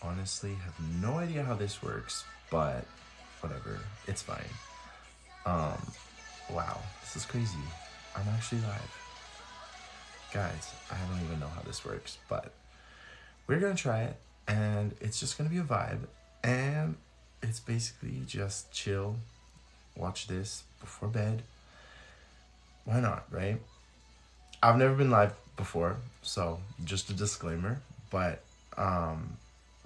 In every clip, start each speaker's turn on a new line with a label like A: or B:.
A: honestly have no idea how this works, but whatever, it's fine. Um, wow, this is crazy. I'm actually live. Guys, I don't even know how this works, but we're gonna try it, and it's just gonna be a vibe, and it's basically just chill, watch this before bed. Why not, right? I've never been live before, so just a disclaimer, but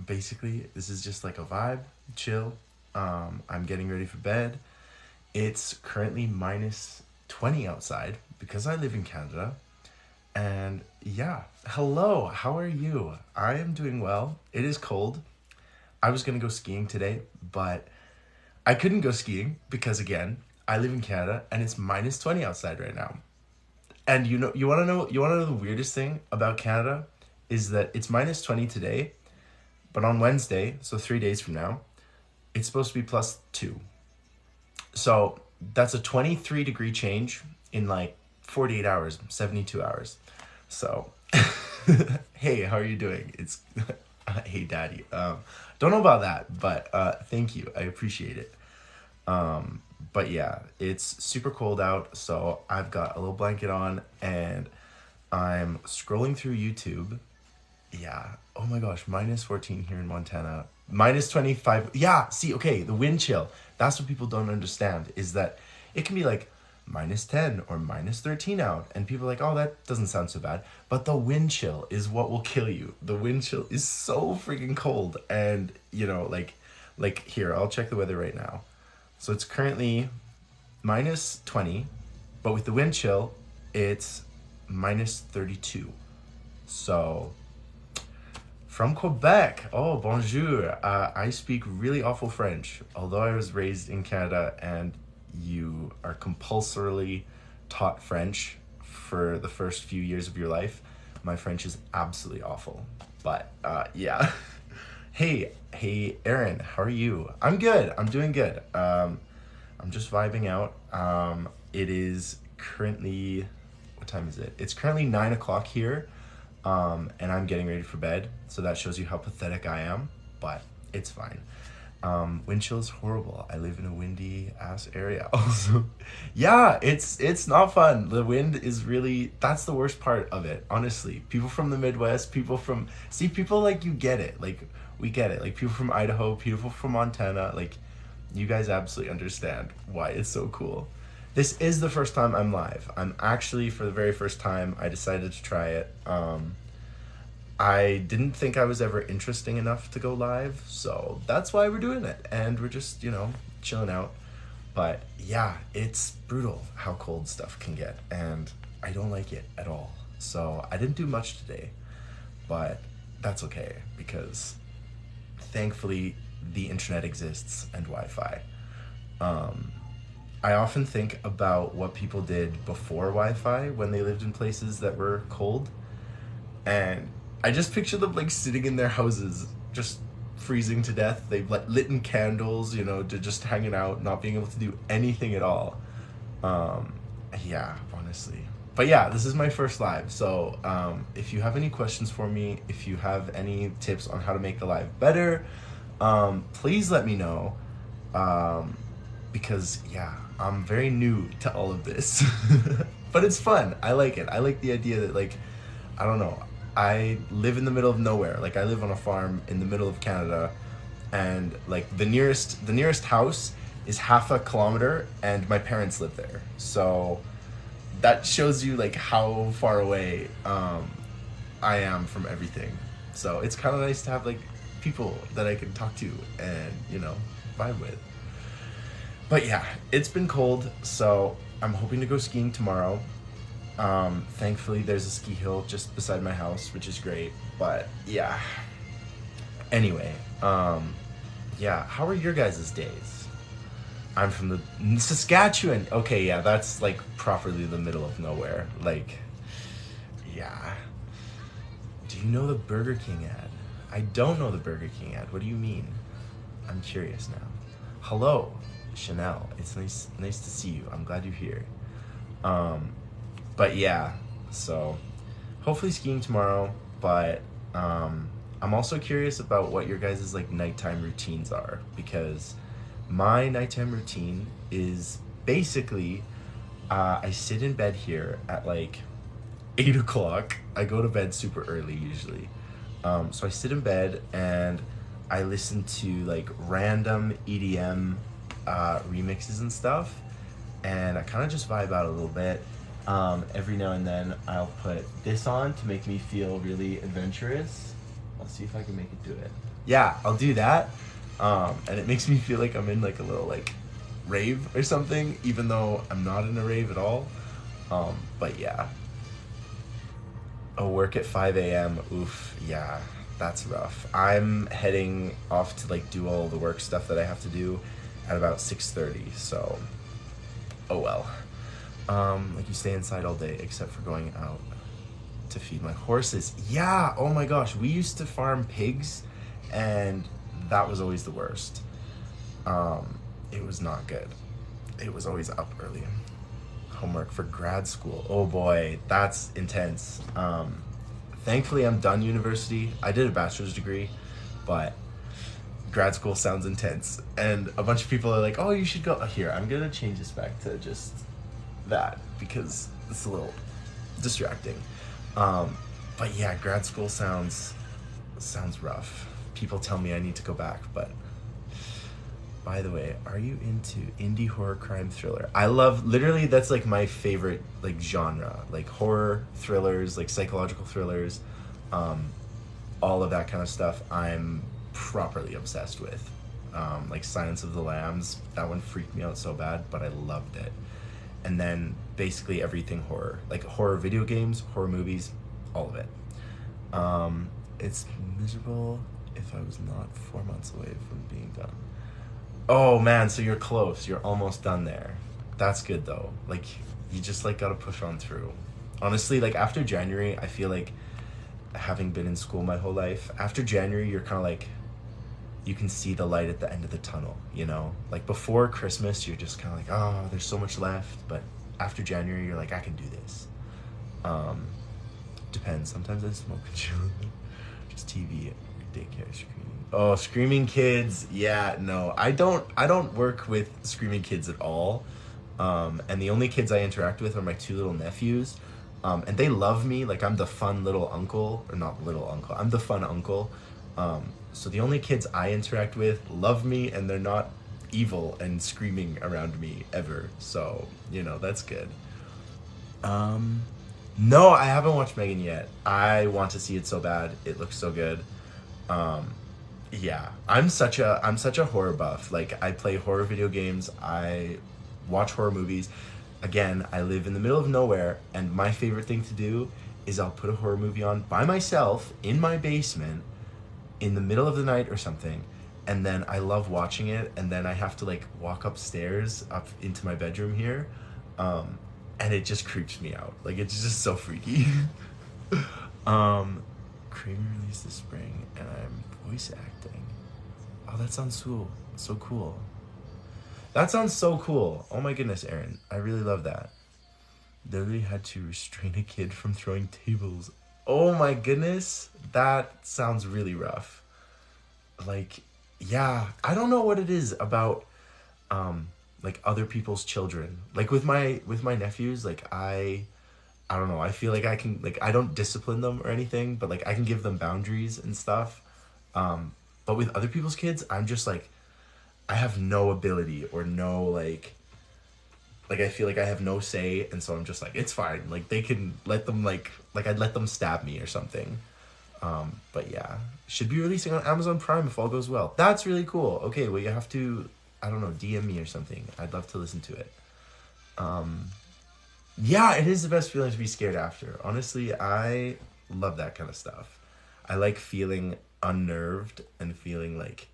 A: basically this is just like a vibe, chill. I'm getting ready for bed. It's currently minus 20 outside because I live in Canada. And yeah, hello, how are you? I am doing well. It is cold. I was gonna go skiing today, but I couldn't go skiing because again, I live in Canada and it's minus 20 outside right now. And you wanna know the weirdest thing about Canada is that it's minus 20 today, but on Wednesday, so 3 days from now, it's supposed to be plus 2. So that's a 23-degree change in like 48 hours, 72 hours. So, hey, how are you doing? It's, hey, daddy. Don't know about that, but thank you. I appreciate it. But yeah, it's super cold out, so I've got a little blanket on and I'm scrolling through YouTube. Yeah. Oh my gosh, minus 14 here in Montana. Minus 25. Yeah, see, okay, the wind chill. That's what people don't understand is that it can be like minus 10 or minus 13 out. And people are like, oh, that doesn't sound so bad. But the wind chill is what will kill you. The wind chill is so freaking cold. And, like here, I'll check the weather right now. So it's currently minus 20, but with the wind chill, it's minus 32. So from Quebec. Oh, bonjour. I speak really awful French, although I was raised in Canada and you are compulsorily taught French for the first few years of your life. My French is absolutely awful. But yeah. Hey, Aaron, how are you? I'm good. I'm doing good. I'm just vibing out. It is currently, what time is it? It's currently 9 o'clock here. And I'm getting ready for bed, so that shows you how pathetic I am, but it's fine. Wind chill is horrible. I live in a windy ass area also. Yeah, it's not fun. The wind is really, that's the worst part of it, honestly. People from the Midwest, people like you get it. Like, we get it. Like, people from Idaho, people from Montana, like, you guys absolutely understand why it's so cool. This is the first time I'm live. I'm actually, for the very first time, I decided to try it. I didn't think I was ever interesting enough to go live, so that's why we're doing it. And we're just, chilling out. But yeah, it's brutal how cold stuff can get, and I don't like it at all. So I didn't do much today, but that's okay, because thankfully the internet exists and Wi-Fi. I often think about what people did before Wi-Fi when they lived in places that were cold. And I just picture them like sitting in their houses, just freezing to death. They've lit in candles, to just hanging out, not being able to do anything at all. Yeah, honestly. But yeah, this is my first live. So if you have any questions for me, if you have any tips on how to make the live better, please let me know. Because yeah, I'm very new to all of this. But it's fun. I like it. I like the idea that, like, I don't know, I live in the middle of nowhere. Like, I live on a farm in the middle of Canada, and like the nearest house is half a kilometer, and my parents live there. So that shows you like how far away I am from everything. So it's kind of nice to have like people that I can talk to and vibe with. But yeah, it's been cold, so I'm hoping to go skiing tomorrow. Thankfully there's a ski hill just beside my house, which is great. But yeah. Anyway, yeah, how are your guys' days? I'm from the Saskatchewan. Okay, yeah, that's like properly the middle of nowhere. Like, yeah. Do you know the Burger King ad? I don't know the Burger King ad. What do you mean? I'm curious now. Hello, Chanel. It's nice to see you. I'm glad you're here. But yeah, so hopefully skiing tomorrow, but I'm also curious about what your guys' like nighttime routines are, because my nighttime routine is basically I sit in bed here at like 8 o'clock. I go to bed super early usually. So I sit in bed and I listen to like random EDM remixes and stuff, and I kind of just vibe out a little bit. Every now and then I'll put this on to make me feel really adventurous. I'll see if I can make it do it. Yeah, I'll do that. And it makes me feel like I'm in like a little like rave or something, even though I'm not in a rave at all. But yeah. Oh, work at 5 a.m. Oof, yeah, that's rough. I'm heading off to like do all the work stuff that I have to do at about 6:30. So, oh well. Like you stay inside all day except for going out to feed my horses. Yeah, oh my gosh, we used to farm pigs, and that was always the worst. It was not good. It was always up early. Homework for grad school. Oh boy, that's intense. Thankfully, I'm done university. I did a bachelor's degree, but grad school sounds intense. And a bunch of people are like, oh, you should go. Here, I'm gonna change this back to just that because it's a little distracting. But yeah, grad school sounds rough. People tell me I need to go back, but by the way, are you into indie horror crime thriller? I love, literally that's like my favorite like genre, like horror thrillers, like psychological thrillers, all of that kind of stuff. I'm properly obsessed with. Like Silence of the Lambs, that one freaked me out so bad, but I loved it. And then basically everything horror, like horror video games, horror movies, all of it. It's miserable if I was not 4 months away from being done. Oh man, so you're close. You're almost done there. That's good though. Like you just like gotta push on through. Honestly, like after January, I feel like having been in school my whole life, after January you're kind of like you can see the light at the end of the tunnel, you know? Like before Christmas, you're just kind of like, oh, there's so much left, but after January, you're like, I can do this. Depends. Sometimes I smoke and chill. Just TV or daycare screening. Oh, screaming kids. Yeah, no. I don't work with screaming kids at all. And the only kids I interact with are my two little nephews. And they love me. Like I'm the fun little uncle, or not little uncle. I'm the fun uncle. So the only kids I interact with love me, and they're not evil and screaming around me ever. So, that's good. No, I haven't watched Megan yet. I want to see it so bad. It looks so good. Yeah, I'm such a horror buff. Like I play horror video games. I watch horror movies. Again, I live in the middle of nowhere, and my favorite thing to do is I'll put a horror movie on by myself in my basement in the middle of the night or something, and then I love watching it, and then I have to like walk upstairs up into my bedroom here, and it just creeps me out. Like it's just so freaky. Kramer released this spring, and I'm voice acting. Oh, that sounds cool. So cool. That sounds so cool. Oh my goodness, Aaron. I really love that. Literally had to restrain a kid from throwing tables. Oh my goodness. That sounds really rough. Like, yeah, I don't know what it is about like other people's children. Like with my nephews, like I don't know. I feel like I can, like, I don't discipline them or anything, but like I can give them boundaries and stuff. But with other people's kids, I'm just like, I have no ability or no like I feel like I have no say, and so I'm just like, it's fine. Like they can let them like I'd let them stab me or something. But yeah, should be releasing on Amazon Prime if all goes well. That's really cool. Okay, well you have to, I don't know, DM me or something. I'd love to listen to it. Yeah, it is the best feeling to be scared after. Honestly, I love that kind of stuff. I like feeling unnerved and feeling like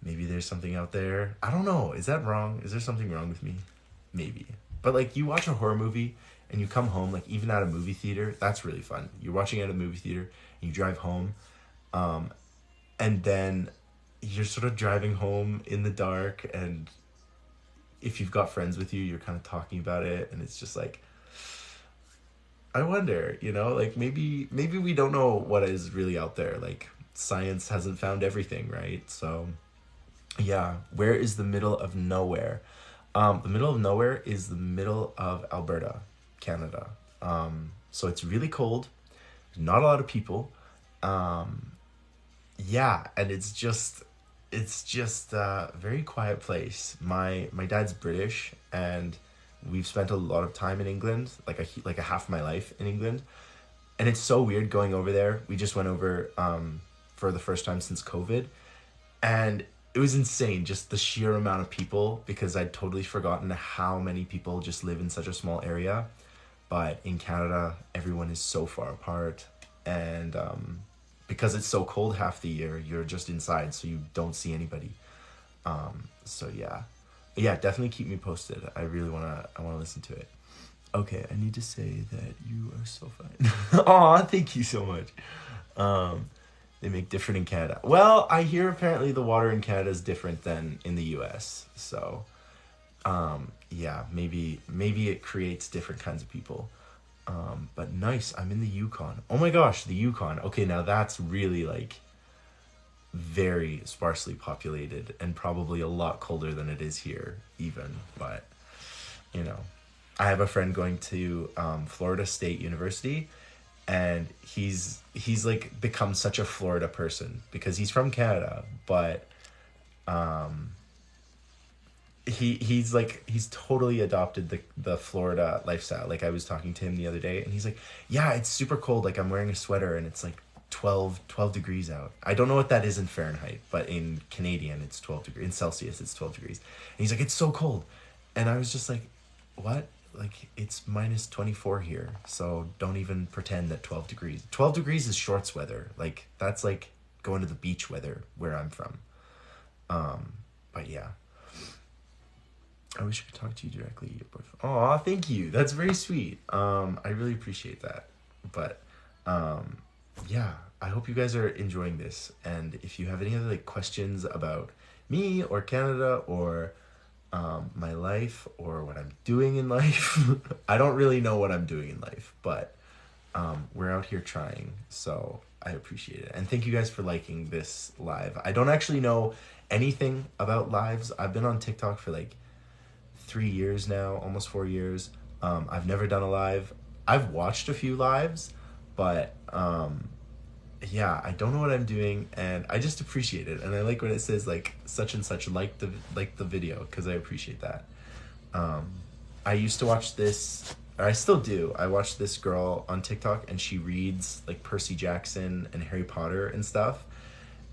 A: maybe there's something out there. I don't know. Is that wrong? Is there something wrong with me? Maybe. But like you watch a horror movie and you come home, like even at a movie theater, that's really fun. You're watching it at a movie theater and you drive home, and then you're sort of driving home in the dark, and if you've got friends with you, you're kind of talking about it, and it's just like, I wonder, like maybe we don't know what is really out there. Like science hasn't found everything, right? So yeah, where is the middle of nowhere? The middle of nowhere is the middle of Alberta, Canada. So it's really cold, not a lot of people. Um, yeah, and it's just a very quiet place. My dad's British, and we've spent a lot of time in England, like a half my life in England, and it's so weird going over there. We just went over for the first time since COVID, and it was insane, just the sheer amount of people, because I'd totally forgotten how many people just live in such a small area. But in Canada, everyone is so far apart, and because it's so cold half the year, you're just inside, so you don't see anybody. So yeah, yeah, definitely keep me posted. I wanna listen to it. Okay, I need to say that you are so fine. Aw, thank you so much. Um, they make different in Canada. Well, I hear apparently the water in Canada is different than in the U.S. So yeah, maybe it creates different kinds of people. But nice, I'm in the Yukon. Oh my gosh, the Yukon. Okay, now that's really like very sparsely populated and probably a lot colder than it is here, even. But you know, I have a friend going to Florida State University, and he's like become such a Florida person because he's from Canada, but um, he's totally adopted the Florida lifestyle. Like I was talking to him the other day, and he's like, "Yeah, it's super cold. Like I'm wearing a sweater, and it's like 12 degrees out. I don't know what that is in Fahrenheit, but in Canadian, it's 12 degrees. In Celsius, it's 12 degrees." And he's like, "It's so cold," and I was just like, "What?" Like it's -24 here, so don't even pretend that 12 degrees. 12 degrees is shorts weather. Like that's like going to the beach weather where I'm from. But yeah. I wish I could talk to you directly, your boyfriend. Aw, thank you. That's very sweet. I really appreciate that. But yeah, I hope you guys are enjoying this. And if you have any other like questions about me or Canada or my life or what I'm doing in life, I don't really know what I'm doing in life, but we're out here trying. So I appreciate it. And thank you guys for liking this live. I don't actually know anything about lives. I've been on TikTok for like 3 years now, almost 4 years. I've never done a live. I've watched a few lives, but yeah, I don't know what I'm doing, and I just appreciate it. And I like when it says like such and such like the video, because I appreciate that. I used to watch this, or I still do. I watch this girl on TikTok, and she reads like Percy Jackson and Harry Potter and stuff.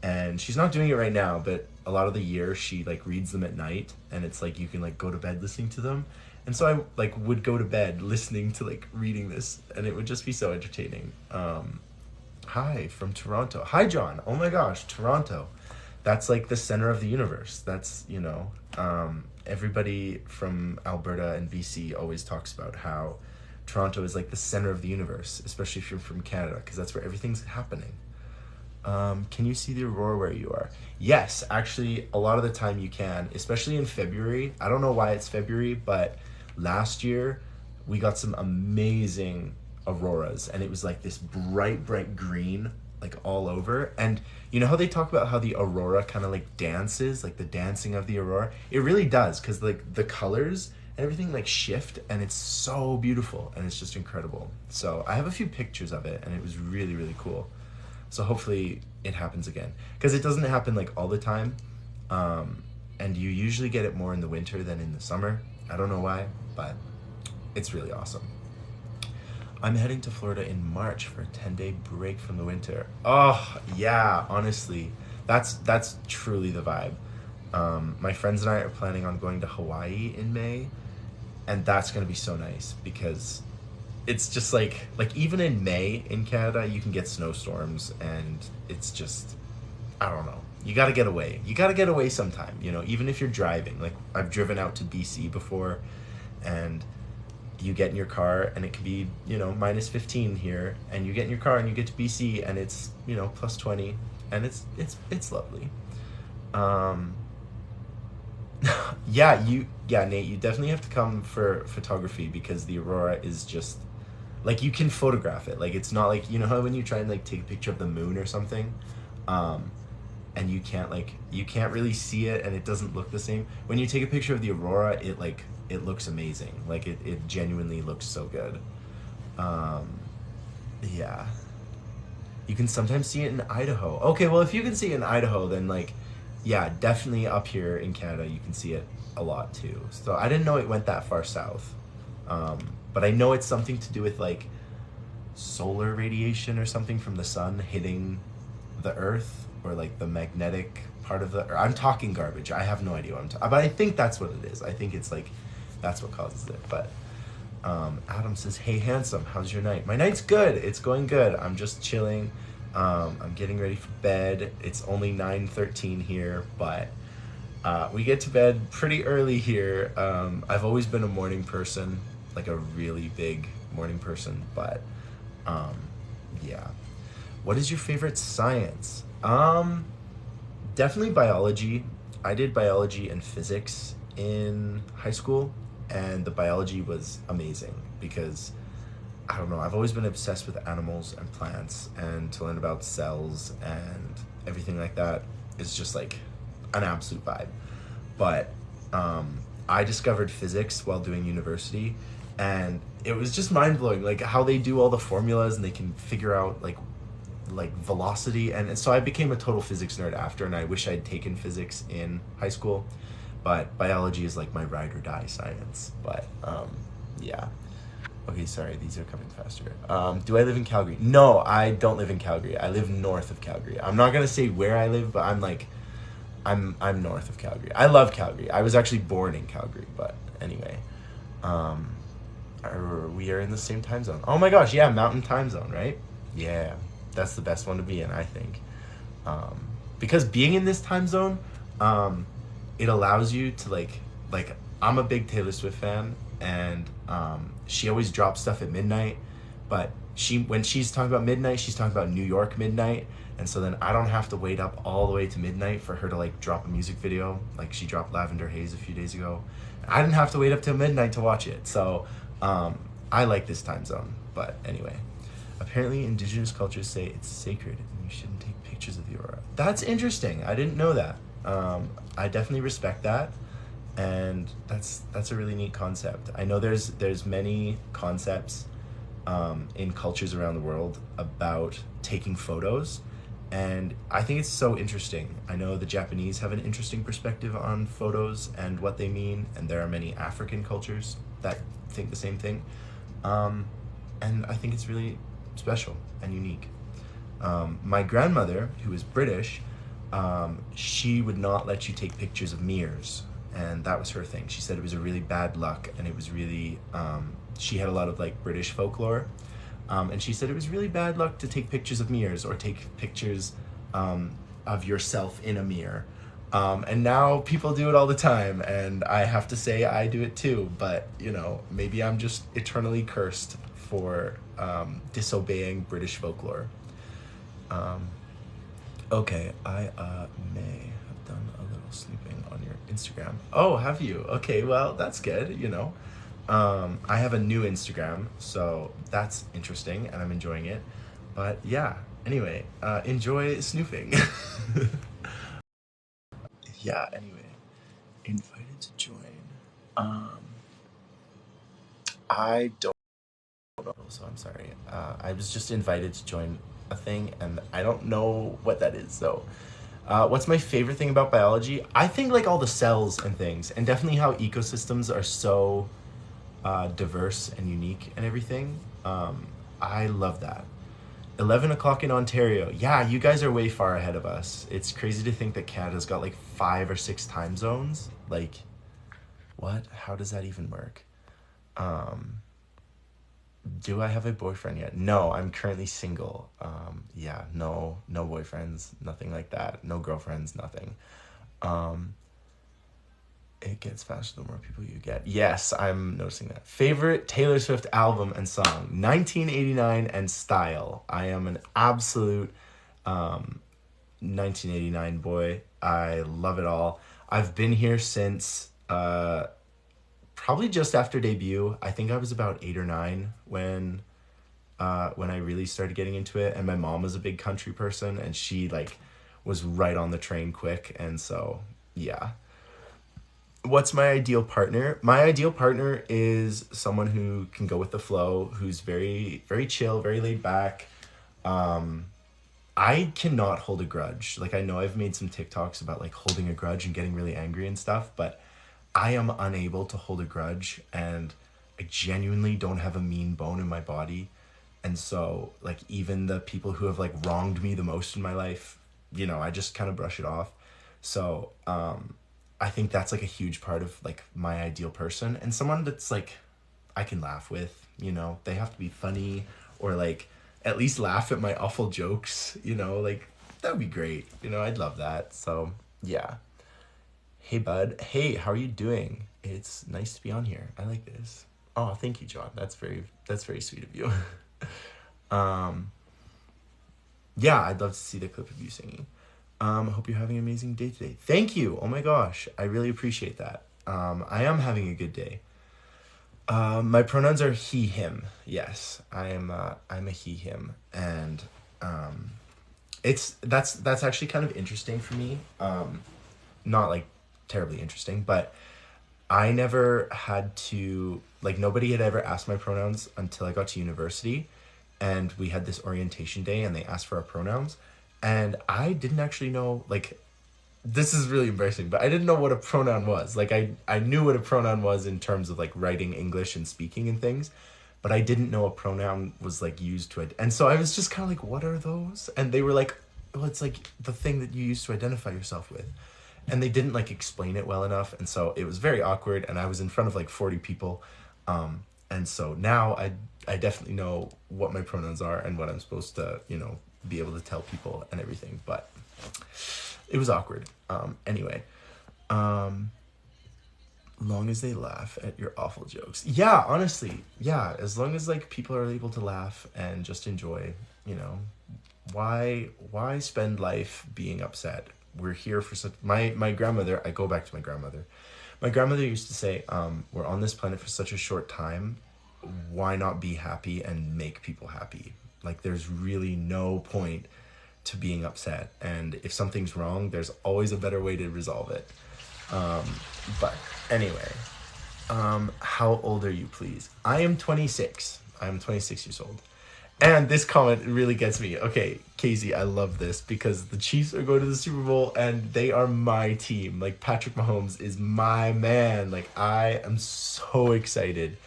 A: And she's not doing it right now, but a lot of the year she like reads them at night, and it's like you can like go to bed listening to them. And so I like would go to bed listening to like reading this, and it would just be so entertaining. Hi from Toronto. Hi John. Oh my gosh, Toronto. That's like the center of the universe. That's, everybody from Alberta and BC always talks about how Toronto is like the center of the universe, especially if you're from Canada, because that's where everything's happening. Can you see the aurora where you are? Yes, actually, a lot of the time you can, especially in February. I don't know why it's February, but last year we got some amazing auroras, and it was like this bright green, like all over. And you know how they talk about how the aurora kind of like dances, like the dancing of the aurora? It really does, because like the colors and everything like shift, and it's so beautiful, and it's just incredible. So I have a few pictures of it, and it was really, really cool. So hopefully it happens again, because it doesn't happen like all the time, and you usually get it more in the winter than in the summer. I don't know why, but it's really awesome. I'm heading to Florida in March for a 10-day break from the winter. Oh yeah, honestly, that's truly the vibe. My friends and I are planning on going to Hawaii in May, and that's gonna be so nice, because it's just like even in May in Canada, you can get snowstorms, and it's just, I don't know. You got to get away. You got to get away sometime, even if you're driving. Like I've driven out to BC before, and you get in your car and it can be, -15 here, and you get in your car and you get to BC and it's, +20, and it's lovely. Um yeah, Nate, you definitely have to come for photography, because the aurora is just like, you can photograph it. Like it's not like, how when you try and like take a picture of the moon or something, And you can't really see it, and it doesn't look the same. When you take a picture of the aurora, it looks amazing. Like it genuinely looks so good. Um, yeah. You can sometimes see it in Idaho. Okay, well, if you can see it in Idaho, then like, yeah, definitely up here in Canada, you can see it a lot too. So I didn't know it went that far south. But I know it's something to do with like solar radiation or something from the sun hitting the earth, or like the magnetic part of the earth. I'm talking garbage. I have no idea what I'm talking, but I think that's what it is. I think it's like that's what causes it. But Adam says, "Hey, handsome, how's your night?" My night's good. It's going good. I'm just chilling. I'm getting ready for bed. It's only 9:13 here, but we get to bed pretty early here. I've always been a morning person, like a really big morning person, but um, yeah. What is your favorite science? Definitely biology. I did biology and physics in high school, and the biology was amazing because I don't know, I've always been obsessed with animals and plants, and to learn about cells and everything like that is just like an absolute vibe. But I discovered physics while doing university, and it was just mind blowing, like how they do all the formulas and they can figure out like velocity, and so I became a total physics nerd after, and I wish I'd taken physics in high school, but biology is like my ride or die science. But yeah. Okay, sorry, these are coming faster. Do I live in Calgary? No, I don't live in Calgary. I live north of Calgary. I'm not gonna say where I live, but I'm north of Calgary. I love Calgary. I was actually born in Calgary, but anyway. Um, we are in the same time zone. Oh my gosh, yeah, mountain time zone, right? Yeah, that's the best one to be in, I think. Um, because being in this time zone, um, it allows you to like I'm a big Taylor Swift fan, and she always drops stuff at midnight, but when she's talking about midnight, she's talking about New York midnight, and so then I don't have to wait up all the way to midnight for her to like drop a music video. Like she dropped Lavender Haze a few days ago. I didn't have to wait up till midnight to watch it, so I like this time zone. But anyway, apparently indigenous cultures say it's sacred and you shouldn't take pictures of the aurora. That's interesting. I didn't know that. I definitely respect that, and that's a really neat concept. I know there's many concepts in cultures around the world about taking photos, and I think it's so interesting. I know the Japanese have an interesting perspective on photos and what they mean, and there are many African cultures that think the same thing. And I think it's really special and unique. My grandmother, who is British, she would not let you take pictures of mirrors, and that was her thing. She said it was a really bad luck, and it was really, she had a lot of like British folklore, and she said it was really bad luck to take pictures of mirrors or take pictures of yourself in a mirror. And now people do it all the time, and I have to say I do it too, but you know, maybe I'm just eternally cursed for disobeying British folklore. Um, okay, I may have done a little snooping on your Instagram. Oh, have you? Okay, well, that's good, you know. I have a new Instagram, so that's interesting, and I'm enjoying it. But yeah, anyway, enjoy snooping. Yeah, anyway, invited to join. Um, I don't know, so I'm sorry. I was just invited to join a thing, and I don't know what that is. So, what's my favorite thing about biology? I think like all the cells and things, and definitely how ecosystems are so diverse and unique and everything. I love that. 11 o'clock in Ontario. Yeah, you guys are way far ahead of us. It's crazy to think that Canada's got like 5 or 6 time zones. Like, what? How does that even work? Um, do I have a boyfriend yet? No, I'm currently single. Yeah, no boyfriends, nothing like that. No girlfriends, nothing. Um, it gets faster the more people you get. Yes, I'm noticing that. Favorite Taylor Swift album and song? 1989 and Style. I am an absolute 1989 boy. I love it all. I've been here since probably just after debut. I think I was about 8 or 9 when I really started getting into it. And my mom was a big country person, and she like was right on the train quick. And so, yeah. What's my ideal partner? My ideal partner is someone who can go with the flow, who's very, very chill, very laid back. I cannot hold a grudge. Like, I know I've made some TikToks about like holding a grudge and getting really angry and stuff, but I am unable to hold a grudge, and I genuinely don't have a mean bone in my body. And so, like, even the people who have like wronged me the most in my life, you know, I just kind of brush it off. So, I think that's like a huge part of like my ideal person, and someone that's like I can laugh with, you know. They have to be funny, or like at least laugh at my awful jokes, you know, like that would be great. You know, I'd love that. So, yeah. Hey bud. Hey, how are you doing? It's nice to be on here. I like this. Oh, thank you, John. That's very sweet of you. Yeah, I'd love to see the clip of you singing. I hope you're having an amazing day today. Thank you. Oh my gosh, I really appreciate that. I am having a good day. My pronouns are he, him. Yes, I'm a he, him, and that's actually kind of interesting for me. Not like terribly interesting, but I never had to, like, nobody had ever asked my pronouns until I got to university, and we had this orientation day and they asked for our pronouns, and I didn't actually know, like, this is really embarrassing, but I didn't know what a pronoun was. Like, I knew what a pronoun was in terms of like writing English and speaking and things, but I didn't know a pronoun was like used to it. And so I was just kind of like, what are those? And they were like, well, it's like the thing that you use to identify yourself with. And they didn't like explain it well enough, and so it was very awkward, and I was in front of like 40 people. And so now I definitely know what my pronouns are and what I'm supposed to, you know, be able to tell people and everything, but it was awkward. Anyway, long as they laugh at your awful jokes. Yeah, honestly, yeah, as long as like people are able to laugh and just enjoy, you know, why spend life being upset? We're here for such, my grandmother, I go back to my grandmother. My grandmother used to say, we're on this planet for such a short time. Why not be happy and make people happy? Like, there's really no point to being upset. And if something's wrong, there's always a better way to resolve it. But anyway, how old are you, please? I am 26. I am 26 years old. And this comment really gets me. Okay, Casey, I love this because the Chiefs are going to the Super Bowl and they are my team. Like, Patrick Mahomes is my man. Like, I am so excited.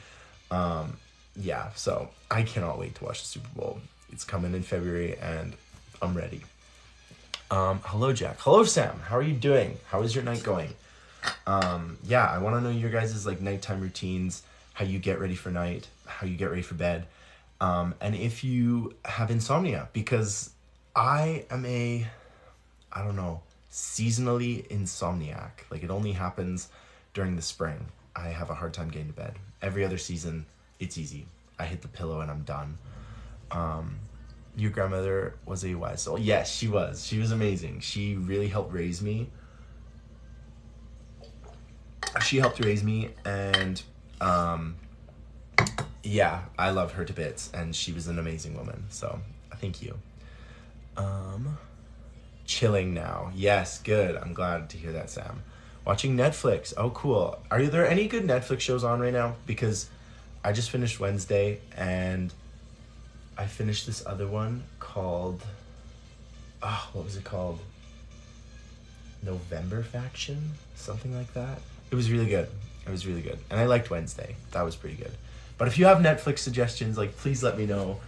A: Yeah, so I cannot wait to watch the Super Bowl. It's coming in February and I'm ready. Hello, Jack. Hello, Sam. How are you doing? How is your night going? Yeah, I want to know your guys' like nighttime routines, how you get ready for night, how you get ready for bed. And if you have insomnia, because I am I don't know, seasonally insomniac. Like, it only happens during the spring. I have a hard time getting to bed. Every other season, it's easy. I hit the pillow and I'm done. Your grandmother was a wise soul. Yes, she was. She was amazing. She really helped raise me. And, yeah, I love her to bits, and she was an amazing woman. So, thank you. Chilling now. Yes, good. I'm glad to hear that, Sam. Watching Netflix. Oh, cool. Are there any good Netflix shows on right now? Because I just finished Wednesday, and I finished this other one called, what was it called? November Faction? Something like that. It was really good. And I liked Wednesday. That was pretty good. But if you have Netflix suggestions, like, please let me know,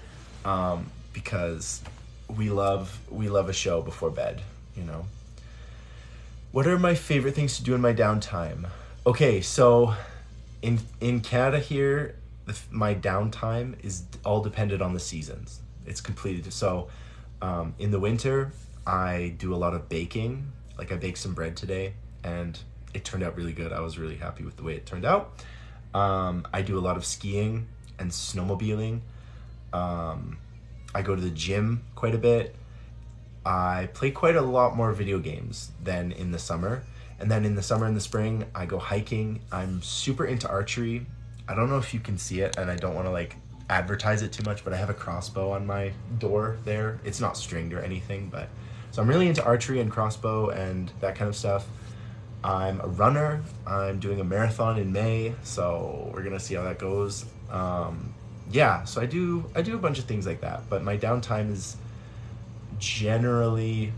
A: because we love a show before bed, you know. What are my favorite things to do in my downtime? Okay, so in Canada here, my downtime is all dependent on the seasons. It's completely so. In the winter, I do a lot of baking. Like, I baked some bread today, and it turned out really good. I was really happy with the way it turned out. I do a lot of skiing and snowmobiling. I go to the gym quite a bit. I play quite a lot more video games than in the summer. And then in the summer and the spring, I go hiking. I'm super into archery. I don't know if you can see it, and I don't want to like advertise it too much, but I have a crossbow on my door there. It's not stringed or anything, but So I'm really into archery and crossbow and that kind of stuff. I'm a runner. I'm doing a marathon in May, so we're gonna see how that goes. Yeah, so I do a bunch of things like that, but my downtime is generally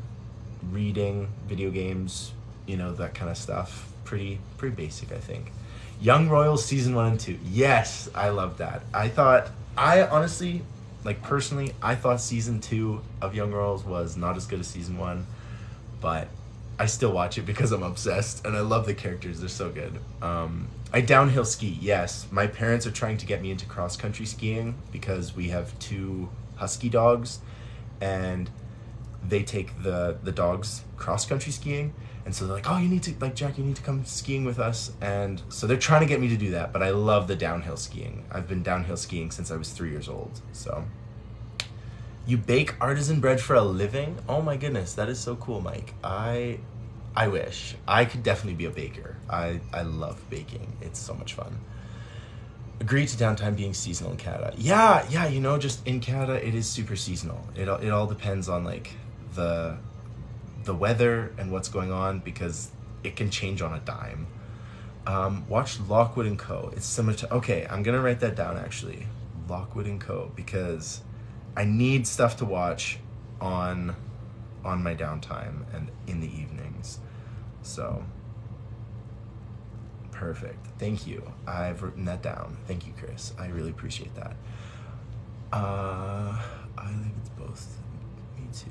A: reading, video games, that kind of stuff. Pretty basic, I think. Young Royals season 1 and 2. Yes, I love that. I honestly, like personally, I thought season 2 of Young Royals was not as good as season 1, but I still watch it because I'm obsessed and I love the characters. They're so good. I downhill ski. Yes, my parents are trying to get me into cross country skiing because we have 2 husky dogs, and they take the dogs cross country skiing. And so they're like, oh, you need to, like, Jack, you need to come skiing with us. And so they're trying to get me to do that, but I love the downhill skiing. I've been downhill skiing since I was 3 years old. So, you bake artisan bread for a living? Oh my goodness, that is so cool, Mike. I wish. I could definitely be a baker. I love baking. It's so much fun. Agree to downtime being seasonal in Canada. Yeah, just in Canada, it is super seasonal. It all depends on, like, the weather and what's going on, because it can change on a dime. Watch Lockwood and Co. It's similar to, okay, I'm gonna write that down actually. Lockwood and Co. because I need stuff to watch on my downtime and in the evenings. So, perfect. Thank you. I've written that down. Thank you, Chris. I really appreciate that. I think it's both. Me too.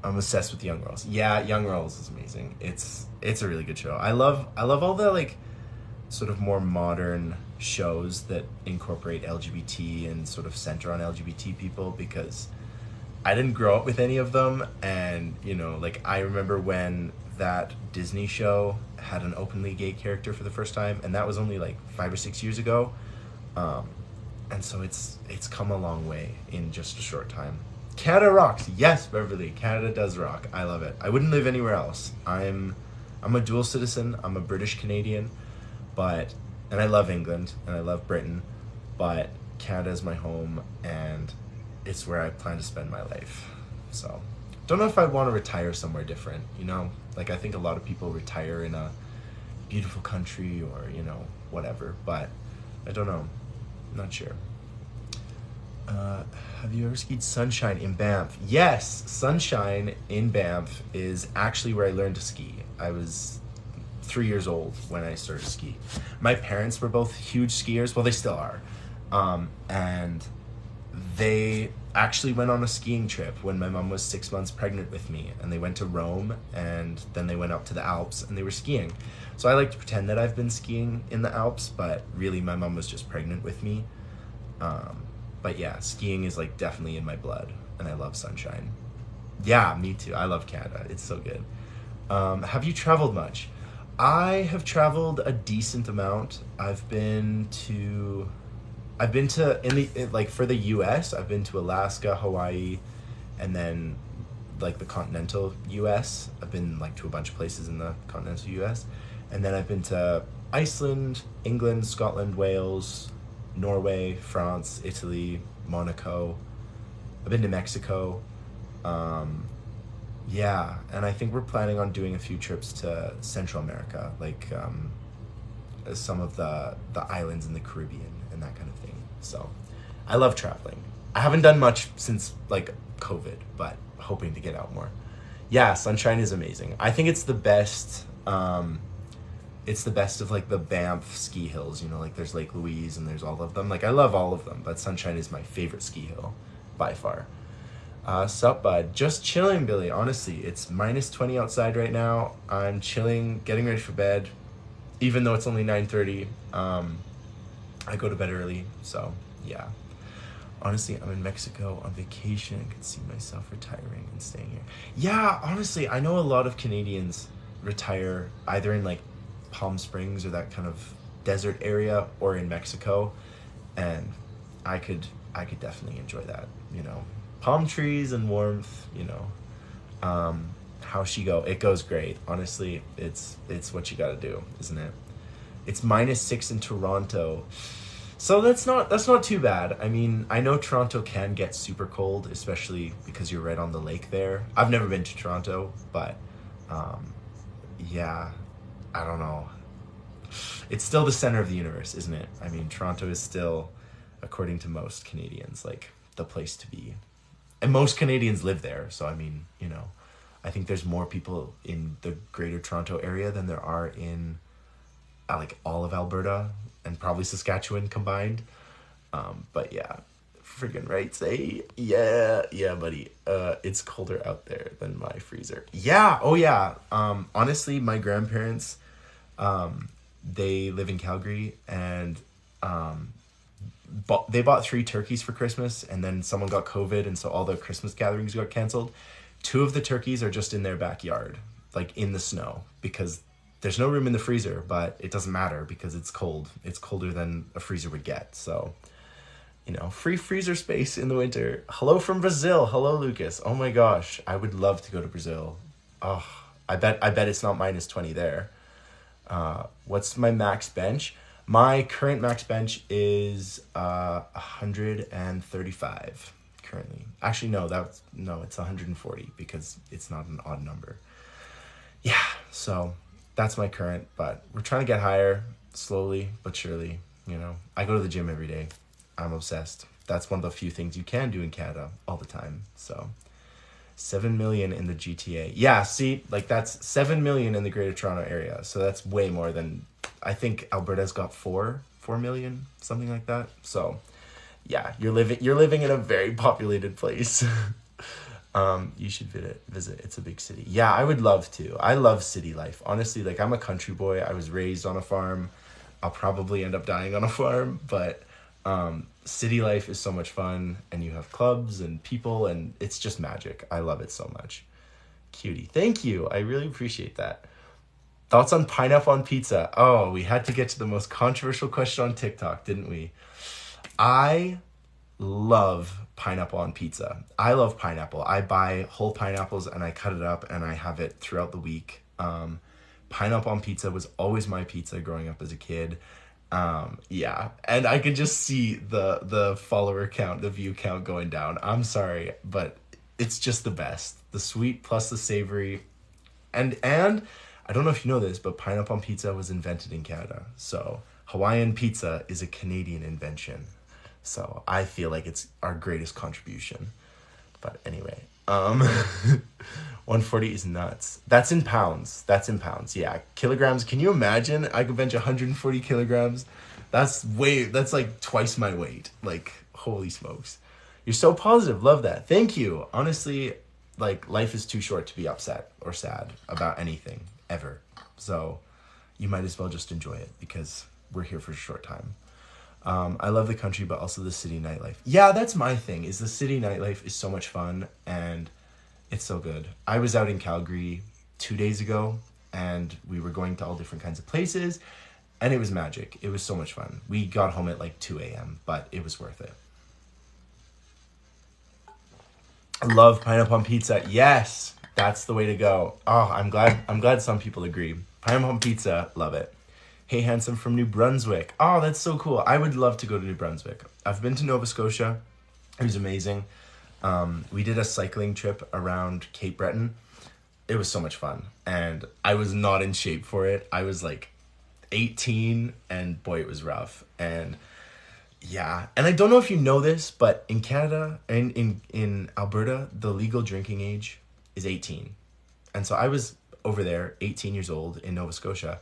A: I'm obsessed with Young Royals. Yeah, Young Royals is amazing. It's a really good show. I love all the, like, sort of more modern shows that incorporate LGBT and sort of center on LGBT people, because I didn't grow up with any of them, and like, I remember when that Disney show had an openly gay character for the first time, and that was only like 5 or 6 years ago. And so it's come a long way in just a short time. Canada rocks. Yes, Beverly, Canada does rock. I love it. I wouldn't live anywhere else. I'm a dual citizen. I'm a British Canadian, and I love England and I love Britain, but Canada is my home, and it's where I plan to spend my life. So, don't know if I want to retire somewhere different, Like, I think a lot of people retire in a beautiful country or, whatever, but I don't know. I'm not sure. Have you ever skied Sunshine in Banff? Yes, Sunshine in Banff is actually where I learned to ski. I was 3 years old when I started to ski. My parents were both huge skiers. Well, they still are. And they actually went on a skiing trip when my mom was 6 months pregnant with me, and they went to Rome, and then they went up to the Alps and they were skiing. So I like to pretend that I've been skiing in the Alps, but really my mom was just pregnant with me. But yeah, skiing is, like, definitely in my blood, and I love Sunshine. Yeah, me too. I love Canada. It's so good. Have you traveled much? I have traveled a decent amount. I've been to for the US, I've been to Alaska, Hawaii, and then, like, the continental US. I've been, like, to a bunch of places in the continental US. And then I've been to Iceland, England, Scotland, Wales, Norway, France, Italy, Monaco. I've been to Mexico. Yeah, and I think we're planning on doing a few trips to Central America, like, some of the islands in the Caribbean and that kind of thing. So, I love traveling. I haven't done much since, like, COVID, but hoping to get out more. Yeah, Sunshine is amazing. I think it's the best. It's the best of, like, the Banff ski hills. Like, there's Lake Louise and there's all of them. Like, I love all of them, but Sunshine is my favorite ski hill by far. Sup, bud? Just chilling, Billy. Honestly, it's -20 outside right now. I'm chilling, getting ready for bed, even though it's only 9:30. I go to bed early, so yeah. Honestly, I'm in Mexico on vacation and could see myself retiring and staying here. Yeah, honestly, I know a lot of Canadians retire either in, like, Palm Springs or that kind of desert area, or in Mexico, and I could definitely enjoy that. Palm trees and warmth. How's she go? It goes great. Honestly, it's what you gotta do, isn't it? It's -6 in Toronto. So that's not too bad. I mean, I know Toronto can get super cold, especially because you're right on the lake there. I've never been to Toronto, but um, yeah, I don't know. It's still the center of the universe, isn't it? I mean, Toronto is still, according to most Canadians, like the place to be. And most Canadians live there, so I mean, I think there's more people in the Greater Toronto area than there are in like all of Alberta and probably Saskatchewan combined. But yeah, friggin' right, say yeah, buddy. It's colder out there than my freezer. Yeah, oh yeah. Honestly, my grandparents, they live in Calgary, and they bought 3 turkeys for Christmas, and then someone got COVID, and so all the Christmas gatherings got canceled. 2 of the turkeys are just in their backyard, like in the snow, because there's no room in the freezer, but it doesn't matter because it's cold. It's colder than a freezer would get. So, free freezer space in the winter. Hello from Brazil. Hello, Lucas. Oh my gosh, I would love to go to Brazil. Oh, I bet it's not -20 there. What's my max bench? My current max bench is 135 currently. Actually, no, it's 140 because it's not an odd number. Yeah, so that's my current, but we're trying to get higher slowly but surely. I go to the gym every day. I'm obsessed. That's one of the few things you can do in Canada all the time. So 7 million in the GTA. Yeah, see, like that's 7 million in the Greater Toronto area. So that's way more than, I think Alberta's got 4 million, something like that. So yeah, you're living in a very populated place. You should visit. It's a big city. Yeah, I would love to. I love city life. Honestly, like I'm a country boy. I was raised on a farm. I'll probably end up dying on a farm, but city life is so much fun, and you have clubs and people, and it's just magic. I love it so much. Cutie. Thank you. I really appreciate that. Thoughts on pineapple on pizza? Oh, we had to get to the most controversial question on TikTok, didn't we? I love pineapple on pizza. I love pineapple. I buy whole pineapples and I cut it up and I have it throughout the week. Pineapple on pizza was always my pizza growing up as a kid. Yeah, and I could just see the follower count, the view count going down. I'm sorry, but it's just the best. The sweet plus the savory, and I don't know if you know this, but pineapple on pizza was invented in Canada. So Hawaiian pizza is a Canadian invention. So I feel like it's our greatest contribution. But anyway, 140 is nuts. That's in pounds. Yeah, kilograms. Can you imagine? I could bench 140 kilograms. That's like twice my weight. Like, holy smokes. You're so positive. Love that. Thank you. Honestly, like, life is too short to be upset or sad about anything, ever. So you might as well just enjoy it because we're here for a short time. I love the country, but also the city nightlife. Yeah, that's my thing, is the city nightlife is so much fun, and it's so good. I was out in Calgary 2 days ago, and we were going to all different kinds of places, and it was magic. It was so much fun. We got home at like 2 a.m., but it was worth it. I love pineapple on pizza. Yes, that's the way to go. Oh, I'm glad some people agree. Pineapple on pizza, love it. Hey, handsome from New Brunswick. Oh, that's so cool. I would love to go to New Brunswick. I've been to Nova Scotia. It was amazing. We did a cycling trip around Cape Breton. It was so much fun. And I was not in shape for it. I was like 18, and boy, it was rough. And yeah. And I don't know if you know this, but in Canada and in Alberta, the legal drinking age is 18. And so I was over there, 18 years old in Nova Scotia.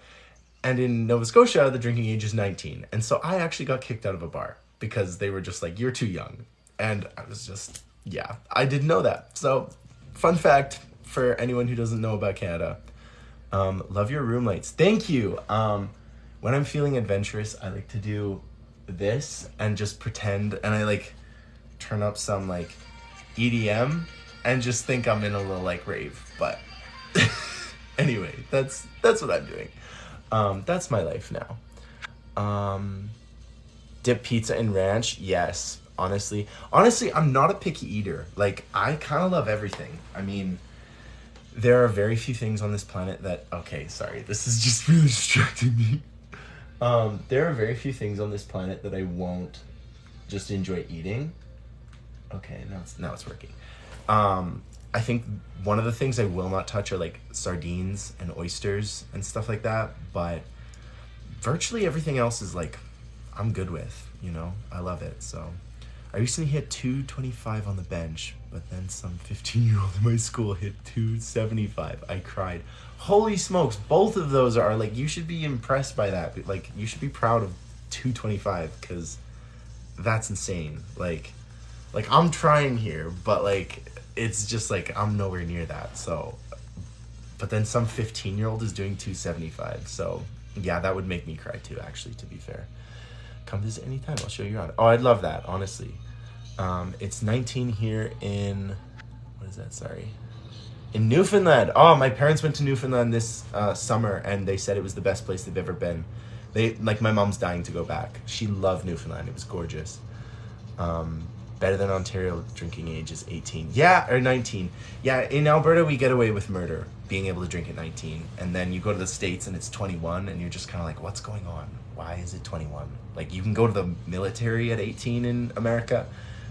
A: And in Nova Scotia, the drinking age is 19. And so I actually got kicked out of a bar because they were just like, you're too young. And I was just, yeah, I didn't know that. So fun fact for anyone who doesn't know about Canada. Love your room lights. Thank you. When I'm feeling adventurous, I like to do this and just pretend. And I like turn up some like EDM and just think I'm in a little like rave. But anyway, that's what I'm doing. That's my life now. Dip pizza in ranch. Yes. Honestly, I'm not a picky eater. Like, I kind of love everything. I mean, there are very few things on this planet that, okay, sorry, this is just really distracting me. There are very few things on this planet that I won't just enjoy eating. Okay, now it's working. I think one of the things I will not touch are like sardines and oysters and stuff like that, but virtually everything else is like I'm good with, you know? I love it. So I recently hit 225 on the bench, but then some 15-year-old in my school hit 275. I cried. Holy smokes, both of those are like, you should be impressed by that. Like, you should be proud of 225 because that's insane. Like I'm trying here, but like it's just like I'm nowhere near that. So, but then some 15-year-old is doing 275. So yeah, that would make me cry too, actually, to be fair. Come visit anytime, I'll show you around. Oh, I'd love that, honestly. It's 19 here in, what is that, sorry? In Newfoundland. Oh, my parents went to Newfoundland this summer, and they said it was the best place they've ever been. Like, my mom's dying to go back. She loved Newfoundland, it was gorgeous. Better than Ontario, drinking age is 18. Yeah, or 19. Yeah, in Alberta, we get away with murder, being able to drink at 19. And then you go to the States and it's 21, and you're just kind of like, what's going on? Why is it 21? Like, you can go to the military at 18 in America,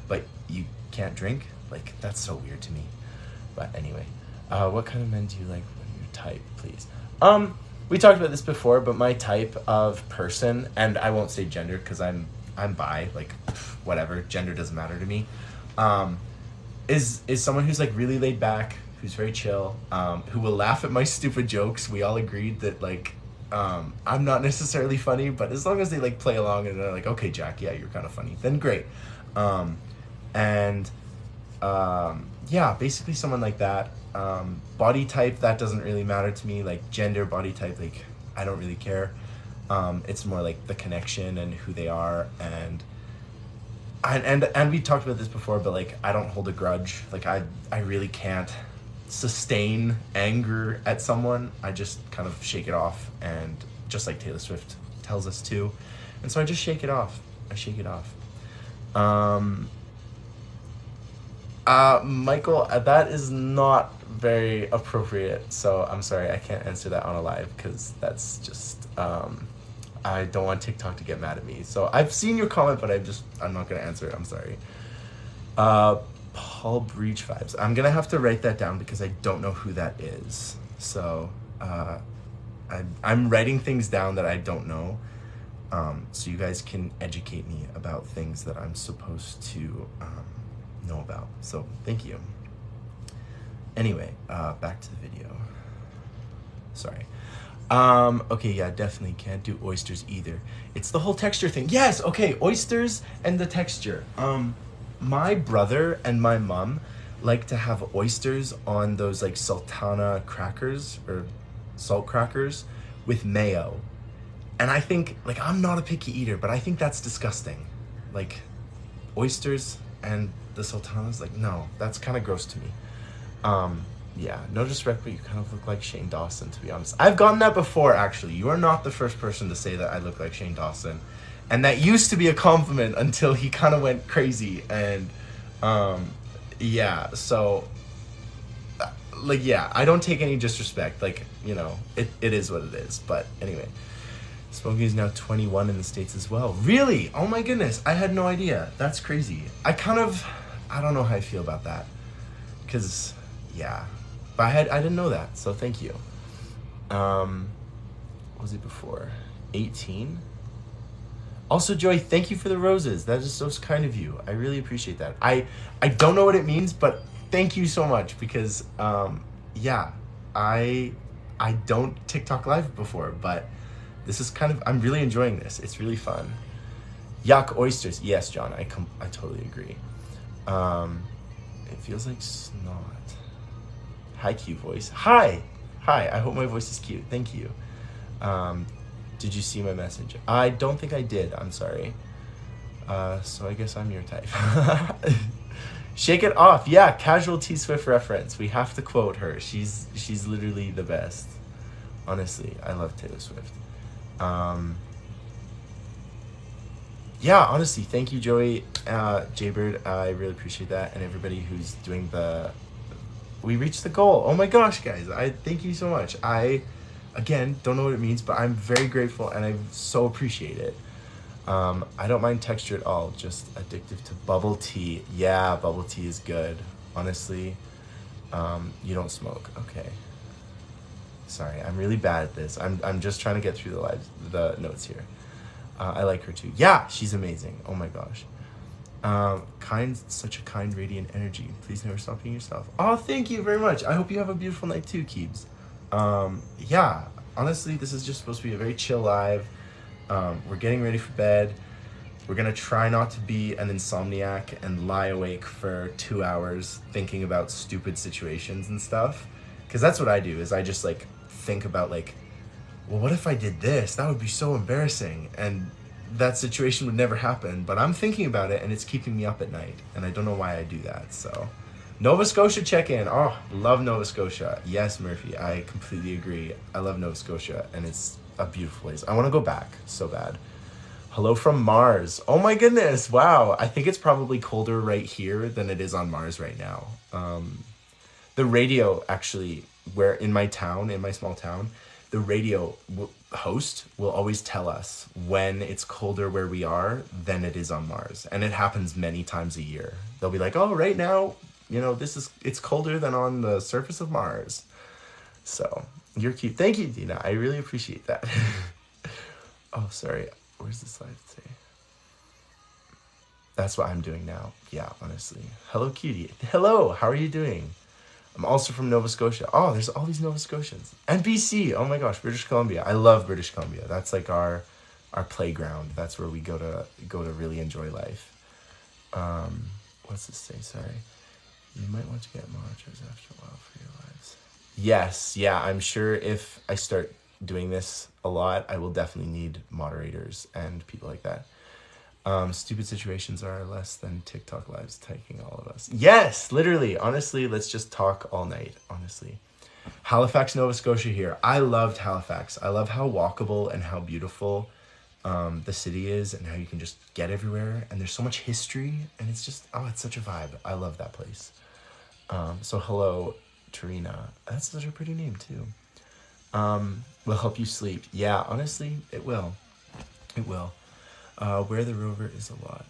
A: but you can't drink? Like, that's so weird to me. But anyway, what kind of men do you like? What are your type, please? We talked about this before, but my type of person, and I won't say gender because I'm bi, like, whatever, gender doesn't matter to me, is someone who's like really laid back, who's very chill, who will laugh at my stupid jokes. We all agreed that like I'm not necessarily funny, but as long as they like play along and they're like, okay, Jack, yeah, you're kind of funny, then great. Yeah, basically someone like that. Body type, that doesn't really matter to me. Like gender, body type, like I don't really care. It's more like the connection and who they are, and we talked about this before, but like I don't hold a grudge. Like I really can't sustain anger at someone. I just kind of shake it off, and just like Taylor Swift tells us to, and so I just shake it off. Michael, that is not very appropriate, so I'm sorry, I can't answer that on a live because that's just I don't want TikTok to get mad at me. So I've seen your comment, but I'm not gonna answer it. I'm sorry. Paul Breach vibes. I'm gonna have to write that down because I don't know who that is. So I'm writing things down that I don't know, so you guys can educate me about things that I'm supposed to know about. So thank you. Anyway, back to the video. Sorry. Okay, yeah, definitely can't do oysters either. It's the whole texture thing. Yes, okay, oysters and the texture. My brother and my mom like to have oysters on those like sultana crackers or salt crackers with mayo. And I think, like, I'm not a picky eater, but I think that's disgusting. Like, oysters and the sultanas, like, no, that's kind of gross to me. Yeah, no disrespect, but you kind of look like Shane Dawson, to be honest. I've gotten that before, actually. You are not the first person to say that I look like Shane Dawson. And that used to be a compliment until he kind of went crazy. And, yeah, so, like, yeah, I don't take any disrespect. Like, you know, it is what it is. But anyway, Smokey is now 21 in the States as well. Really? Oh my goodness, I had no idea. That's crazy. I don't know how I feel about that. Because, yeah. But I didn't know that, so thank you. What was it before? 18? Also, Joy, thank you for the roses. That is so kind of you. I really appreciate that. I don't know what it means, but thank you so much because, yeah, I don't TikTok live before, but this is kind of, I'm really enjoying this. It's really fun. Yuck, oysters. Yes, John, I totally agree. It feels like snot. Hi, cute voice. Hi, I hope my voice is cute. Thank you. Did you see my message? I don't think I did. I'm sorry. So I guess I'm your type. Shake it off. Yeah, casual T Swift reference. We have to quote her. She's literally the best. Honestly, I love Taylor Swift. Yeah, honestly, thank you, Joey, Jaybird. I really appreciate that, and everybody who's doing we reached the goal. Oh my gosh, guys! I thank you so much. I Again, don't know what it means, but I'm very grateful and I so appreciate it. I don't mind texture at all, just addictive to bubble tea. Yeah, bubble tea is good. Honestly, you don't smoke. Okay. Sorry, I'm really bad at this. I'm just trying to get through the notes here. I like her too. Yeah, she's amazing. Oh my gosh. Such a kind, radiant energy. Please never stop being yourself. Oh, thank you very much. I hope you have a beautiful night too, Keebs. Yeah, honestly, this is just supposed to be a very chill live. We're getting ready for bed. We're gonna try not to be an insomniac and lie awake for 2 hours thinking about stupid situations and stuff. Cause that's what I do, is I just like think about like, well, what if I did this? That would be so embarrassing. And that situation would never happen, but I'm thinking about it and it's keeping me up at night. And I don't know why I do that, so. Nova Scotia check-in. Oh, love Nova Scotia. Yes, Murphy, I completely agree. I love Nova Scotia and it's a beautiful place. I wanna go back so bad. Hello from Mars. Oh my goodness, wow. I think it's probably colder right here than it is on Mars right now. The radio actually, where in my small town, the radio host will always tell us when it's colder where we are than it is on Mars. And it happens many times a year. They'll be like, oh, right now, it's colder than on the surface of Mars. So you're cute. Thank you, Dina. I really appreciate that. Oh, sorry. Where's the slide today? That's what I'm doing now. Yeah, honestly. Hello, cutie. Hello, how are you doing? I'm also from Nova Scotia. Oh, there's all these Nova Scotians. And BC. Oh my gosh, British Columbia. I love British Columbia. That's like our playground. That's where we go to really enjoy life. What's this say? Sorry. You might want to get monitors after a while for your lives. Yes, yeah, I'm sure if I start doing this a lot, I will definitely need moderators and people like that. Stupid situations are less than TikTok lives taking all of us. Yes, literally. Honestly, let's just talk all night, honestly. Halifax, Nova Scotia here. I loved Halifax. I love how walkable and how beautiful the city is and how you can just get everywhere. And there's so much history and it's just, it's such a vibe. I love that place. So hello, Tarina. That's such a pretty name too. Will help you sleep. Yeah, honestly, it will. It will. Where the rover is a lot.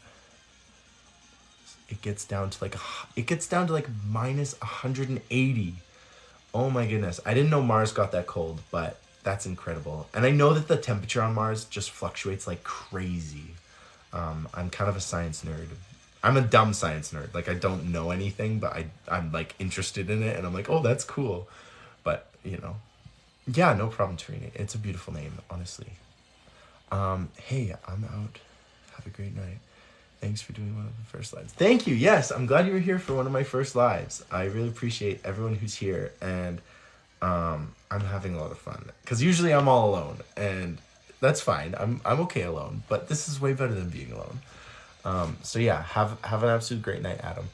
A: It gets down to like minus 180. Oh my goodness. I didn't know Mars got that cold, but that's incredible. And I know that the temperature on Mars just fluctuates like crazy. I'm kind of a science nerd. I'm a dumb science nerd. Like I don't know anything, but I'm like interested in it and I'm like, oh, that's cool. But, yeah, no problem, Tarina. It's a beautiful name, honestly. Hey, I'm out. Have a great night. Thanks for doing one of the first lives. Thank you. Yes, I'm glad you were here for one of my first lives. I really appreciate everyone who's here, and I'm having a lot of fun. Because usually I'm all alone, and that's fine. I'm okay alone, but this is way better than being alone. So yeah, have an absolute great night, Adam.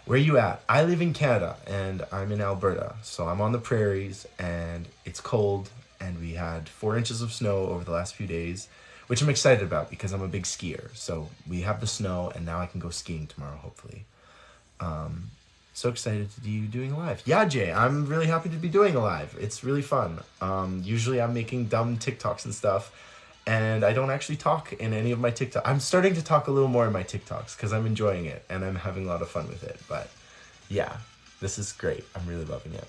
A: Where you at? I live in Canada, and I'm in Alberta. So I'm on the prairies, and it's cold, and we had 4 inches of snow over the last few days, which I'm excited about because I'm a big skier. So we have the snow, and now I can go skiing tomorrow, hopefully. So excited to be doing a live. Yeah, Jay, I'm really happy to be doing a live. It's really fun. Usually I'm making dumb TikToks and stuff, and I don't actually talk in any of my TikToks. I'm starting to talk a little more in my TikToks because I'm enjoying it, and I'm having a lot of fun with it. But yeah, this is great. I'm really loving it.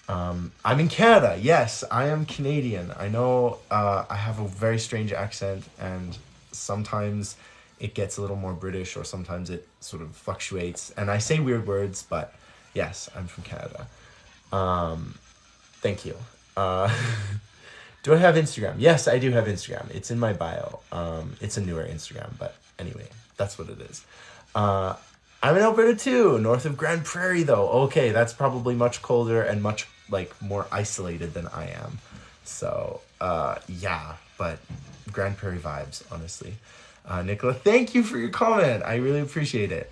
A: I'm in Canada. Yes, I am Canadian. I know I have a very strange accent, and sometimes it gets a little more British, or sometimes it sort of fluctuates. And I say weird words, but yes, I'm from Canada. Thank you. Do I have Instagram? Yes, I do have Instagram. It's in my bio. It's a newer Instagram, but anyway, that's what it is. I'm in Alberta too, north of Grand Prairie though. Okay, that's probably much colder and much more isolated than I am. So, yeah, but Grand Prairie vibes, honestly. Nicola, thank you for your comment. I really appreciate it.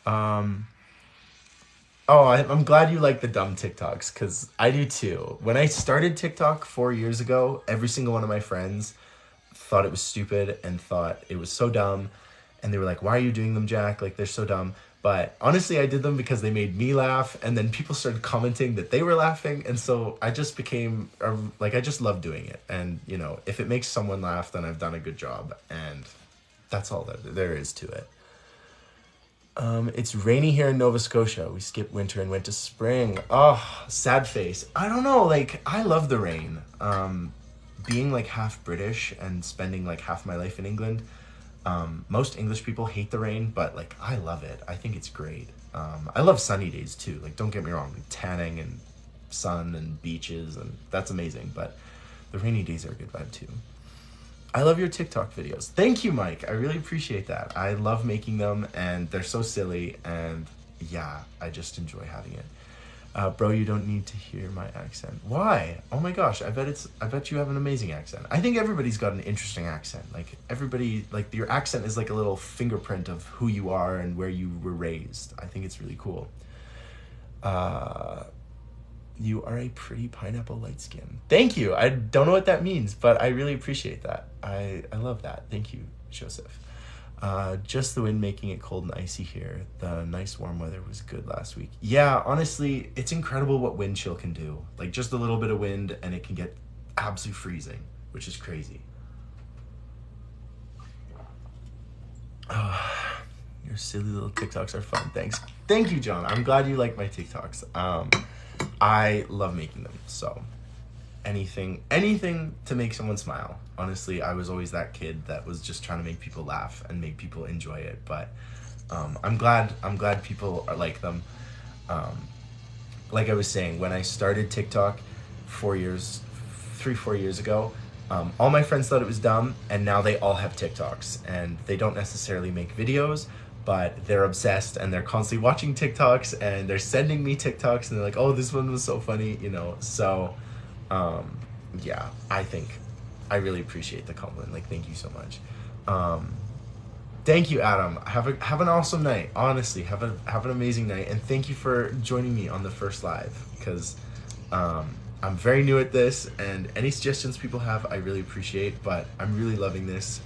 A: I'm glad you like the dumb TikToks, because I do too. When I started TikTok 4 years ago, every single one of my friends thought it was stupid and thought it was so dumb. And they were like, why are you doing them, Jack? Like, they're so dumb. But honestly, I did them because they made me laugh, and then people started commenting that they were laughing, and so I just became like, I just love doing it. And you know, if it makes someone laugh, then I've done a good job, and that's all that there is to it. It's rainy here in Nova Scotia. We skipped winter and went to spring. Oh, sad face. I don't know. Like, I love the rain. Being like half British and spending like half my life in England, most English people hate the rain, but like, I love it. I think it's great. I love sunny days too. Like, don't get me wrong, like, tanning and sun and beaches, and that's amazing. But the rainy days are a good vibe too. I love your TikTok videos. Thank you, Mike. I really appreciate that. I love making them, and they're so silly, and yeah, I just enjoy having it. Bro, you don't need to hear my accent. Why? Oh my gosh, I bet you have an amazing accent. I think everybody's got an interesting accent. Like, everybody, like, your accent is like a little fingerprint of who you are and where you were raised. I think it's really cool. You are a pretty pineapple light skin. Thank you. I don't know what that means, but I really appreciate that. I love that. Thank you, Joseph. Just the wind making it cold and icy here. The nice warm weather was good last week. Yeah, honestly, it's incredible what wind chill can do. Like, just a little bit of wind and it can get absolutely freezing, which is crazy. Your silly little TikToks are fun. Thanks. Thank you, John. I'm glad you like my TikToks. I love making them, so anything to make someone smile. Honestly, I was always that kid that was just trying to make people laugh and make people enjoy it, but I'm glad people are like them. Like I was saying, when I started TikTok 4 years ago, all my friends thought it was dumb, and now they all have TikToks, and they don't necessarily make videos, but they're obsessed, and they're constantly watching TikToks, and they're sending me TikToks, and they're like, oh, this one was so funny, you know? So, yeah, I really appreciate the compliment. Like, thank you so much. Thank you, Adam. Have an awesome night. Honestly, have an amazing night, and thank you for joining me on the first live, because I'm very new at this, and any suggestions people have, I really appreciate, but I'm really loving this.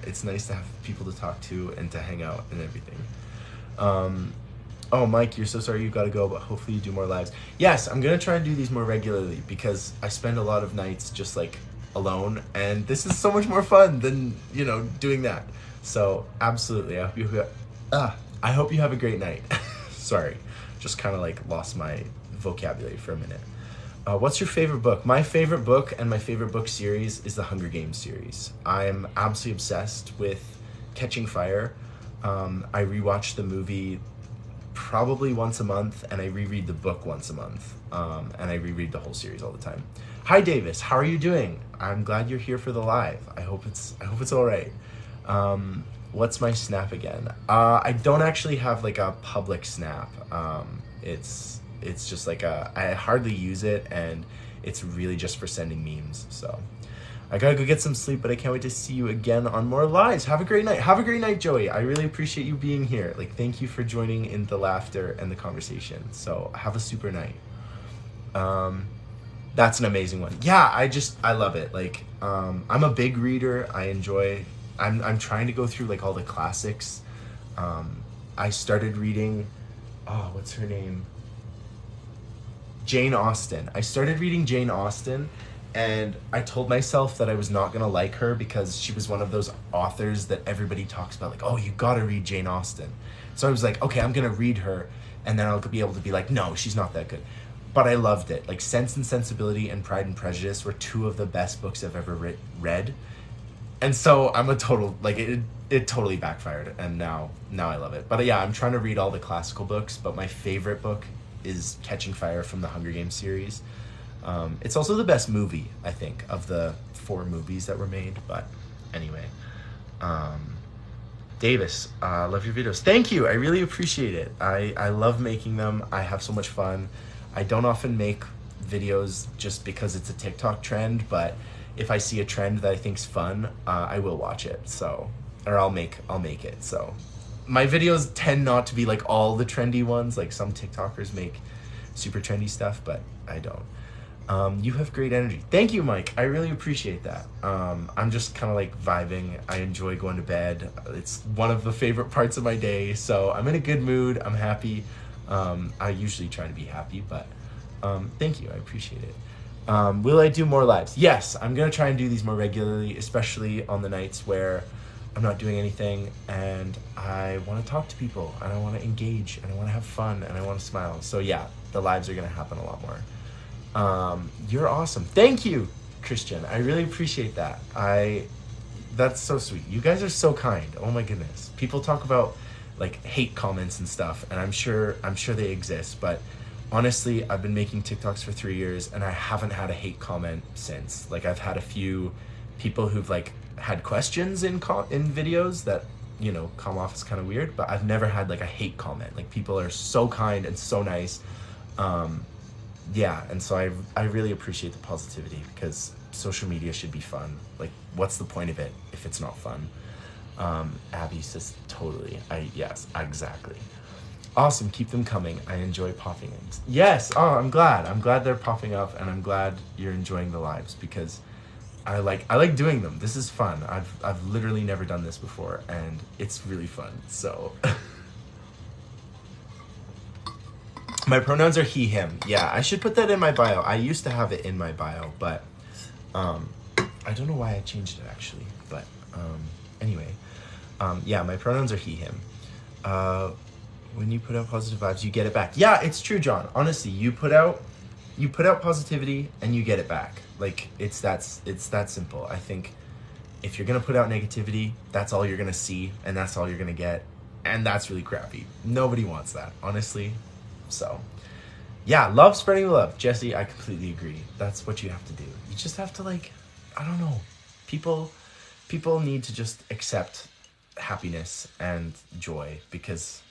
A: It's nice to have people to talk to and to hang out and everything. Oh, Mike, you're so sorry you gotta go, but hopefully you do more lives. Yes, I'm gonna try and do these more regularly, because I spend a lot of nights just like alone, and this is so much more fun than, you know, doing that. So absolutely, I hope you have a great night. Sorry, just kind of like lost my vocabulary for a minute. What's your favorite book? My favorite book and my favorite book series is the Hunger Games series. I'm absolutely obsessed with Catching Fire. I rewatch the movie probably once a month, and I reread the book once a month, and I reread the whole series all the time. Hi, Davis. How are you doing? I'm glad you're here for the live. I hope it's all right. What's my Snap again? I don't actually have like a public Snap. It's just like I hardly use it, and it's really just for sending memes. So I gotta go get some sleep, but I can't wait to see you again on more lives. Have a great night. Have a great night, Joey. I really appreciate you being here. Like, thank you for joining in the laughter and the conversation. So have a super night. That's an amazing one. Yeah, I love it. Like, I'm a big reader. I'm trying to go through like all the classics. I started reading, what's her name? Jane Austen. I started reading Jane Austen, and I told myself that I was not gonna like her because she was one of those authors that everybody talks about, like, oh, you gotta read Jane Austen. So I was like, okay, I'm gonna read her, and then I'll be able to be like, no, she's not that good. But I loved it. Like, Sense and Sensibility and Pride and Prejudice were two of the best books I've ever read. And so I'm a total, like, it totally backfired, and now I love it. But yeah, I'm trying to read all the classical books, but my favorite book is Catching Fire from the Hunger Games series. It's also the best movie, I think, of the 4 movies that were made. But anyway, Davis, love your videos. Thank you. I really appreciate it. I love making them. I have so much fun. I don't often make videos just because it's a TikTok trend, but if I see a trend that I think's fun, I will watch it. So, or I'll make it. So my videos tend not to be like all the trendy ones. Like, some TikTokers make super trendy stuff, but I don't. You have great energy. Thank you, Mike. I really appreciate that. I'm just kind of like vibing. I enjoy going to bed. It's one of the favorite parts of my day. So I'm in a good mood. I'm happy. I usually try to be happy, but thank you. I appreciate it. Will I do more lives? Yes, I'm going to try and do these more regularly, especially on the nights where I'm not doing anything and I want to talk to people and I want to engage and I want to have fun and I want to smile. So yeah, the lives are going to happen a lot more. You're awesome. Thank you, Christian. I really appreciate that. That's so sweet. You guys are so kind. Oh my goodness. People talk about like hate comments and stuff, and I'm sure they exist, but honestly, I've been making TikToks for 3 years and I haven't had a hate comment since. Like I've had a few people who've like had questions in videos that, you know, come off as kind of weird, but I've never had like a hate comment. Like people are so kind and so nice. Yeah, and so I really appreciate the positivity because social media should be fun. Like, what's the point of it if it's not fun? Abby says totally. Yes, exactly. Awesome, keep them coming. I enjoy popping in. Yes, oh, I'm glad. I'm glad they're popping up, and I'm glad you're enjoying the lives because I like doing them. This is fun. I've literally never done this before, and it's really fun. So. My pronouns are he, him. Yeah, I should put that in my bio. I used to have it in my bio, but I don't know why I changed it actually. But anyway, yeah, my pronouns are he, him. When you put out positive vibes, you get it back. Yeah, it's true, John. Honestly, you put out positivity and you get it back. Like it's that simple. I think if you're gonna put out negativity, that's all you're gonna see and that's all you're gonna get, and that's really crappy. Nobody wants that, honestly. So, yeah, love spreading the love. Jesse, I completely agree. That's what you have to do. You just have to, like, I don't know. People need to just accept happiness and joy because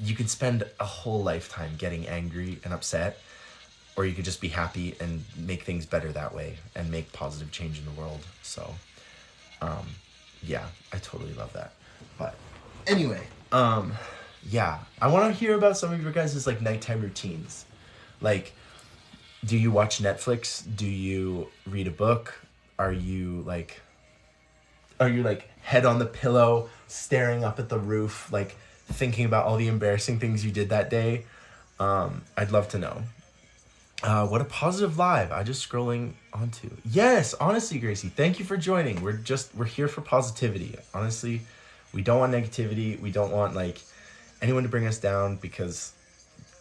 A: you could spend a whole lifetime getting angry and upset, or you could just be happy and make things better that way and make positive change in the world. So, yeah, I totally love that. But anyway, yeah, I want to hear about some of your guys' like nighttime routines. Like, do you watch Netflix? Do you read a book? Are you like head on the pillow, staring up at the roof, like thinking about all the embarrassing things you did that day? I'd love to know. What a positive live. I just scrolling onto. Yes, honestly, Gracie, thank you for joining. We're here for positivity. Honestly, we don't want negativity. We don't want like anyone to bring us down because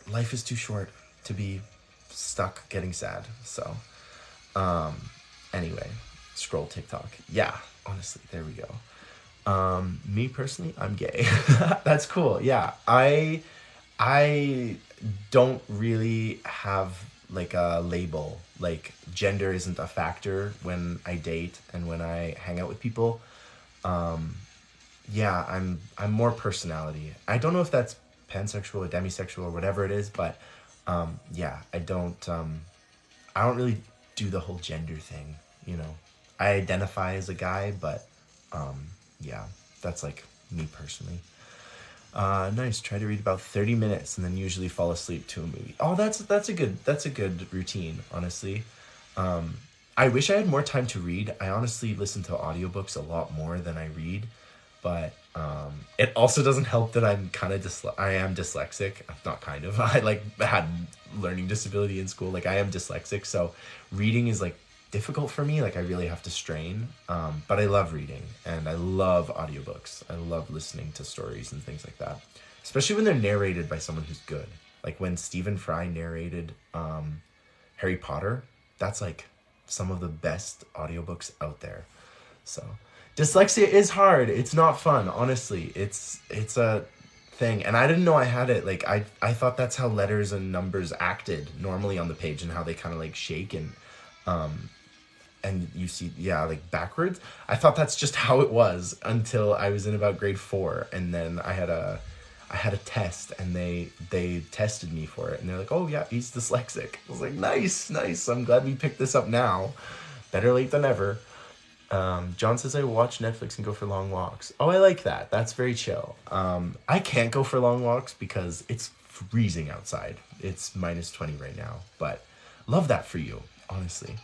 A: life is too short to be stuck getting sad. So, anyway, scroll TikTok. Yeah, honestly, there we go. Me personally, I'm gay. That's cool. Yeah, I don't really have like a label. Like gender isn't a factor when I date and when I hang out with people. Yeah, I'm more personality. I don't know if that's pansexual or demisexual or whatever it is, but yeah, I don't really do the whole gender thing, you know. I identify as a guy, but yeah, that's like me personally. Nice. Try to read about 30 minutes and then usually fall asleep to a movie. Oh, that's a good routine, honestly. I wish I had more time to read. I honestly listen to audiobooks a lot more than I read. But it also doesn't help that I'm kind of I am dyslexic. Not kind of. I like had learning disability in school. Like I am dyslexic, so reading is like difficult for me. Like I really have to strain. But I love reading and I love audiobooks. I love listening to stories and things like that, especially when they're narrated by someone who's good. Like when Stephen Fry narrated Harry Potter. That's like some of the best audiobooks out there. So. Dyslexia is hard. It's not fun, honestly. It's a thing. And I didn't know I had it. Like I thought that's how letters and numbers acted normally on the page and how they kind of like shake and you see, yeah, like backwards. I thought that's just how it was until I was in about grade 4 and then I had a test and they tested me for it and they're like, "Oh yeah, he's dyslexic." I was like, "Nice. I'm glad we picked this up now. Better late than never." John says I watch Netflix and go for long walks. Oh, I like that. That's very chill. I can't go for long walks because it's freezing outside. It's -20 right now. But Love that for you, honestly.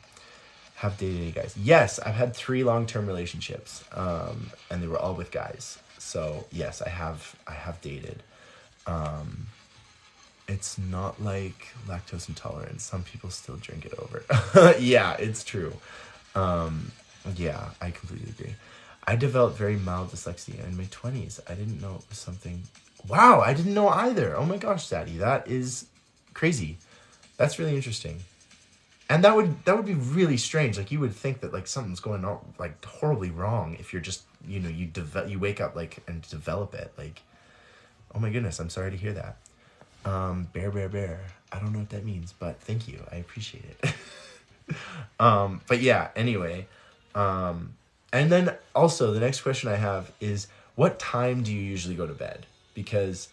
A: Have dated any guys? Yes, I've had 3 long-term relationships, and they were all with guys. So yes, I have dated. It's not like lactose intolerance. Some people still drink it over. Yeah, it's true. Yeah, I completely agree. I developed very mild dyslexia in my 20s. I didn't know it was something. Wow, I didn't know either. Oh my gosh, Daddy, that is crazy. That's really interesting. And that would be really strange. Like you would think that like something's going on like horribly wrong if you're just you wake up like and develop it. Like, oh my goodness, I'm sorry to hear that. Bear. I don't know what that means, but thank you. I appreciate it. But yeah, anyway. And then also the next question I have is what time do you usually go to bed? Because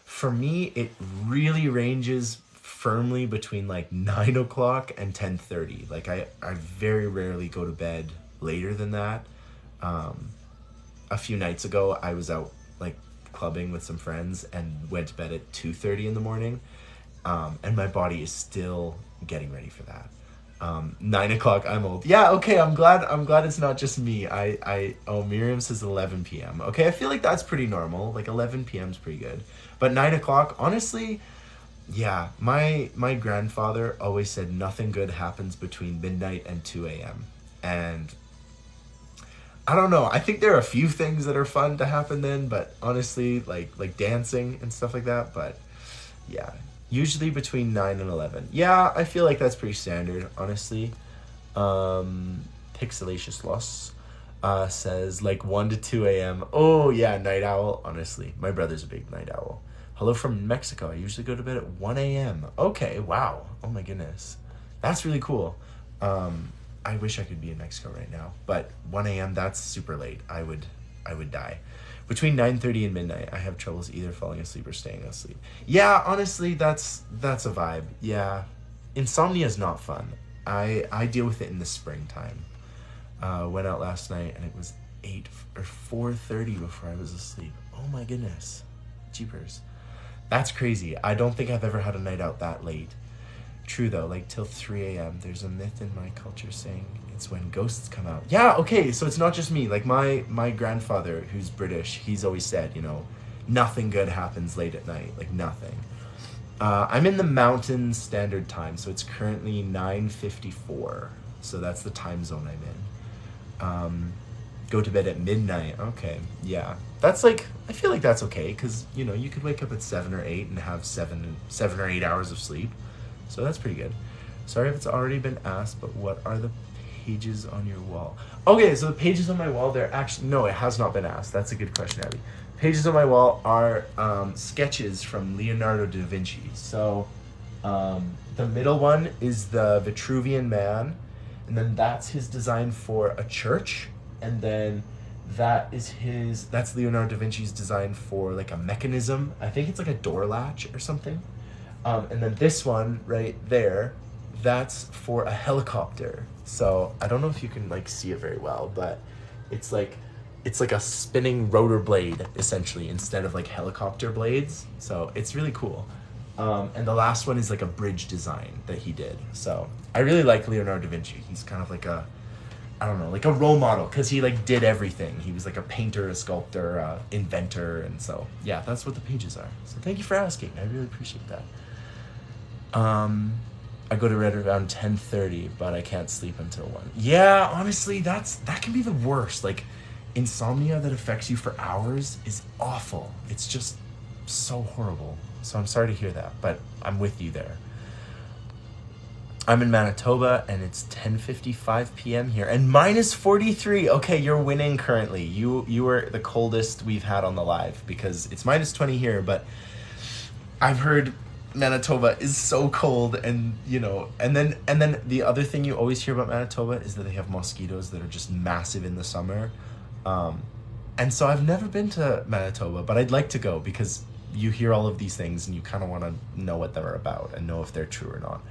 A: for me, it really ranges firmly between like 9 o'clock and 10:30. Like I very rarely go to bed later than that. A few nights ago, I was out like clubbing with some friends and went to bed at 2:30 in the morning. And my body is still getting ready for that. 9 o'clock, I'm old. Yeah, okay, I'm glad it's not just me. Oh, Miriam says 11 p.m. Okay, I feel like that's pretty normal. Like 11 p.m. is pretty good. But 9 o'clock, honestly, yeah, my grandfather always said nothing good happens between midnight and 2 a.m. And I don't know. I think there are a few things that are fun to happen then, but honestly, like dancing and stuff like that, but yeah, usually between 9 and 11. Yeah, I feel like that's pretty standard, honestly. Pixelacious Loss says like 1 to 2 a.m. Oh, yeah, night owl, honestly. My brother's a big night owl. Hello from Mexico. I usually go to bed at 1 a.m. Okay, wow. Oh my goodness. That's really cool. I wish I could be in Mexico right now, but 1 a.m. that's super late. I would die. Between 9:30 and midnight, I have troubles either falling asleep or staying asleep. Yeah, honestly, that's a vibe. Yeah, insomnia is not fun. I deal with it in the springtime. Went out last night and it was 8 or 4:30 before I was asleep. Oh my goodness, jeepers, that's crazy. I don't think I've ever had a night out that late. True though, like till 3 a.m. There's a myth in my culture saying it's when ghosts come out. Yeah, okay, so it's not just me. Like my grandfather, who's British, he's always said, nothing good happens late at night. Like nothing. I'm in the Mountain Standard Time, so it's currently 9:54. So that's the time zone I'm in. Go to bed at midnight. Okay, yeah. That's like, I feel like that's okay, because, you could wake up at 7 or 8 and have 7 or 8 hours of sleep. So that's pretty good. Sorry if it's already been asked, but what are the pages on your wall? Okay, so the pages on my wall, they're actually, no, it has not been asked. That's a good question, Abby. Pages on my wall are sketches from Leonardo da Vinci. So the middle one is the Vitruvian Man, and then that's his design for a church, and then that's Leonardo da Vinci's design for like a mechanism. I think it's like a door latch or something. And then this one right there, that's for a helicopter. So I don't know if you can like see it very well, but it's like a spinning rotor blade essentially instead of like helicopter blades. So it's really cool. And the last one is like a bridge design that he did. So I really like Leonardo da Vinci. He's kind of like I don't know, like a role model, because he like did everything. He was like a painter, a sculptor, inventor, and so yeah, that's what the pages are. So thank you for asking. I really appreciate that. I go to bed around 10:30, but I can't sleep until 1. Yeah, honestly, that can be the worst. Like, insomnia that affects you for hours is awful. It's just so horrible. So I'm sorry to hear that, but I'm with you there. I'm in Manitoba, and it's 10:55 p.m. here, and minus 43. Okay, you're winning currently. You are the coldest we've had on the live, because it's minus 20 here, but I've heard Manitoba is so cold, and and then the other thing you always hear about Manitoba is that they have mosquitoes that are just massive in the summer. And so I've never been to Manitoba, but I'd like to go, because you hear all of these things and you kind of want to know what they're about and know if they're true or not.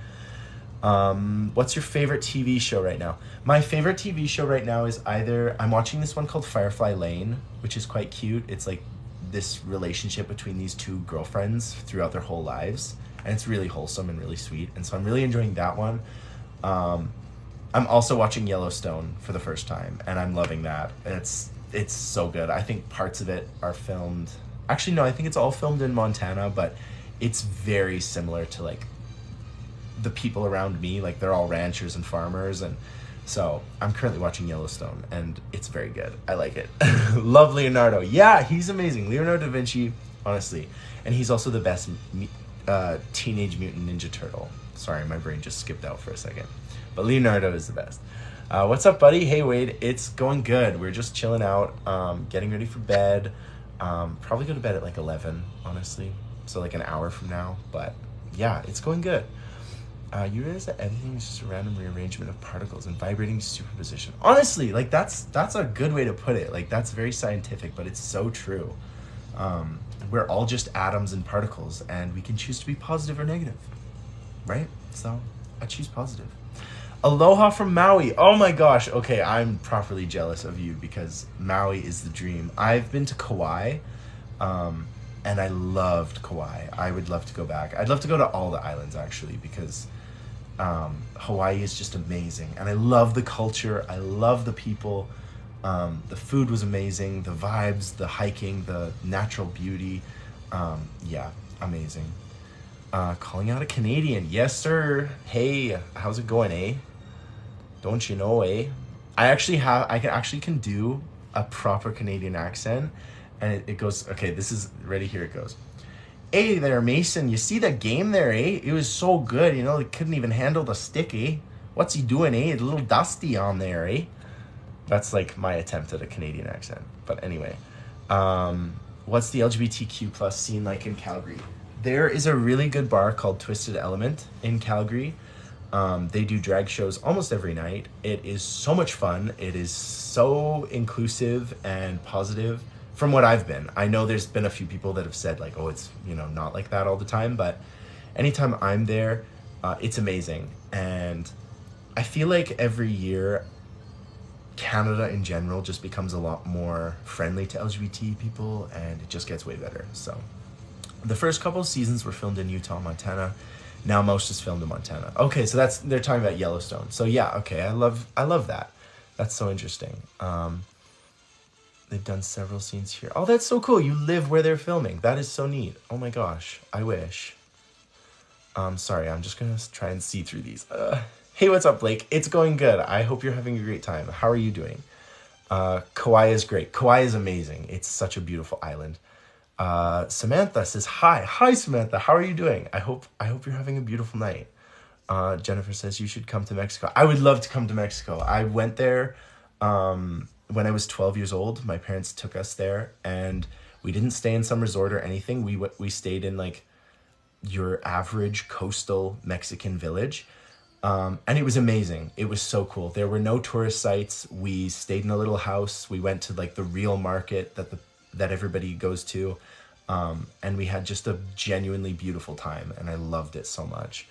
A: What's your favorite TV show right now? My favorite TV show right now is I'm watching this one called Firefly Lane, which is quite cute. It's like this relationship between these two girlfriends throughout their whole lives, and it's really wholesome and really sweet. And so I'm really enjoying that one. I'm also watching Yellowstone for the first time, and I'm loving that. It's so good. I think parts of it are filmed. Actually, no, I think it's all filmed in Montana, but it's very similar to like the people around me. Like they're all ranchers and farmers, and so I'm currently watching Yellowstone, and it's very good. I like it. Love Leonardo. Yeah, he's amazing. Leonardo da Vinci, honestly, and he's also the best Teenage Mutant Ninja Turtle. Sorry, my brain just skipped out for a second. But Leonardo is the best. What's up, buddy? Hey, Wade. It's going good. We're just chilling out, getting ready for bed. Probably go to bed at like 11, honestly. So like an hour from now. But yeah, it's going good. You realize that everything is just a random rearrangement of particles and vibrating superposition. Honestly, like that's a good way to put it. Like that's very scientific, but it's so true. We're all just atoms and particles, and we can choose to be positive or negative, right? So I choose positive. Aloha from Maui. Oh my gosh. Okay, I'm properly jealous of you because Maui is the dream. I've been to Kauai, and I loved Kauai. I would love to go back. I'd love to go to all the islands actually because Hawaii is just amazing, and I love the culture. I love the people. The food was amazing. The vibes, the hiking, the natural beauty. Yeah, amazing. Calling out a Canadian. Yes, sir. Hey, how's it going, eh? Don't you know, eh? I can do a proper Canadian accent, and it goes, okay, this is, ready, here it goes. Hey there, Mason, you see that game there, eh? It was so good, you know, he couldn't even handle the stick, eh? What's he doing, eh? A little dusty on there, eh? That's like my attempt at a Canadian accent. But anyway, what's the LGBTQ plus scene like in Calgary? There is a really good bar called Twisted Element in Calgary. They do drag shows almost every night. It is so much fun. It is so inclusive and positive from what I've been. I know there's been a few people that have said like, oh, it's, you know, not like that all the time, but anytime I'm there, it's amazing. And I feel like every year Canada in general just becomes a lot more friendly to LGBT people, and it just gets way better. So the first couple of seasons were filmed in Utah, Montana. Now most is filmed in Montana. Okay, so they're talking about Yellowstone. So yeah, okay, I love that. That's so interesting. They've done several scenes here. Oh, that's so cool. You live where they're filming. That is so neat. Oh my gosh, I wish. Sorry, I'm just gonna try and see through these. Hey, what's up, Blake? It's going good. I hope you're having a great time. How are you doing? Kauai is great. Kauai is amazing. It's such a beautiful island. Samantha says, hi. Hi, Samantha. How are you doing? I hope you're having a beautiful night. Jennifer says, you should come to Mexico. I would love to come to Mexico. I went there when I was 12 years old. My parents took us there, and we didn't stay in some resort or anything. We stayed in like your average coastal Mexican village. And it was amazing. It was so cool. There were no tourist sites. We stayed in a little house. We went to like the real market that everybody goes to. And we had just a genuinely beautiful time, and I loved it so much.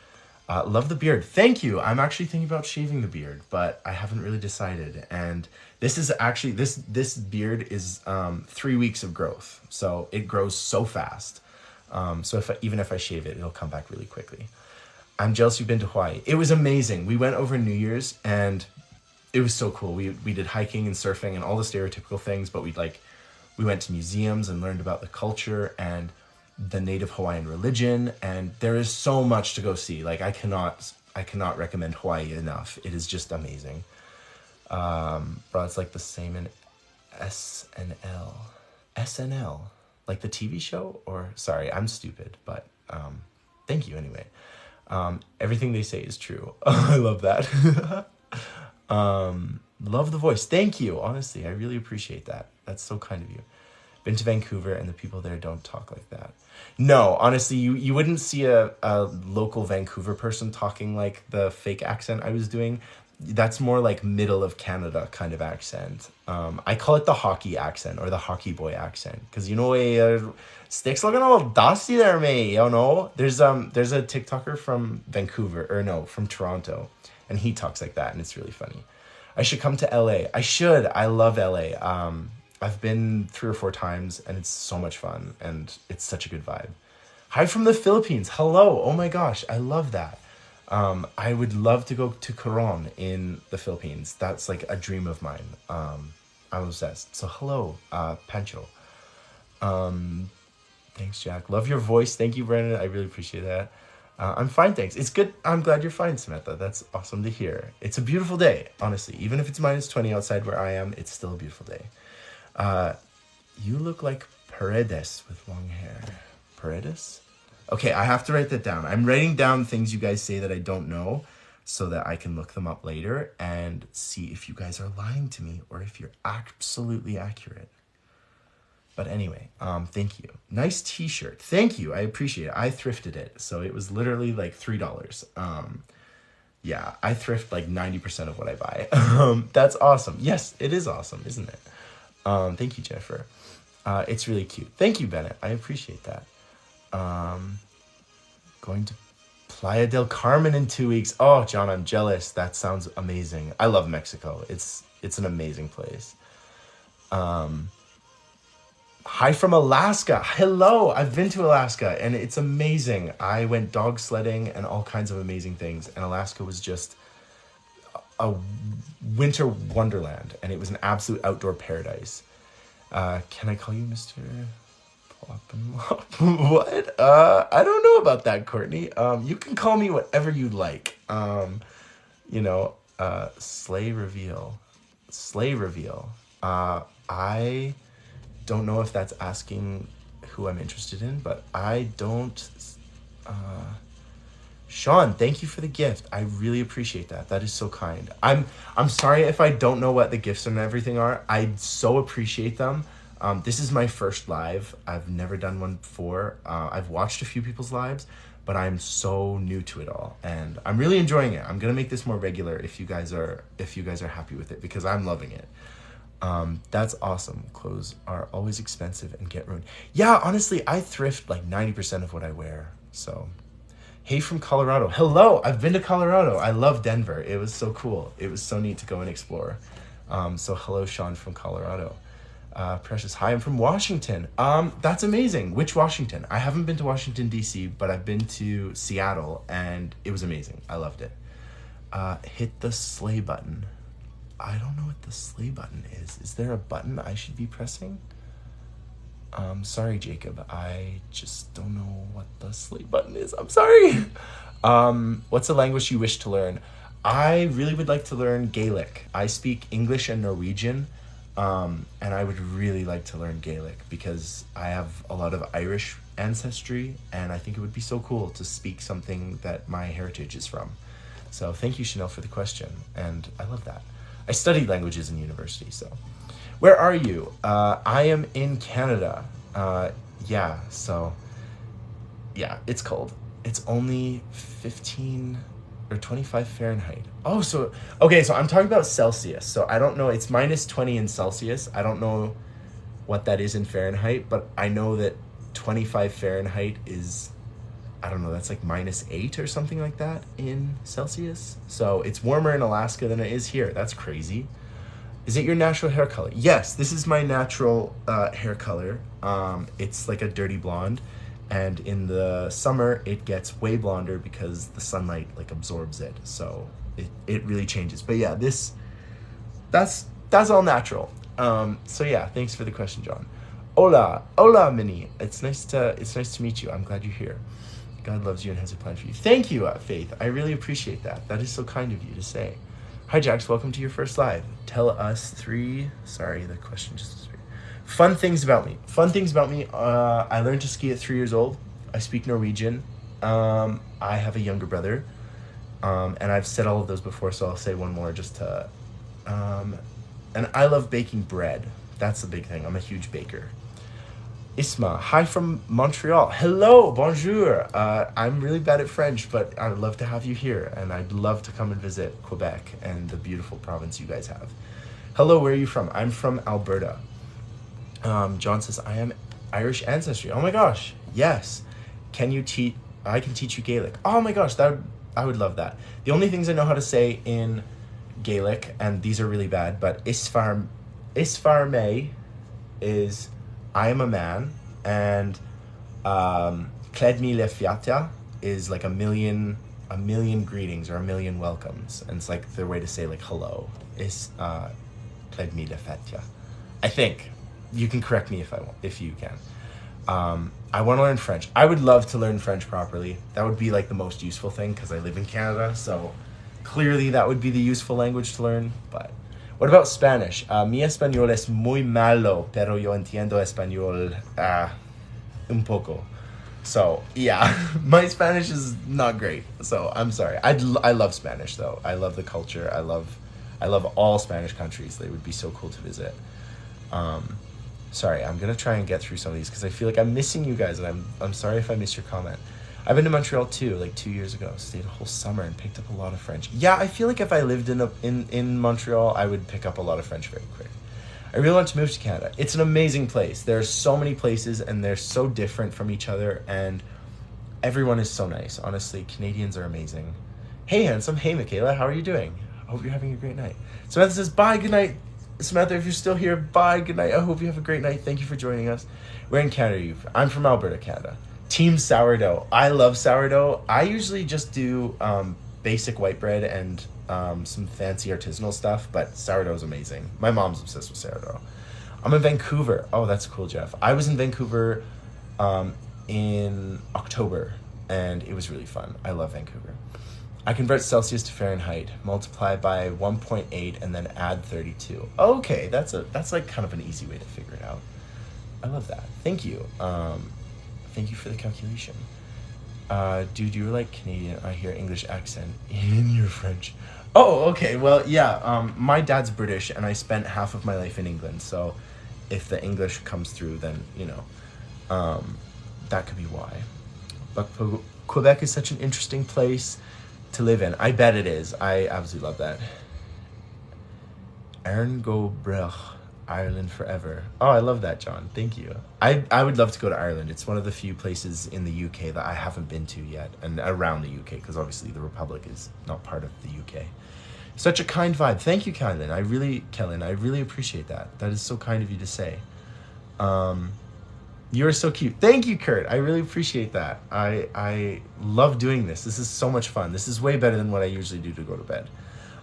A: Love the beard. Thank you. I'm actually thinking about shaving the beard, but I haven't really decided. And this is actually, this beard is 3 weeks of growth. So it grows so fast. So even if I shave it, it'll come back really quickly. I'm jealous you've been to Hawaii. It was amazing. We went over New Year's, and it was so cool. We did hiking and surfing and all the stereotypical things, but we went to museums and learned about the culture and the native Hawaiian religion, and there is so much to go see. Like I cannot recommend Hawaii enough. It is just amazing. Bro, it's like the same in SNL. SNL, like the TV show? Or sorry, I'm stupid, but thank you anyway. Everything they say is true. I love that. Love the voice. Thank you. Honestly, I really appreciate that. That's so kind of you. Been to Vancouver, and the people there don't talk like that. No, honestly, you wouldn't see a local Vancouver person talking like the fake accent I was doing. That's more like middle of Canada kind of accent. I call it the hockey accent or the hockey boy accent. Because you know, stick's looking a little dusty there, mate. You know? There's a TikToker from Vancouver, or no, from Toronto. And he talks like that, and it's really funny. I should come to LA. I should. I love LA. I've been 3 or 4 times, and it's so much fun, and it's such a good vibe. Hi from the Philippines. Hello. Oh my gosh, I love that. I would love to go to Coron in the Philippines. That's like a dream of mine. I'm obsessed. So hello, Pancho. Thanks, Jack. Love your voice. Thank you, Brandon. I really appreciate that. I'm fine, thanks. It's good. I'm glad you're fine, Samantha. That's awesome to hear. It's a beautiful day, honestly. Even if it's minus 20 outside where I am, it's still a beautiful day. You look like Paredes with long hair. Paredes? Okay, I have to write that down. I'm writing down things you guys say that I don't know so that I can look them up later and see if you guys are lying to me or if you're absolutely accurate. But anyway, thank you. Nice t-shirt. Thank you. I appreciate it. I thrifted it. So it was literally like $3. Yeah, I thrift like 90% of what I buy. That's awesome. Yes, it is awesome, isn't it? Thank you, Jennifer. It's really cute. Thank you, Bennett. I appreciate that. Going to Playa del Carmen in 2 weeks. Oh, John, I'm jealous. That sounds amazing. I love Mexico. It's an amazing place. Hi from Alaska. Hello. I've been to Alaska and it's amazing. I went dog sledding and all kinds of amazing things. And Alaska was just a winter wonderland. And it was an absolute outdoor paradise. Can I call you Mr. Ploppenmop? What? I don't know about that, Courtney. You can call me whatever you like. Slay reveal. Slay reveal. I don't know if that's asking who I'm interested in, but I don't. Sean, thank you for the gift. I really appreciate that. That is so kind. I'm sorry if I don't know what the gifts and everything are. I so appreciate them. This is my first live. I've never done one before. I've watched a few people's lives, but I'm so new to it all, and I'm really enjoying it. I'm gonna make this more regular if you guys are happy with it, because I'm loving it. That's awesome. Clothes are always expensive and get ruined. Yeah, honestly, I thrift like 90% of what I wear. So, hey from Colorado. Hello, I've been to Colorado. I love Denver. It was so cool. It was so neat to go and explore. So hello, Sean from Colorado. Precious, hi, I'm from Washington. That's amazing. Which Washington? I haven't been to Washington, D.C., but I've been to Seattle, and it was amazing. I loved it. Hit the slay button. I don't know what the slay button is. Is there a button I should be pressing? Sorry, Jacob. I just don't know what the slay button is. I'm sorry. What's a language you wish to learn? I really would like to learn Gaelic. I speak English and Norwegian, and I would really like to learn Gaelic because I have a lot of Irish ancestry, and I think it would be so cool to speak something that my heritage is from. So thank you, Chanel, for the question, and I love that. I studied languages in university, so. Where are you? I am in Canada. Yeah, it's cold. It's only 15 or 25 Fahrenheit. Oh, so I'm talking about Celsius. So I don't know, it's minus 20 in Celsius. I don't know what that is in Fahrenheit, but I know that 25 Fahrenheit is, I don't know, that's like minus 8 or something like that in Celsius. So it's warmer in Alaska than it is here. That's crazy. Is it your natural hair color? Yes, this is my natural hair color. It's like a dirty blonde. And in the summer, it gets way blonder because the sunlight like absorbs it. So it really changes. But yeah, that's all natural. So yeah, thanks for the question, John. Hola, Minnie. It's nice to meet you. I'm glad you're here. God loves you and has a plan for you. Thank you, Faith. I really appreciate that. That is so kind of you to say. Hi, Jax. Welcome to your first live. Tell us sorry, the question just disappeared. Fun things about me. I learned to ski at 3 years old. I speak Norwegian. I have a younger brother. And I've said all of those before, so I'll say one more just to... and I love baking bread. That's the big thing. I'm a huge baker. Isma, hi from Montreal. Hello, bonjour. I'm really bad at French, but I'd love to have you here, and I'd love to come and visit Quebec and the beautiful province you guys have. Hello, where are you from? I'm from Alberta. John says, I am Irish ancestry. Oh my gosh, yes. I can teach you Gaelic. Oh my gosh, I would love that. The only things I know how to say in Gaelic, and these are really bad, but Isfar me is... I am a man, and Kledmi le fiatia is like a million greetings or a million welcomes, and it's like their way to say like hello. Is Kledmi le fiatia. I think. You can correct me if you can. I want to learn French. I would love to learn French properly. That would be like the most useful thing because I live in Canada, so clearly that would be the useful language to learn. But what about Spanish? Mi español es muy malo, pero yo entiendo español un poco. So yeah, my Spanish is not great. So I'm sorry. I love Spanish though. I love the culture. I love all Spanish countries. They would be so cool to visit. Sorry, I'm gonna try and get through some of these because I feel like I'm missing you guys, and I'm sorry if I missed your comment. I've been to Montreal too, like 2 years ago. Stayed a whole summer and picked up a lot of French. Yeah, I feel like if I lived in Montreal, I would pick up a lot of French very quick. I really want to move to Canada. It's an amazing place. There's so many places, and they're so different from each other, and everyone is so nice. Honestly, Canadians are amazing. Hey, handsome. Hey, Michaela. How are you doing? I hope you're having a great night. Samantha says, bye, good night. Samantha, if you're still here, bye, good night. I hope you have a great night. Thank you for joining us. Where in Canada are you? I'm from Alberta, Canada. Team sourdough. I love sourdough. I usually just do basic white bread and some fancy artisanal stuff, but sourdough is amazing. My mom's obsessed with sourdough. I'm in Vancouver. Oh, that's cool, Jeff. I was in Vancouver in October, and it was really fun. I love Vancouver. I convert Celsius to Fahrenheit, multiply by 1.8, and then add 32. Okay, that's like kind of an easy way to figure it out. I love that. Thank you. Thank you for the calculation. Dude, you're like Canadian. I hear English accent in your French. Oh, okay. Well, yeah. My dad's British, and I spent half of my life in England. So, if the English comes through, then that could be why. But Quebec is such an interesting place to live in. I bet it is. I absolutely love that. Aaron go Brech, Ireland forever. Oh, I love that, John. Thank you. I would love to go to Ireland. It's one of the few places in the UK that I haven't been to yet, and around the UK, because obviously the Republic is not part of the UK. Such a kind vibe. Thank you, Kellen. I really appreciate that. That is so kind of you to say. You're so cute. Thank you, Kurt. I really appreciate that. I love doing this. This is so much fun. This is way better than what I usually do to go to bed.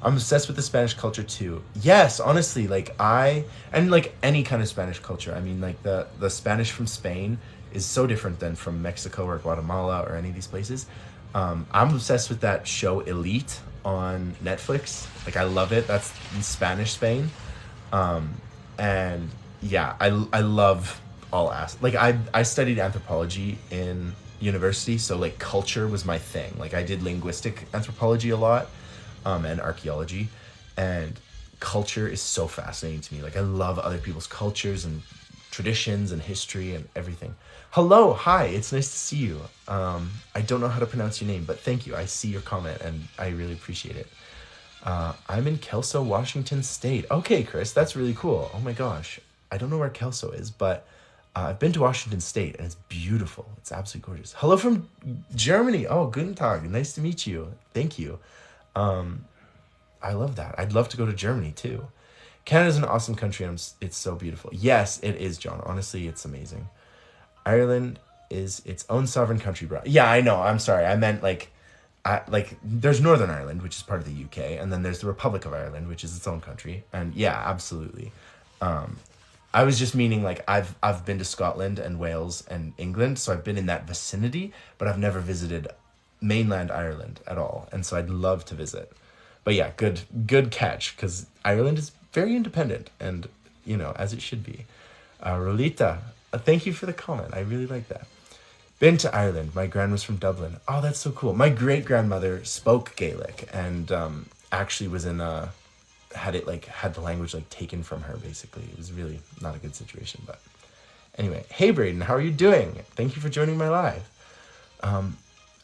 A: I'm obsessed with the Spanish culture too. Yes, honestly, like like any kind of Spanish culture. I mean, like the Spanish from Spain is so different than from Mexico or Guatemala or any of these places. I'm obsessed with that show Elite on Netflix. Like I love it. That's in Spanish Spain. And yeah, I love all aspects. Like I studied anthropology in university, so like culture was my thing. Like I did linguistic anthropology a lot, and archaeology, and culture is so fascinating to me. Like I love other people's cultures and traditions and history and everything. Hello, hi, it's nice to see you. I don't know how to pronounce your name, but thank you. I see your comment and I really appreciate it. I'm in Kelso, Washington State. Okay, Chris, that's really cool. Oh my gosh. I don't know where Kelso is, but I've been to Washington State and it's beautiful. It's absolutely gorgeous. Hello from Germany. Oh, guten Tag. Nice to meet you. Thank you. I love that. I'd love to go to Germany too. Canada's an awesome country and it's so beautiful. Yes, it is, John. Honestly, it's amazing. Ireland is its own sovereign country, bro. Yeah, I know. I'm sorry. I meant like there's Northern Ireland, which is part of the UK, and then there's the Republic of Ireland, which is its own country. And yeah, absolutely. I was just meaning like I've been to Scotland and Wales and England, so I've been in that vicinity, but I've never visited mainland Ireland at all, and so I'd love to visit. But yeah, good catch, because Ireland is very independent, and as it should be. Rolita, thank you for the comment. I really like that. Been to Ireland. My gran was from Dublin. Oh, that's so cool. My great grandmother spoke Gaelic and actually was in had the language taken from her. Basically, it was really not a good situation. But anyway, hey Braden, how are you doing? Thank you for joining my live.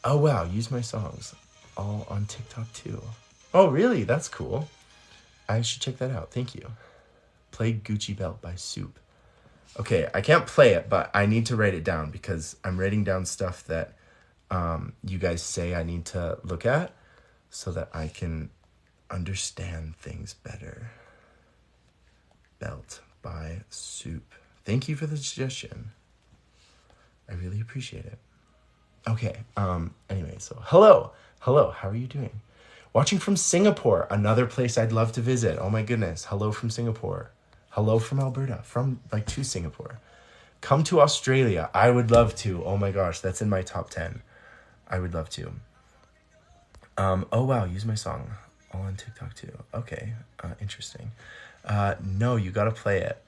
A: Oh wow, use my songs all on TikTok too. Oh really? That's cool. I should check that out. Thank you. Play Gucci Belt by Soup. Okay, I can't play it, but I need to write it down because I'm writing down stuff that you guys say I need to look at so that I can understand things better. Belt by Soup. Thank you for the suggestion. I really appreciate it. Okay. Anyway, so hello. Hello. How are you doing? Watching from Singapore, another place I'd love to visit. Oh my goodness. Hello from Singapore. Hello from Alberta. From like to Singapore. Come to Australia. I would love to. Oh my gosh, that's in my top 10. I would love to. Oh wow, use my song. All on TikTok too. Okay. Interesting. No, you gotta play it.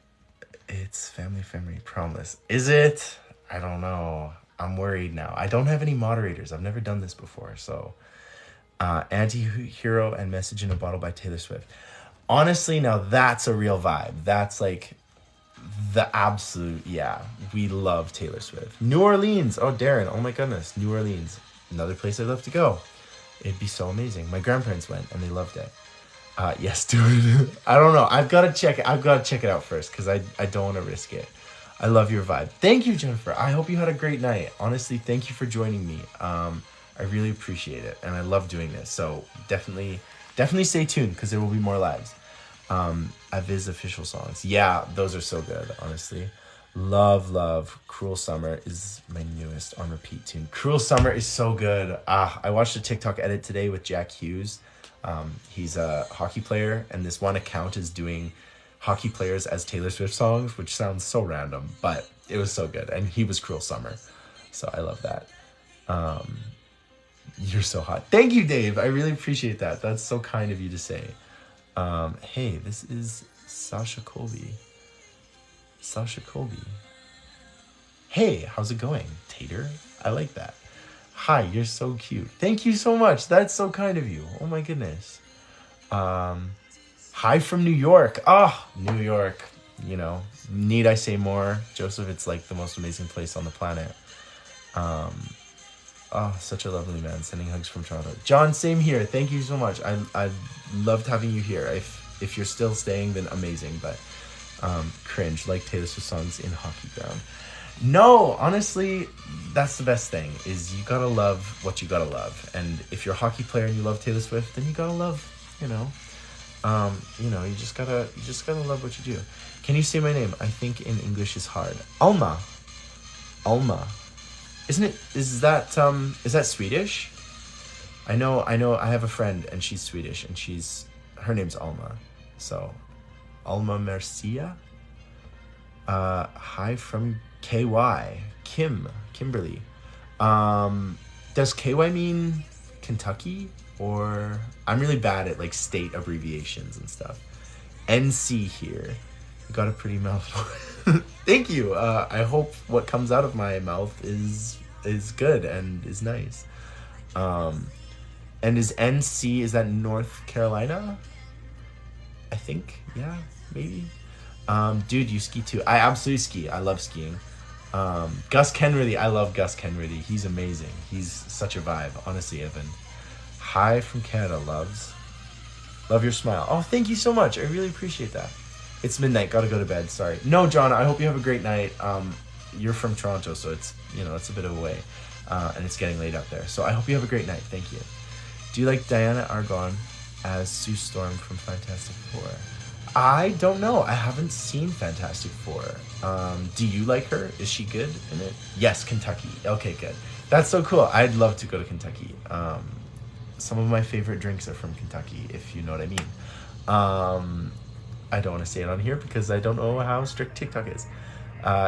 A: It's family, promise. Is it? I don't know. I'm worried now. I don't have any moderators. I've never done this before. So, Anti-Hero and Message in a Bottle by Taylor Swift. Honestly, now that's a real vibe. That's like the absolute, yeah. We love Taylor Swift. New Orleans. Oh, Darren. Oh my goodness. New Orleans. Another place I'd love to go. It'd be so amazing. My grandparents went and they loved it. Yes, dude. I don't know. I've got to check it. I've got to check it out first because I don't want to risk it. I love your vibe. Thank you, Jennifer. I hope you had a great night. Honestly, thank you for joining me. I really appreciate it, and I love doing this. So definitely stay tuned because there will be more lives. Aviz official songs. Yeah, those are so good. Honestly, love. Cruel Summer is my newest on repeat tune. Cruel Summer is so good. I watched a TikTok edit today with Jack Hughes. He's a hockey player, and this one account is doing hockey players as Taylor Swift songs, which sounds so random, but it was so good. And he was Cruel Summer. So I love that. You're so hot. Thank you, Dave. I really appreciate that. That's so kind of you to say. Hey, this is Sasha Colby. Hey, how's it going, Tater? I like that. Hi, you're so cute. Thank you so much. That's so kind of you. Oh my goodness. Hi from New York. New York. You know, need I say more? Joseph, it's like the most amazing place on the planet. Such a lovely man. Sending hugs from Toronto. John, same here. Thank you so much. I loved having you here. If you're still staying, then amazing. But cringe, like Taylor Swift songs in hockey ground. No, honestly, that's the best thing, is you gotta love what you gotta love. And if you're a hockey player and you love Taylor Swift, then you gotta love, you you just gotta love what you do. Can you say my name? I think in English is hard. Alma. Is that Swedish? I know, I have a friend and she's Swedish and her name's Alma. So, Alma Mercia. Hi from KY. Kimberly. Does KY mean Kentucky? Or I'm really bad at like state abbreviations and stuff. NC here. Got a pretty mouth. Thank you. I hope what comes out of my mouth is good and is nice. And is NC, is that North Carolina? I think, yeah, maybe. Dude, you ski too. I absolutely ski. I love skiing. Gus Kenworthy. I love Gus Kenworthy. He's amazing. He's such a vibe. Honestly, Evan. Hi from Canada, loves. Love your smile. Oh, thank you so much. I really appreciate that. It's midnight. Gotta go to bed. Sorry. No, John, I hope you have a great night. You're from Toronto, so it's a bit of a way. And it's getting late up there. So I hope you have a great night. Thank you. Do you like Diana Argon as Sue Storm from Fantastic Four? I don't know. I haven't seen Fantastic Four. Do you like her? Is she good in it? Yes, Kentucky. Okay, good. That's so cool. I'd love to go to Kentucky. Some of my favorite drinks are from Kentucky, if you know what I mean. I don't want to say it on here because I don't know how strict TikTok is.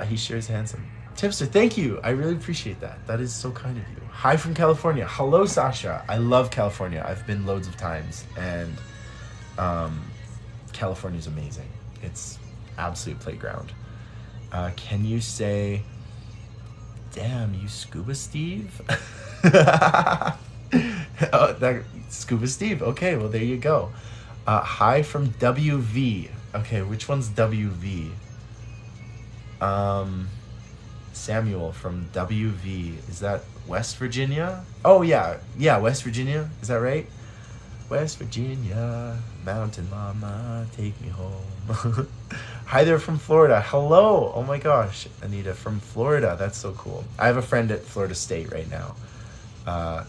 A: He sure is handsome. Tipster, thank you. I really appreciate that. That is so kind of you. Hi from California. Hello, Sasha. I love California. I've been loads of times, and California's amazing. It's absolute playground. Can you say, damn, you Scuba Steve? Oh, that Scuba Steve. Okay, well, there you go. Hi from WV. Okay, which one's WV? Samuel from WV. Is that West Virginia? Oh, yeah, West Virginia. Is that right? West Virginia, Mountain Mama, take me home. Hi there from Florida. Hello. Oh my gosh, Anita from Florida. That's so cool. I have a friend at Florida State right now. I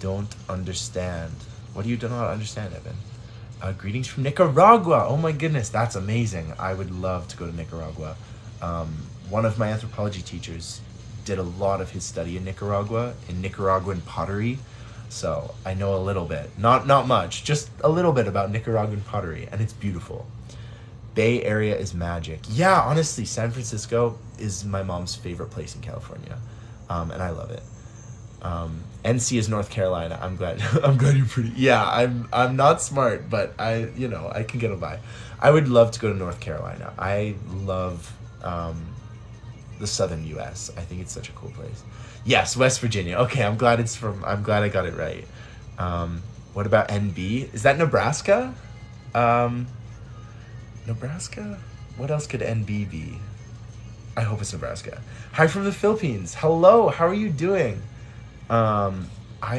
A: don't understand. What do you not understand, Evan? Greetings from Nicaragua. Oh my goodness, that's amazing. I would love to go to Nicaragua. One of my anthropology teachers did a lot of his study in Nicaragua, in Nicaraguan pottery. So I know a little bit, not much, just a little bit about Nicaraguan pottery, and it's beautiful. Bay Area is magic. Yeah, honestly, San Francisco is my mom's favorite place in California, and I love it. NC is North Carolina. I'm glad. I'm glad you're pretty. Yeah, I'm not smart, but I can get a by. I would love to go to North Carolina. I love the southern U.S. I think it's such a cool place. Yes, West Virginia. Okay, I'm glad I got it right. What about NB? Is that Nebraska? Nebraska? What else could NB be? I hope it's Nebraska. Hi from the Philippines. Hello, how are you doing? I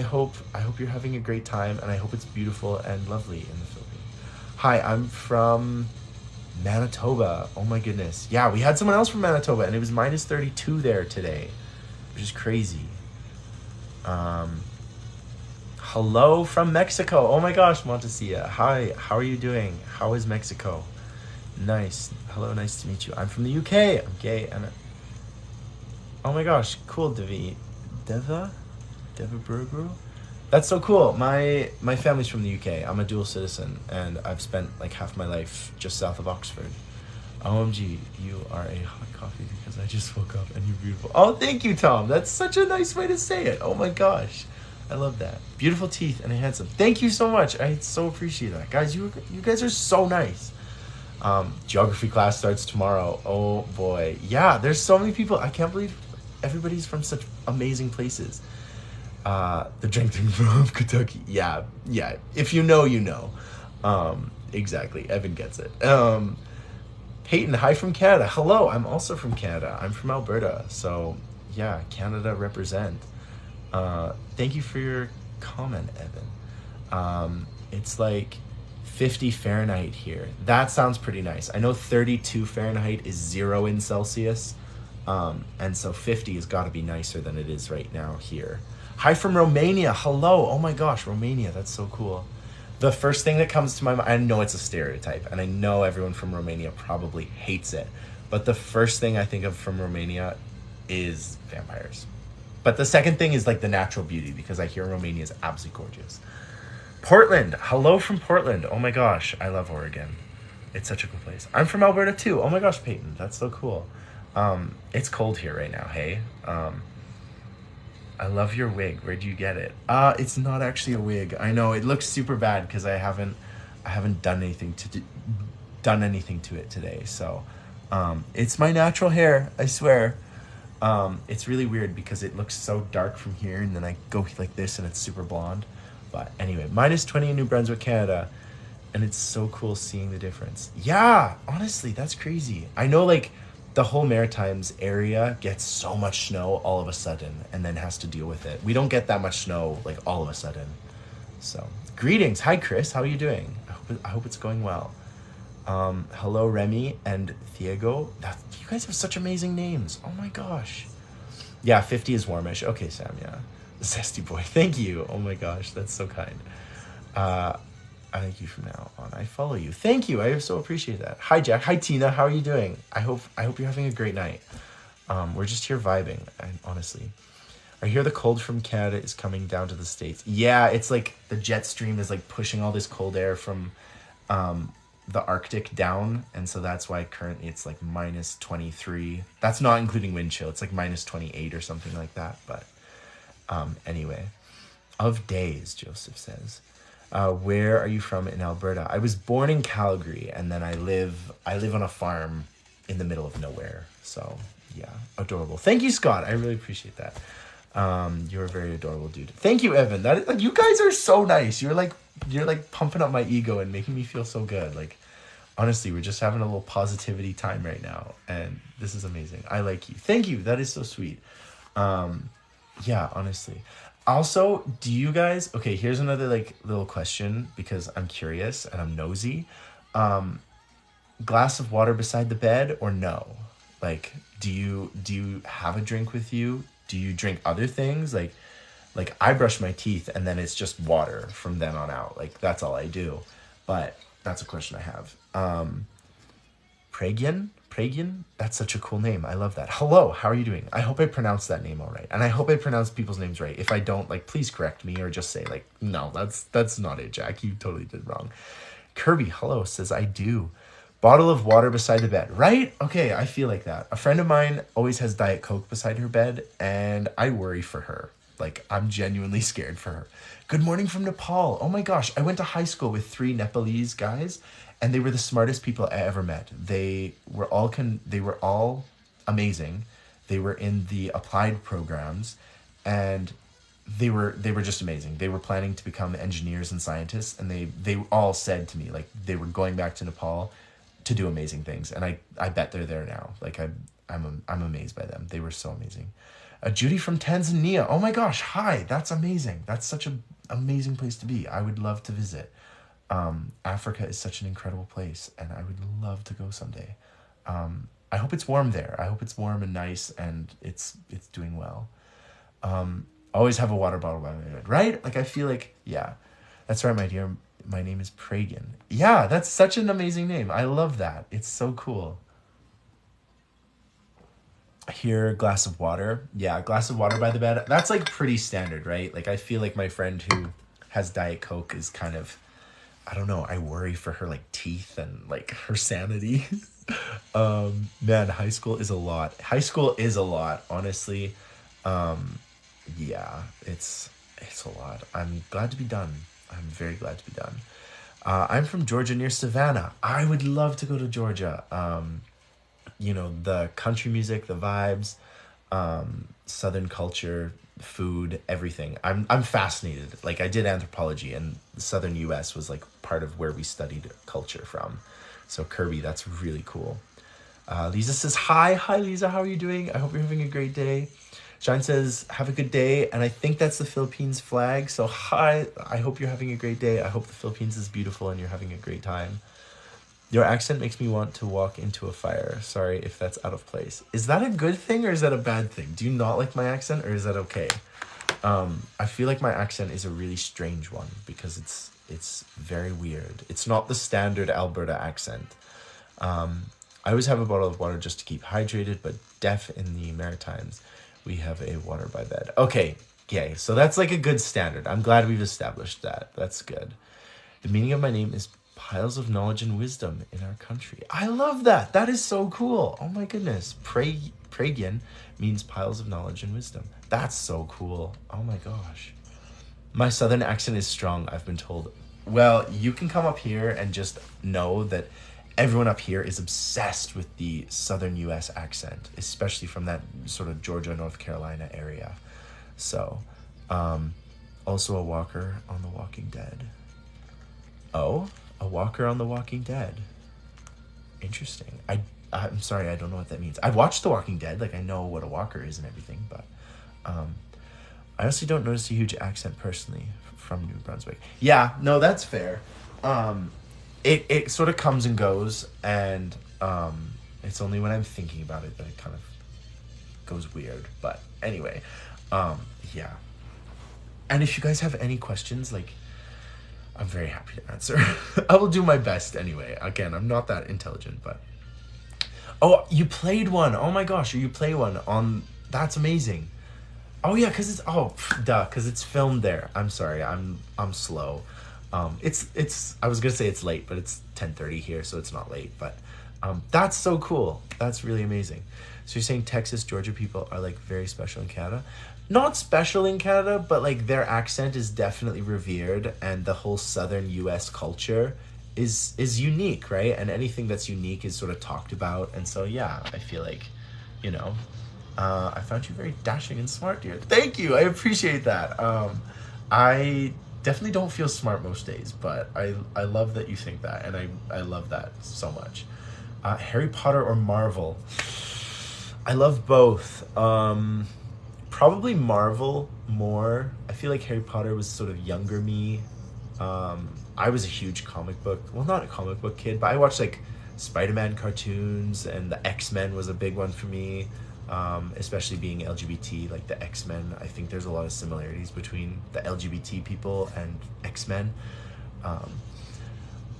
A: hope you're having a great time, and I hope it's beautiful and lovely in the Philippines. Hi, I'm from Manitoba. Oh my goodness. Yeah, we had someone else from Manitoba, and it was minus 32 there today, which is crazy. Hello from Mexico. Oh my gosh, Montesilla. Hi, how are you doing? How is Mexico? Nice. Hello, nice to meet you. I'm from the UK. I'm gay, and oh my gosh, cool, Deva Burgru. That's so cool. My family's from the UK. I'm a dual citizen, and I've spent like half my life just south of Oxford. OMG, you are a hot coffee because I just woke up and you're beautiful. Oh, thank you, Tom. That's such a nice way to say it. Oh my gosh. I love that. Beautiful teeth and handsome. Thank you so much. I so appreciate that. Guys, you guys are so nice. Geography class starts tomorrow. Oh boy. Yeah, there's so many people. I can't believe everybody's from such amazing places. The drink thing from Kentucky. Yeah. If you know, you know. Exactly. Evan gets it. Peyton, hi from Canada. Hello, I'm also from Canada. I'm from Alberta. So, yeah, Canada represent. Thank you for your comment, Evan. It's like 50 Fahrenheit here. That sounds pretty nice. I know 32 Fahrenheit is 0 in Celsius. And so 50 has got to be nicer than it is right now here. Hi from Romania. Hello. Oh my gosh, Romania. That's so cool. The first thing that comes to my mind, I know it's a stereotype, and I know everyone from Romania probably hates it, but the first thing I think of from Romania is vampires. But the second thing is like the natural beauty, because I hear Romania is absolutely gorgeous. Portland. Hello from Portland. Oh my gosh, I love Oregon. It's such a cool place. I'm from Alberta too. Oh my gosh, Peyton. That's so cool. It's cold here right now, hey? I love your wig. Where'd you get it? It's not actually a wig. I know it looks super bad because I haven't done anything to it today. So, it's my natural hair. I swear. It's really weird because it looks so dark from here, and then I go like this, and it's super blonde. But anyway, minus 20 in New Brunswick, Canada, and it's so cool seeing the difference. Yeah, honestly, that's crazy. I know, like, the whole Maritimes area gets so much snow all of a sudden and then has to deal with it. We don't get that much snow like all of a sudden. So, greetings. Hi, Chris. How are you doing? I hope it's going well. Hello, Remy and Thiago. You guys have such amazing names. Oh my gosh. Yeah, 50 is warmish. Okay, Sam, yeah. Zesty boy. Thank you. Oh my gosh, that's so kind. I thank you from now on. I follow you. Thank you. I so appreciate that. Hi, Jack. Hi, Tina. How are you doing? I hope you're having a great night. We're just here vibing, and honestly. I hear the cold from Canada is coming down to the States. Yeah, it's like the jet stream is like pushing all this cold air from the Arctic down, and so that's why currently it's like minus 23. That's not including wind chill. It's like minus 28 or something like that. But anyway, of days, Joseph says. Where are you from in Alberta? I was born in Calgary, and then I live on a farm in the middle of nowhere. So yeah, adorable. Thank you, Scott. I really appreciate that. You're a very adorable dude. Thank you, Evan. Like, you guys are so nice. You're like pumping up my ego and making me feel so good. Like, honestly, we're just having a little positivity time right now, and this is amazing. I like you. Thank you. That is so sweet. Yeah, honestly. Also, do you guys... Okay, here's another, like, little question, because I'm curious and I'm nosy. Glass of water beside the bed or no? Like, do you have a drink with you? Do you drink other things? Like I brush my teeth and then it's just water from then on out. Like, that's all I do. But that's a question I have. Pragyan, that's such a cool name. I love that. Hello, how are you doing? I hope I pronounced that name all right, and I hope I pronounced people's names right. If I don't, like, please correct me or just say like, no, that's not it, Jack. You totally did wrong. Kirby, hello, says I do. Bottle of water beside the bed, right? Okay, I feel like that. A friend of mine always has Diet Coke beside her bed, and I worry for her. Like, I'm genuinely scared for her. Good morning from Nepal. Oh my gosh, I went to high school with 3 Nepalese guys, and they were the smartest people I ever met. They were all amazing. They were in the applied programs, and they were just amazing. They were planning to become engineers and scientists, and they all said to me like they were going back to Nepal to do amazing things, and I bet they're there now. Like I'm amazed by them. They were so amazing. Judy from Tanzania. Oh my gosh, hi. That's amazing. That's such an amazing place to be. I would love to visit. Africa is such an incredible place, and I would love to go someday. I hope it's warm there. I hope it's warm and nice, and it's doing well. Always have a water bottle by my bed, right? Like, I feel like, yeah, that's right, my dear. My name is Pragyan. Yeah, that's such an amazing name. I love that. It's so cool. Here, glass of water. Yeah, glass of water by the bed. That's like pretty standard, right? Like, I feel like my friend who has Diet Coke is kind of, I don't know, I worry for her like teeth and like her sanity. Man, high school is a lot. High school is a lot, honestly. Yeah, it's a lot. I'm glad to be done. I'm very glad to be done. I'm from Georgia near Savannah. I would love to go to Georgia. The country music, the vibes, Southern culture, food, everything. I'm fascinated. Like, I did anthropology, and the Southern U.S. was like part of where we studied culture from. So Kirby, that's really cool. Lisa says, hi. Hi, Lisa. How are you doing? I hope you're having a great day. Shine says, have a good day. And I think that's the Philippines flag. So hi, I hope you're having a great day. I hope the Philippines is beautiful and you're having a great time. Your accent makes me want to walk into a fire. Sorry if that's out of place. Is that a good thing or is that a bad thing? Do you not like my accent or is that okay? I feel like my accent is a really strange one because it's very weird. It's not the standard Alberta accent. I always have a bottle of water just to keep hydrated, but deaf in the Maritimes. We have a water by bed. Okay, yay. So that's like a good standard. I'm glad we've established that. That's good. The meaning of my name is piles of knowledge and wisdom in our country. I love that. That is so cool. Oh my goodness. Pragyan means piles of knowledge and wisdom. That's so cool. Oh my gosh. My southern accent is strong, I've been told. Well, you can come up here and just know that everyone up here is obsessed with the southern U.S. accent, especially from that sort of Georgia, North Carolina area. So, also a walker on The Walking Dead. Oh, a walker on The Walking Dead. Interesting. I'm sorry, I don't know what that means. I've watched The Walking Dead, like I know what a walker is and everything, but I honestly don't notice a huge accent personally from New Brunswick. Yeah, no, that's fair. It sort of comes and goes, and it's only when I'm thinking about it that it kind of goes weird. But anyway, yeah. And if you guys have any questions, like, I'm very happy to answer. I will do my best anyway. Again, I'm not that intelligent, but... Oh, you played one. Oh my gosh, you play one on... That's amazing. Oh yeah, because it's... Oh, because it's filmed there. I'm sorry, I'm slow. It's I was gonna say it's late, but it's 10:30 here, so it's not late. But that's so cool. That's really amazing. So you're saying Texas, Georgia people are like very special in Canada? Not special in Canada, but like their accent is definitely revered, and the whole southern U.S. culture is unique, right? And anything that's unique is sort of talked about. And so yeah, I feel like, I found you very dashing and smart, dear. Thank you. I appreciate that. I definitely don't feel smart most days, but I love that you think that, and I love that so much. Harry Potter or Marvel? I love both. Probably Marvel more. I feel like Harry Potter was sort of younger me. I was a huge comic book, well, not a comic book kid, but I watched like Spider-Man cartoons, and the X-Men was a big one for me. Especially being LGBT, like the X-Men. I think there's a lot of similarities between the LGBT people and X-Men.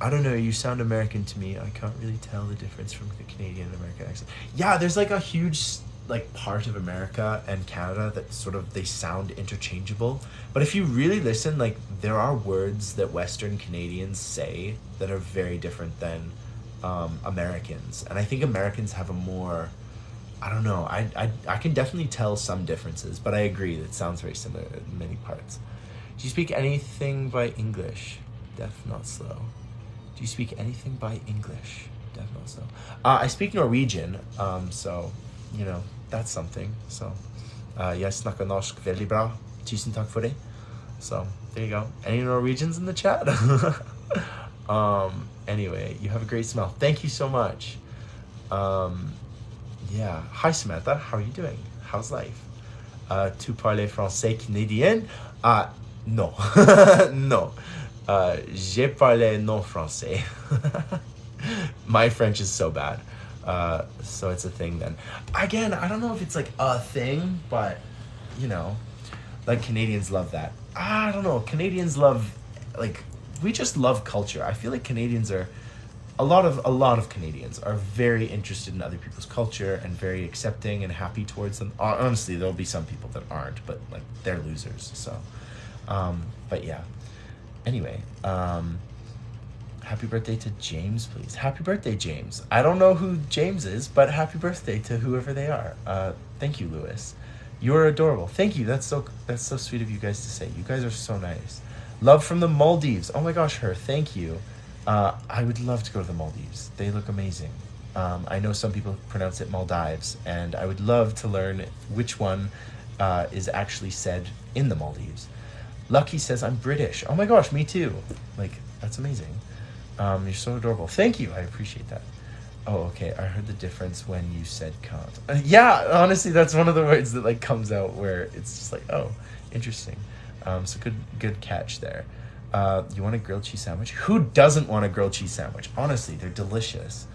A: I don't know, you sound American to me. I can't really tell the difference from the Canadian and American accent. Yeah, there's like a huge like part of America and Canada that sort of they sound interchangeable. But if you really listen, like there are words that Western Canadians say that are very different than Americans. And I think Americans have a more I don't know. I can definitely tell some differences, but I agree that it sounds very similar in many parts. Do you speak anything by English? Deaf, not slow. Do you speak anything by English? Deaf, not slow. I speak Norwegian, so, you know, that's something. So, jeg snakker norsk veldig bra. Tusen takk for det. So, there you go. Any Norwegians in the chat? Anyway, you have a great smell. Thank you so much. Yeah. Hi, Samantha. How are you doing? How's life? Tu parles français canadien? Non. No. Je parle non français. My French is so bad. So it's a thing then. Again, I don't know if it's like a thing, but, you know, like Canadians love that. I don't know. Canadians love, like, we just love culture. I feel like Canadians are, a lot of Canadians are very interested in other people's culture and very accepting and happy towards them. Honestly, there'll be some people that aren't, but like they're losers. So, but yeah. Anyway, happy birthday to James, please. Happy birthday, James. I don't know who James is, but happy birthday to whoever they are. Thank you, Lewis. You're adorable. Thank you. That's so sweet of you guys to say. You guys are so nice. Love from the Maldives. Oh my gosh, her. Thank you. I would love to go to the Maldives. They look amazing. I know some people pronounce it Maldives, and I would love to learn which one is actually said in the Maldives. Lucky says, I'm British. Oh my gosh, me too. Like, that's amazing. You're so adorable. Thank you. I appreciate that. Oh, okay. I heard the difference when you said can't. Yeah, honestly, that's one of the words that like comes out where it's just like, oh, interesting. So good catch there. You want a grilled cheese sandwich? Who doesn't want a grilled cheese sandwich? Honestly, they're delicious.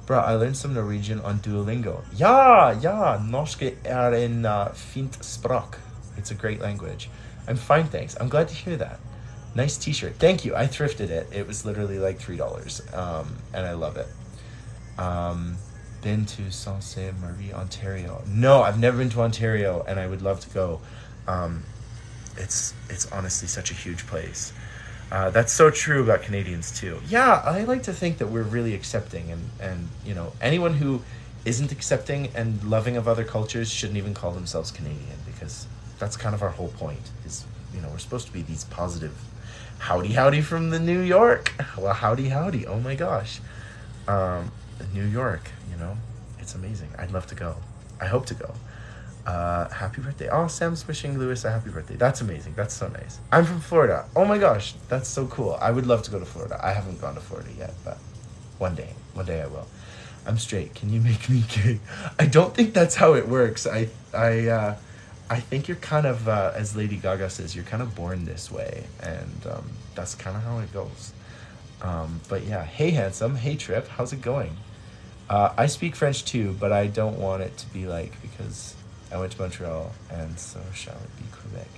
A: Bro, I learned some Norwegian on Duolingo. Ja, norske en fint språk. It's a great language. I'm fine, thanks. I'm glad to hear that. Nice t-shirt. Thank you. I thrifted it. It was literally like $3. And I love it. Been to Sault Ste. Marie, Ontario. No, I've never been to Ontario, and I would love to go. It's honestly such a huge place. That's so true about Canadians too. Yeah, I like to think that we're really accepting, and you know, anyone who isn't accepting and loving of other cultures shouldn't even call themselves Canadian, because that's kind of our whole point. Is, you know, we're supposed to be these positive, howdy from the New York. Well, howdy. Oh my gosh, New York. You know, it's amazing. I'd love to go. I hope to go. Happy birthday. Oh, Sam's wishing Lewis a happy birthday. That's amazing. That's so nice. I'm from Florida. Oh my gosh, that's so cool. I would love to go to Florida. I haven't gone to Florida yet, but one day I will. I'm straight. Can you make me gay? I don't think that's how it works. I think you're kind of, as Lady Gaga says, you're kind of born this way, and that's kind of how it goes. But yeah, hey handsome, hey Trip, how's it going? I speak French too, but I don't want it to be like, because I went to Montreal, and so shall it be Quebec.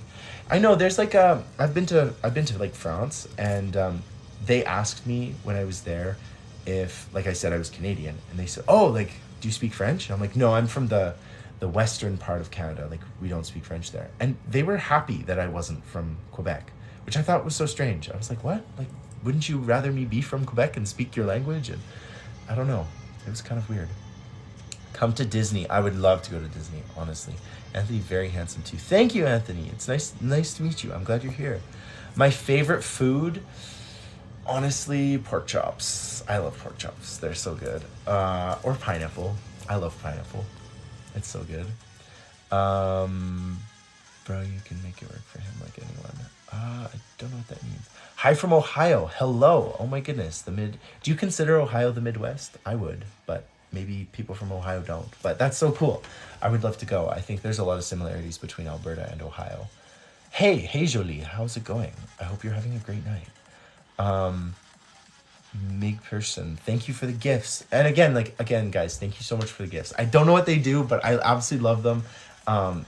A: I know there's like I've been to like France, and they asked me when I was there if, like I said, I was Canadian, and they said, oh, like, do you speak French? And I'm like, no, I'm from the western part of Canada. Like, we don't speak French there. And they were happy that I wasn't from Quebec, which I thought was so strange. I was like, what? Like, wouldn't you rather me be from Quebec and speak your language? And I don't know. It was kind of weird. Come to Disney. I would love to go to Disney, honestly. Anthony, very handsome too. Thank you, Anthony. It's nice to meet you. I'm glad you're here. My favorite food, honestly, pork chops. I love pork chops. They're so good. Or pineapple. I love pineapple. It's so good. Bro, you can make it work for him like anyone. I don't know what that means. Hi from Ohio. Hello. Oh my goodness. Do you consider Ohio the Midwest? I would, but maybe people from Ohio don't. But that's so cool. I would love to go. I think there's a lot of similarities between Alberta and Ohio. Hey Jolie, how's it going? I hope you're having a great night. Mig person, thank you for the gifts. And again, guys, thank you so much for the gifts. I don't know what they do, but I absolutely love them.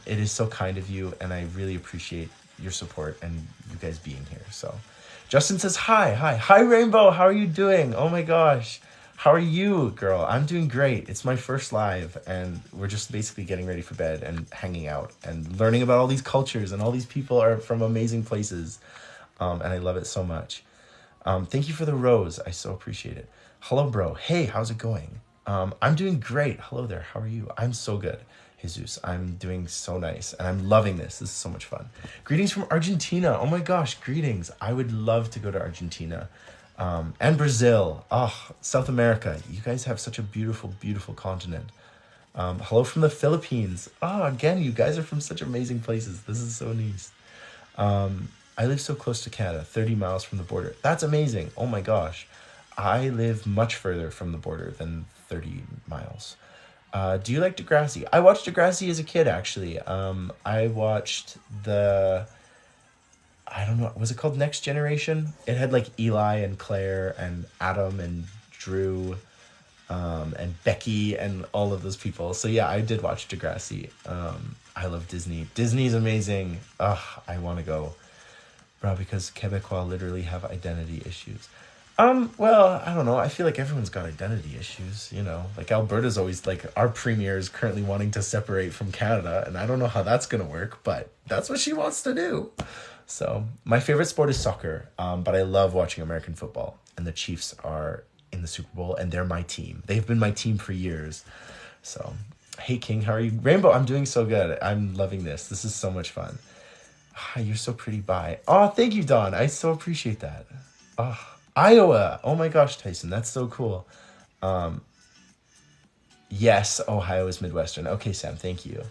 A: It is so kind of you, and I really appreciate your support and you guys being here. So Justin says, hi, Rainbow. How are you doing? Oh my gosh. How are you, girl? I'm doing great. It's my first live, and we're just basically getting ready for bed and hanging out and learning about all these cultures, and all these people are from amazing places. And I love it so much. Thank you for the rose. I so appreciate it. Hello, bro. Hey, how's it going? I'm doing great. Hello there. How are you? I'm so good, Jesus. I'm doing so nice, and I'm loving this. This is so much fun. Greetings from Argentina. Oh my gosh, greetings. I would love to go to Argentina. And Brazil. Oh, South America. You guys have such a beautiful, beautiful continent. Hello from the Philippines. Oh, again, you guys are from such amazing places. This is so nice. I live so close to Canada, 30 miles from the border. That's amazing. Oh my gosh. I live much further from the border than 30 miles. Do you like Degrassi? I watched Degrassi as a kid, actually. I watched I don't know, was it called Next Generation? It had like Eli and Claire and Adam and Drew, and Becky and all of those people. So yeah, I did watch Degrassi. I love Disney. Disney's amazing. Ugh, I want to go. Bro, because Quebecois literally have identity issues. Well, I don't know. I feel like everyone's got identity issues, you know. Like Alberta's always like, our premier is currently wanting to separate from Canada, and I don't know how that's gonna work, but that's what she wants to do. So my favorite sport is soccer, but I love watching American football, and the Chiefs are in the Super Bowl, and they're my team. They've been my team for years. So, hey King, how are you? Rainbow, I'm doing so good. I'm loving this. This is so much fun. You're so pretty, bye. Oh, thank you, Dawn. I so appreciate that. Oh, Iowa. Oh my gosh, Tyson, that's so cool. Yes, Ohio is Midwestern. Okay, Sam, thank you.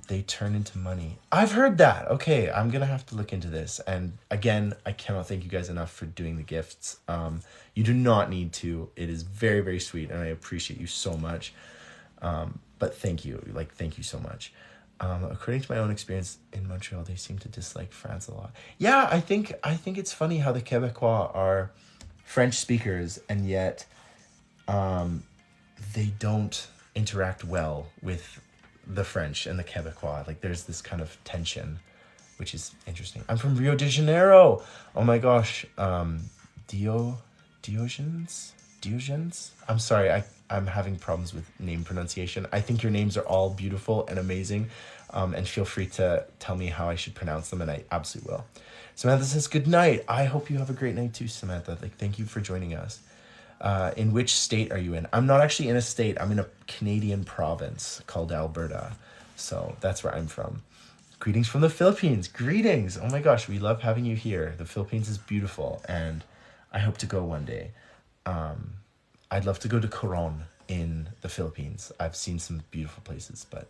A: They turn into money. I've heard that. Okay, I'm gonna have to look into this. And again, I cannot thank you guys enough for doing the gifts. You do not need to. It is very, very sweet, and I appreciate you so much. But thank you. Like, thank you so much. According to my own experience in Montreal, they seem to dislike France a lot. Yeah, I think it's funny how the Quebecois are French speakers, and yet they don't interact well with the French and the Quebecois. Like, there's this kind of tension, which is interesting. I'm from Rio de Janeiro. Oh my gosh. Diogenes? I'm sorry, I'm having problems with name pronunciation. I think your names are all beautiful and amazing. And feel free to tell me how I should pronounce them, and I absolutely will. Samantha says, good night. I hope you have a great night too, Samantha. Like, thank you for joining us. In which state are you in? I'm not actually in a state. I'm in a Canadian province called Alberta. So that's where I'm from. Greetings from the Philippines. Greetings. Oh my gosh, we love having you here. The Philippines is beautiful, and I hope to go one day. I'd love to go to Coron in the Philippines. I've seen some beautiful places, but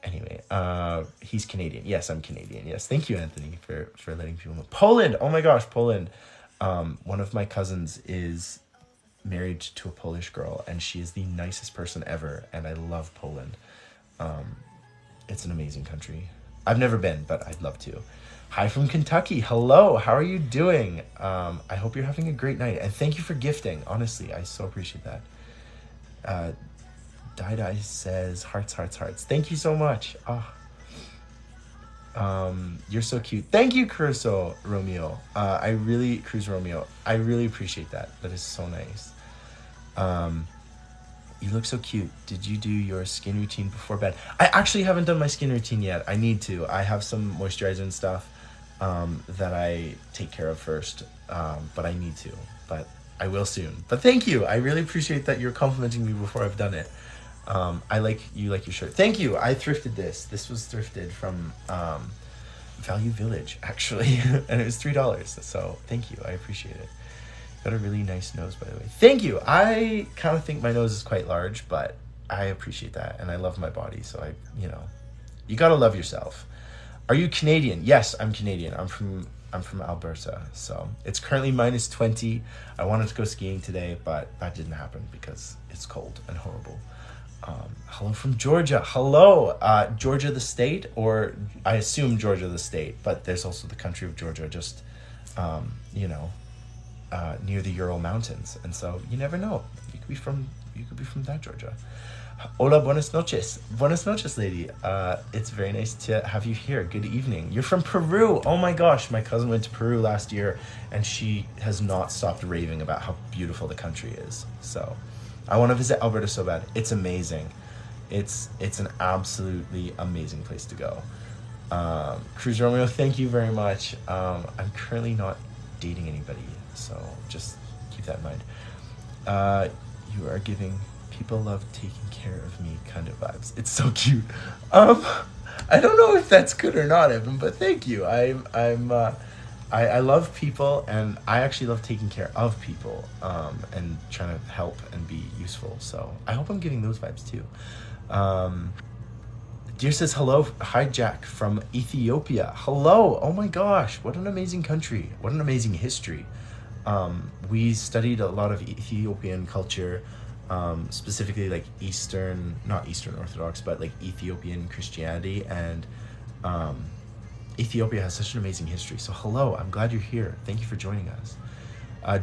A: anyway, he's Canadian. Yes, I'm Canadian. Yes, thank you, Anthony, for letting people know. Poland. Oh my gosh, Poland. One of my cousins is married to a Polish girl, and she is the nicest person ever, and I love Poland. It's an amazing country. I've never been, but I'd love to. Hi from Kentucky. Hello, how are you doing? I hope you're having a great night, and thank you for gifting. Honestly, I so appreciate that. Dai says hearts, hearts, hearts. Thank you so much. You're so cute. Thank you, Crusoe Romeo. Cruz Romeo. I really appreciate that. That is so nice. You look so cute. Did you do your skin routine before bed? I actually haven't done my skin routine yet. I need to. I have some moisturizer and stuff that I take care of first, but I need to. But I will soon. But thank you. I really appreciate that you're complimenting me before I've done it. I like your shirt. Thank you. I thrifted this. This was thrifted from Value Village, actually, and it was $3. So thank you. I appreciate it. Got a really nice nose, by the way. Thank you. I kind of think my nose is quite large, but I appreciate that, and I love my body. So you gotta love yourself. Are you Canadian? Yes, I'm Canadian. I'm from Alberta. So it's currently -20. I wanted to go skiing today, but that didn't happen because it's cold and horrible. Hello from Georgia. Hello, Georgia the state, or I assume Georgia the state, but there's also the country of Georgia, just near the Ural Mountains, and so you never know. You could be from You could be from that Georgia. Hola, buenas noches. Buenas noches, lady. It's very nice to have you here. Good evening. You're from Peru. Oh my gosh, my cousin went to Peru last year, and she has not stopped raving about how beautiful the country is. So, I want to visit Alberta so bad. It's amazing. It's an absolutely amazing place to go. Cruz Romeo, thank you very much. I'm currently not dating anybody, so just keep that in mind. You are giving people love taking care of me kind of vibes. It's so cute. I don't know if that's good or not, Evan, but thank you. I love people, and I actually love taking care of people, and trying to help and be useful. So I hope I'm giving those vibes too. Dear says hello. Hi, Jack from Ethiopia. Hello. Oh my gosh, what an amazing country. What an amazing history. We studied a lot of Ethiopian culture, specifically like not Eastern Orthodox, but like Ethiopian Christianity, and Ethiopia has such an amazing history. So hello, I'm glad you're here. Thank you for joining us.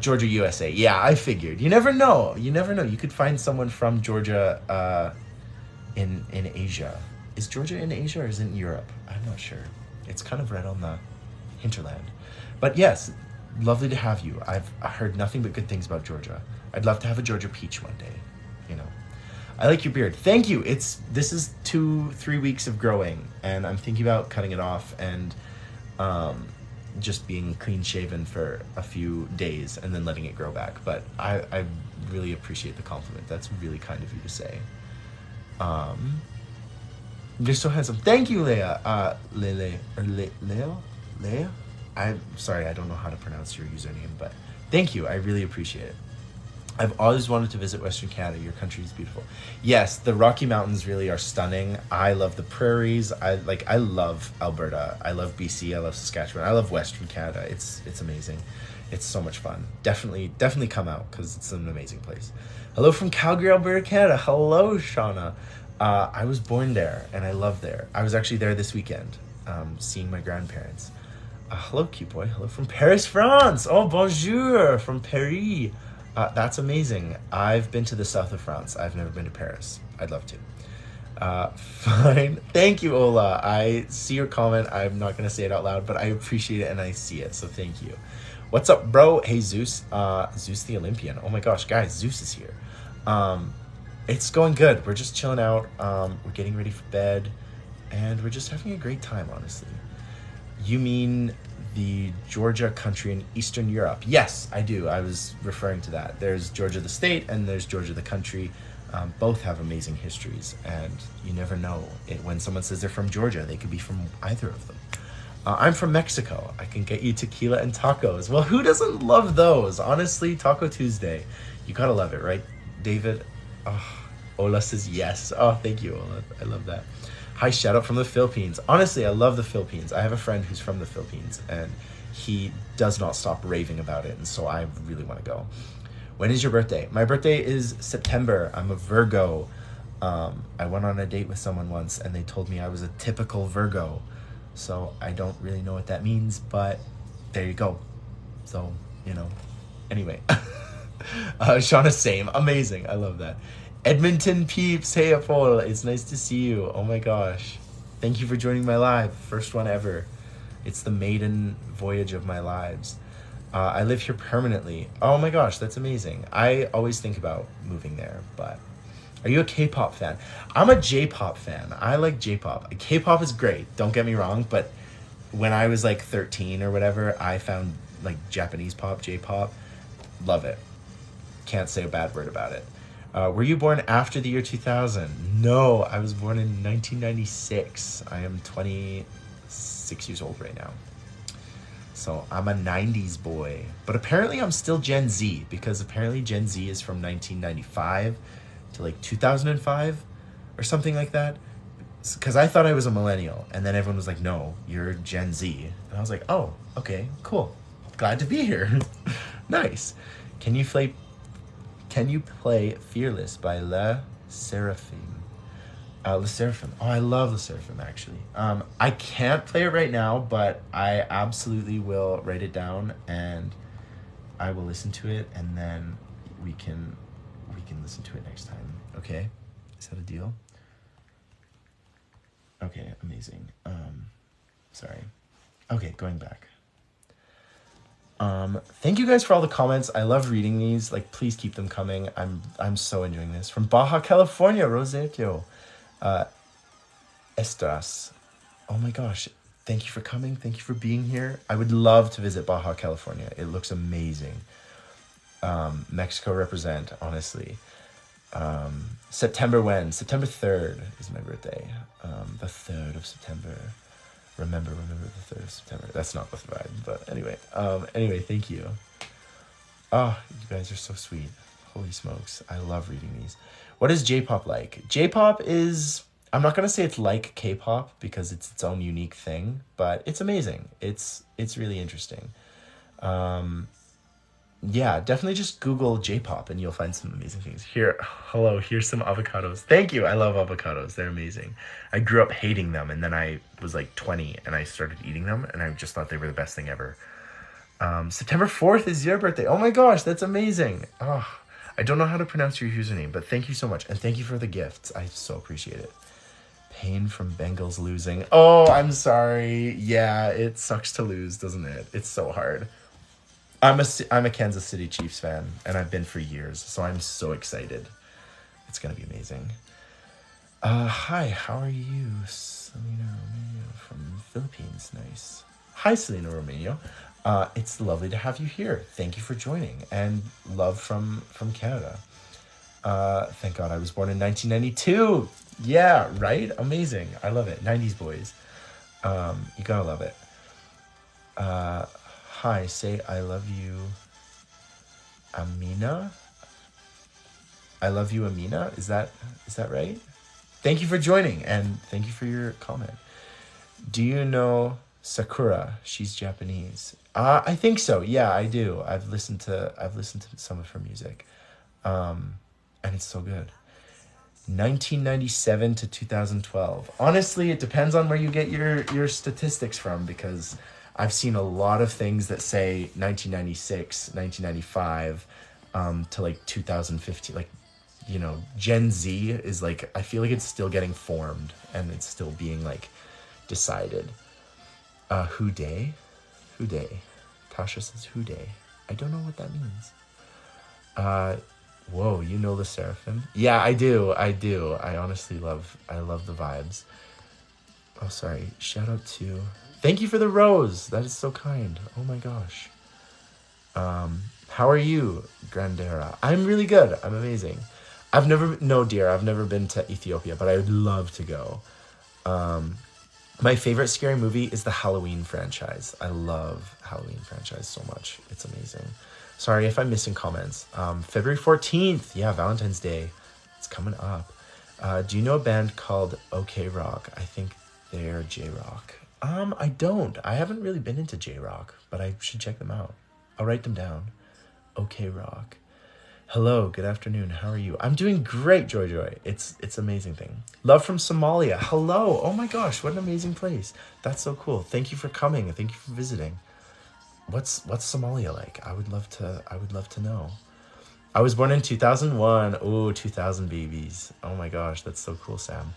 A: Georgia, USA. Yeah, I figured. You never know. You never know. You could find someone from Georgia in Asia. Is Georgia in Asia or is it in Europe? I'm not sure. It's kind of right on the hinterland. But yes, lovely to have you. I've heard nothing but good things about Georgia. I'd love to have a Georgia peach one day, you know. I like your beard. Thank you. This is 2-3 weeks of growing, and I'm thinking about cutting it off and just being clean shaven for a few days and then letting it grow back. But I really appreciate the compliment. That's really kind of you to say. You're so handsome. Thank you, Leah. Leah? I'm sorry, I don't know how to pronounce your username, but thank you. I really appreciate it. I've always wanted to visit Western Canada. Your country is beautiful. Yes, the Rocky Mountains really are stunning. I love the prairies. I love Alberta. I love BC. I love Saskatchewan. I love Western Canada. It's amazing. It's so much fun. Definitely come out because it's an amazing place. Hello from Calgary, Alberta, Canada. Hello, Shauna. I was born there and I love there. I was actually there this weekend, seeing my grandparents. Hello, cute boy. Hello from Paris, France. Oh, bonjour from Paris. That's amazing. I've been to the south of France. I've never been to Paris. I'd love to. Fine. Thank you, Ola. I see your comment. I'm not going to say it out loud, but I appreciate it and I see it. So thank you. What's up, bro? Hey, Zeus. Zeus the Olympian. Oh my gosh, guys, Zeus is here. It's going good. We're just chilling out. We're getting ready for bed, and we're just having a great time, honestly. You mean the Georgia country in Eastern Europe? Yes, I do. I was referring to that. There's Georgia the state, and there's Georgia the country. Both have amazing histories, and you never know. When someone says they're from Georgia, they could be from either of them. I'm from Mexico. I can get you tequila and tacos. Well, who doesn't love those? Honestly, Taco Tuesday. You gotta love it, right, David? Oh, Ola says yes. Oh, thank you, Ola. I love that. Hi, shout out from the Philippines. Honestly, I love the Philippines. I have a friend who's from the Philippines, and he does not stop raving about it, and so I really want to go. When is your birthday? My birthday is September. I'm a Virgo. I went on a date with someone once, and they told me I was a typical Virgo. So I don't really know what that means, but there you go. So, you know, anyway. Shauna, same. Amazing. I love that. Edmonton peeps. Hey, Apol. It's nice to see you. Oh my gosh. Thank you for joining my live. First one ever. It's the maiden voyage of my lives. I live here permanently. Oh my gosh, that's amazing. I always think about moving there, but are you a K-pop fan? I'm a J-pop fan. I like J-pop. K-pop is great, don't get me wrong, but when I was like 13 or whatever, I found like Japanese pop, J-pop. Love it. Can't say a bad word about it. Were you born after the year 2000? No, I was born in 1996. I am 26 years old right now. So I'm a 90s boy. But apparently I'm still Gen Z, because apparently Gen Z is from 1995 to like 2005 or something like that. Because I thought I was a millennial, and then everyone was like, no, you're Gen Z. And I was like, oh, okay, cool. Glad to be here. Nice. Can you play Fearless by Le Seraphim? Le Seraphim. Oh, I love Le Seraphim, actually. I can't play it right now, but I absolutely will write it down, and I will listen to it, and then we can we can listen to it next time. Okay, is that a deal? Okay, amazing. Sorry. Okay, going back. Thank you guys for all the comments. I love reading these. Like, please keep them coming. I'm so enjoying this. From Baja California, Rosetio. Estras. Oh my gosh. Thank you for coming. Thank you for being here. I would love to visit Baja California. It looks amazing. Mexico represent, honestly. September when? September 3rd is my birthday. The 3rd of September. Remember the 3rd of September. That's not the vibe, but anyway. Anyway, thank you. Oh, you guys are so sweet. Holy smokes. I love reading these. What is J-pop like? J-pop is... I'm not going to say it's like K-pop because it's its own unique thing, but it's amazing. It's really interesting. Yeah, definitely just Google J-pop and you'll find some amazing things. Here, hello, here's some avocados. Thank you. I love avocados. They're amazing. I grew up hating them and then I was like 20 and I started eating them and I just thought they were the best thing ever. September 4th is your birthday. Oh my gosh, that's amazing. Oh, I don't know how to pronounce your username, but thank you so much. And thank you for the gifts. I so appreciate it. Pain from Bengals losing. Oh, I'm sorry. Yeah, it sucks to lose, doesn't it? It's so hard. I'm a Kansas City Chiefs fan, and I've been for years, so I'm so excited. It's going to be amazing. Hi, how are you? Selena Romeo from Philippines. Nice. Hi, Selena Romeo. It's lovely to have you here. Thank you for joining, and love from Canada. Thank God I was born in 1992. Yeah, right? Amazing. I love it. 90s boys. You gotta love it. Hi, say I love you, Amina. I love you, Amina. Is that right? Thank you for joining and thank you for your comment. Do you know Sakura? She's Japanese. I think so. Yeah, I do. I've listened to some of her music. And it's so good. 1997 to 2012. Honestly, it depends on where you get your statistics from because I've seen a lot of things that say 1996, 1995 to like 2015. Like, you know, Gen Z is like, I feel like it's still getting formed and it's still being like decided. Who day? Who day? Tasha says who day. I don't know what that means. Whoa, you know the Seraphim? Yeah, I do. I honestly love the vibes. Oh, sorry. Shout out to... Thank you for the rose. That is so kind. Oh my gosh. How are you, Grandera? I'm really good. I'm amazing. I've never been to Ethiopia, but I would love to go. My favorite scary movie is the Halloween franchise. I love Halloween franchise so much. It's amazing. Sorry if I'm missing comments. February 14th. Yeah, Valentine's Day. It's coming up. Do you know a band called OK Rock? I think they're J-Rock. I don't. I haven't really been into J-Rock, but I should check them out. I'll write them down. OK Rock. Hello, good afternoon. How are you? I'm doing great, Joy. It's amazing thing. Love from Somalia. Hello. Oh my gosh, what an amazing place. That's so cool. Thank you for coming. Thank you for visiting. What's Somalia like? I would love to know. I was born in 2001. Oh, 2000 babies. Oh my gosh, that's so cool, Sam.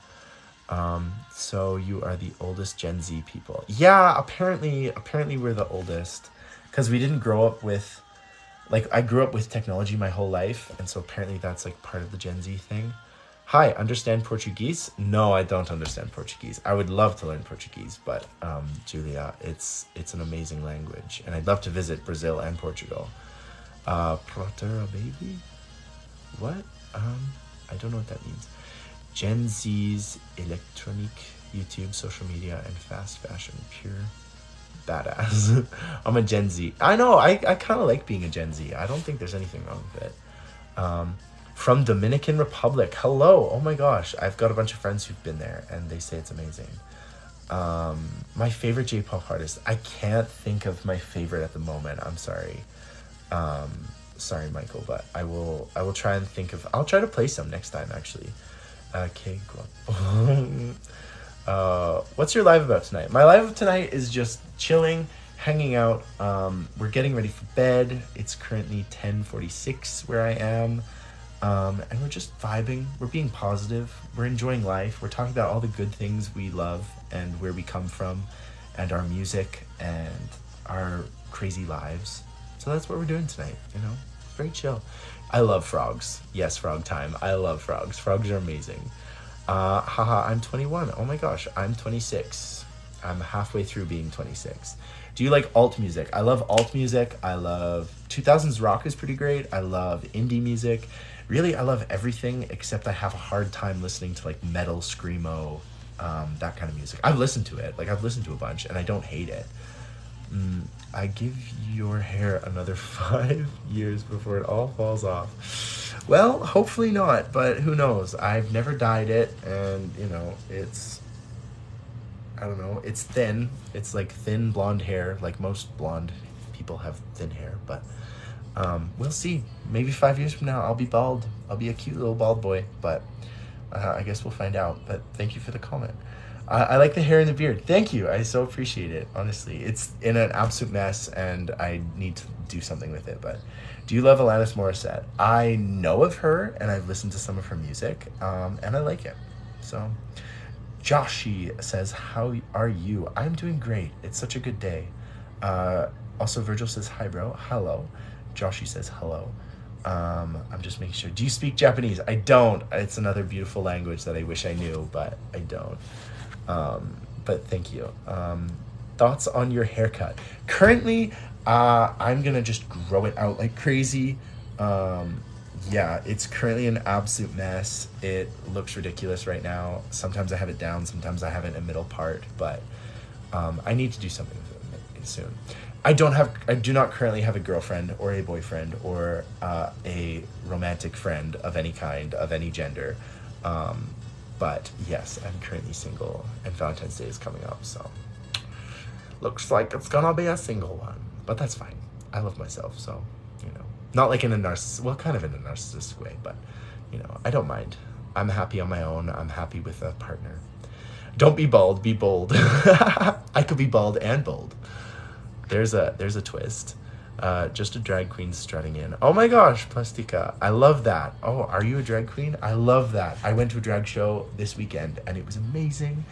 A: So you are the oldest Gen Z people. Yeah, apparently we're the oldest because we didn't grow up with, like, I grew up with technology my whole life, and so apparently that's like part of the Gen Z thing. Hi, understand Portuguese? No, I don't understand Portuguese. I would love to learn Portuguese, but Julia, it's an amazing language, and I'd love to visit Brazil and Portugal. Protera baby? What? I don't know what that means. Gen Z's electronic, YouTube, social media, and fast fashion. Pure badass. I'm a Gen Z. I know, I kind of like being a Gen Z. I don't think there's anything wrong with it. From Dominican Republic. Hello. Oh my gosh. I've got a bunch of friends who've been there, and they say it's amazing. My favorite J-pop artist. I can't think of my favorite at the moment. I'm sorry. Sorry, Michael, but I will try and think of... I'll try to play some next time, actually. Okay, what's your live about tonight? My live tonight is just chilling, hanging out. We're getting ready for bed. It's currently 10:46 where I am. And we're just vibing. We're being positive. We're enjoying life. We're talking about all the good things we love and where we come from and our music and our crazy lives. So that's what we're doing tonight, you know? It's very chill. I love frogs. Yes, frog time. I love frogs. Frogs are amazing. Haha, I'm 21. Oh my gosh, I'm 26. I'm halfway through being 26. Do you like alt music? I love alt music. I love 2000s rock is pretty great. I love indie music. Really, I love everything except I have a hard time listening to like metal, screamo, that kind of music. I've listened to it. Like I've listened to a bunch and I don't hate it. I give your hair another 5 years before it all falls off. Well, hopefully not, but who knows? I've never dyed it, and you know, I don't know, it's thin. It's like thin blonde hair, like most blonde people have thin hair, but we'll see. Maybe 5 years from now, I'll be bald. I'll be a cute little bald boy, but I guess we'll find out. But thank you for the comment. I like the hair and the beard. Thank you. I so appreciate it. Honestly, it's in an absolute mess, and I need to do something with it. But do you love Alanis Morissette? I know of her, and I've listened to some of her music, and I like it. So, Joshi says, "How are you?" I'm doing great. It's such a good day. Also, Virgil says, "Hi, bro." Hello. Joshi says, "Hello." I'm just making sure. Do you speak Japanese? I don't. It's another beautiful language that I wish I knew, but I don't. But thank you. Thoughts on your haircut? Currently, I'm gonna just grow it out like crazy. Yeah, it's currently an absolute mess. It looks ridiculous right now. Sometimes I have it down, sometimes I have it in a middle part, but I need to do something with it soon. I do not currently have a girlfriend or a boyfriend or a romantic friend of any kind, of any gender. But yes, I'm currently single, and Valentine's Day is coming up, so looks like it's gonna be a single one. But that's fine. I love myself, so, you know. Not like in a kind of in a narcissistic way, but, you know, I don't mind. I'm happy on my own. I'm happy with a partner. Don't be bald, be bold. I could be bald and bold. There's a twist. Just a drag queen strutting in. Oh my gosh, Plastica. I love that. Oh, are you a drag queen? I love that. I went to a drag show this weekend and it was amazing.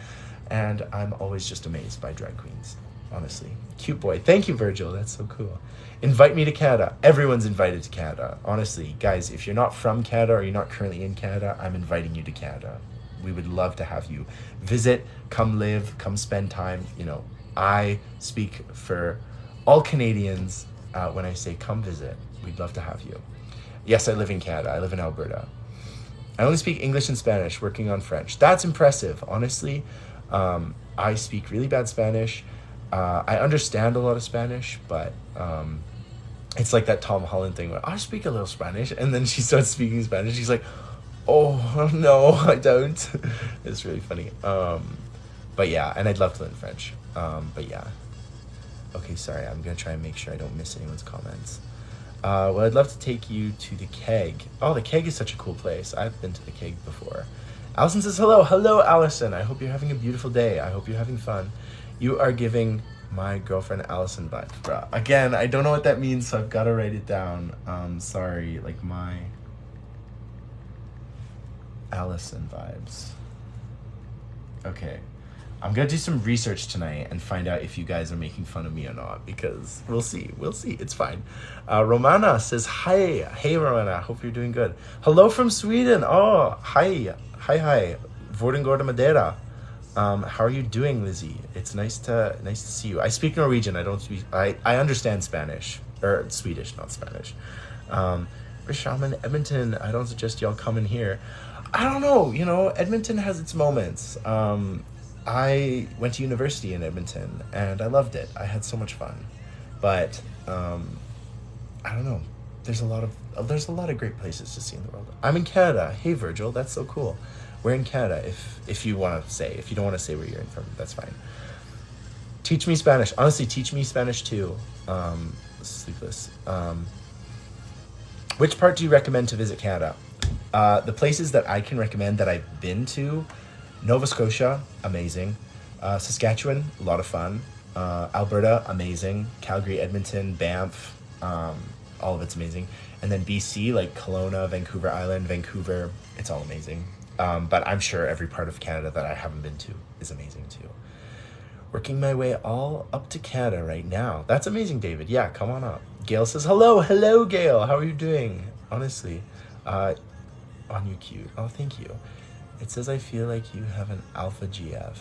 A: And I'm always just amazed by drag queens, honestly. Cute boy. Thank you, Virgil. That's so cool. Invite me to Canada. Everyone's invited to Canada. Honestly, guys, if you're not from Canada or you're not currently in Canada, I'm inviting you to Canada. We would love to have you visit, come live, come spend time. You know, I speak for all Canadians when I say come visit. We'd love to have you. Yes, I live in Canada. I live in Alberta. I only speak English and Spanish, working on French. That's impressive, honestly. I speak really bad Spanish. I understand a lot of Spanish, but it's like that Tom Holland thing where I speak a little Spanish, and then she starts speaking Spanish. She's like, oh, no, I don't. It's really funny. But yeah, and I'd love to learn French. But yeah. Okay, sorry, I'm going to try and make sure I don't miss anyone's comments. Well, I'd love to take you to the Keg. Oh, the Keg is such a cool place. I've been to the Keg before. Allison says hello. Hello, Allison. I hope you're having a beautiful day. I hope you're having fun. You are giving my girlfriend Allison vibes, bruh. Again, I don't know what that means, so I've got to write it down. Sorry, like my Allison vibes. Okay. I'm going to do some research tonight and find out if you guys are making fun of me or not, because we'll see. We'll see. It's fine. Romana says, hi. Hey, Romana. Hope you're doing good. Hello from Sweden. Oh, hi. Hi. Vordengård Madeira. How are you doing, Lizzie? It's nice to see you. I speak Norwegian. I don't speak... I understand Spanish. Or Swedish, not Spanish. Rishaman, Edmonton. I don't suggest y'all come in here. I don't know. You know, Edmonton has its moments. I went to university in Edmonton, and I loved it. I had so much fun. But, I don't know. There's a lot of great places to see in the world. I'm in Canada. Hey, Virgil, that's so cool. We're in Canada, if you want to say. If you don't want to say where you're in from, that's fine. Teach me Spanish. Honestly, teach me Spanish too. Sleepless. Which part do you recommend to visit Canada? The places that I can recommend that I've been to: Nova Scotia, amazing. Saskatchewan, a lot of fun. Alberta, amazing. Calgary, Edmonton, Banff, all of it's amazing. And then BC, like Kelowna, Vancouver Island, Vancouver, it's all amazing. But I'm sure every part of Canada that I haven't been to is amazing too. Working my way all up to Canada right now. That's amazing, David. Yeah, come on up. Gail says, hello, Gail. How are you doing? Honestly, on you cute. Oh, thank you. It says, I feel like you have an alpha GF.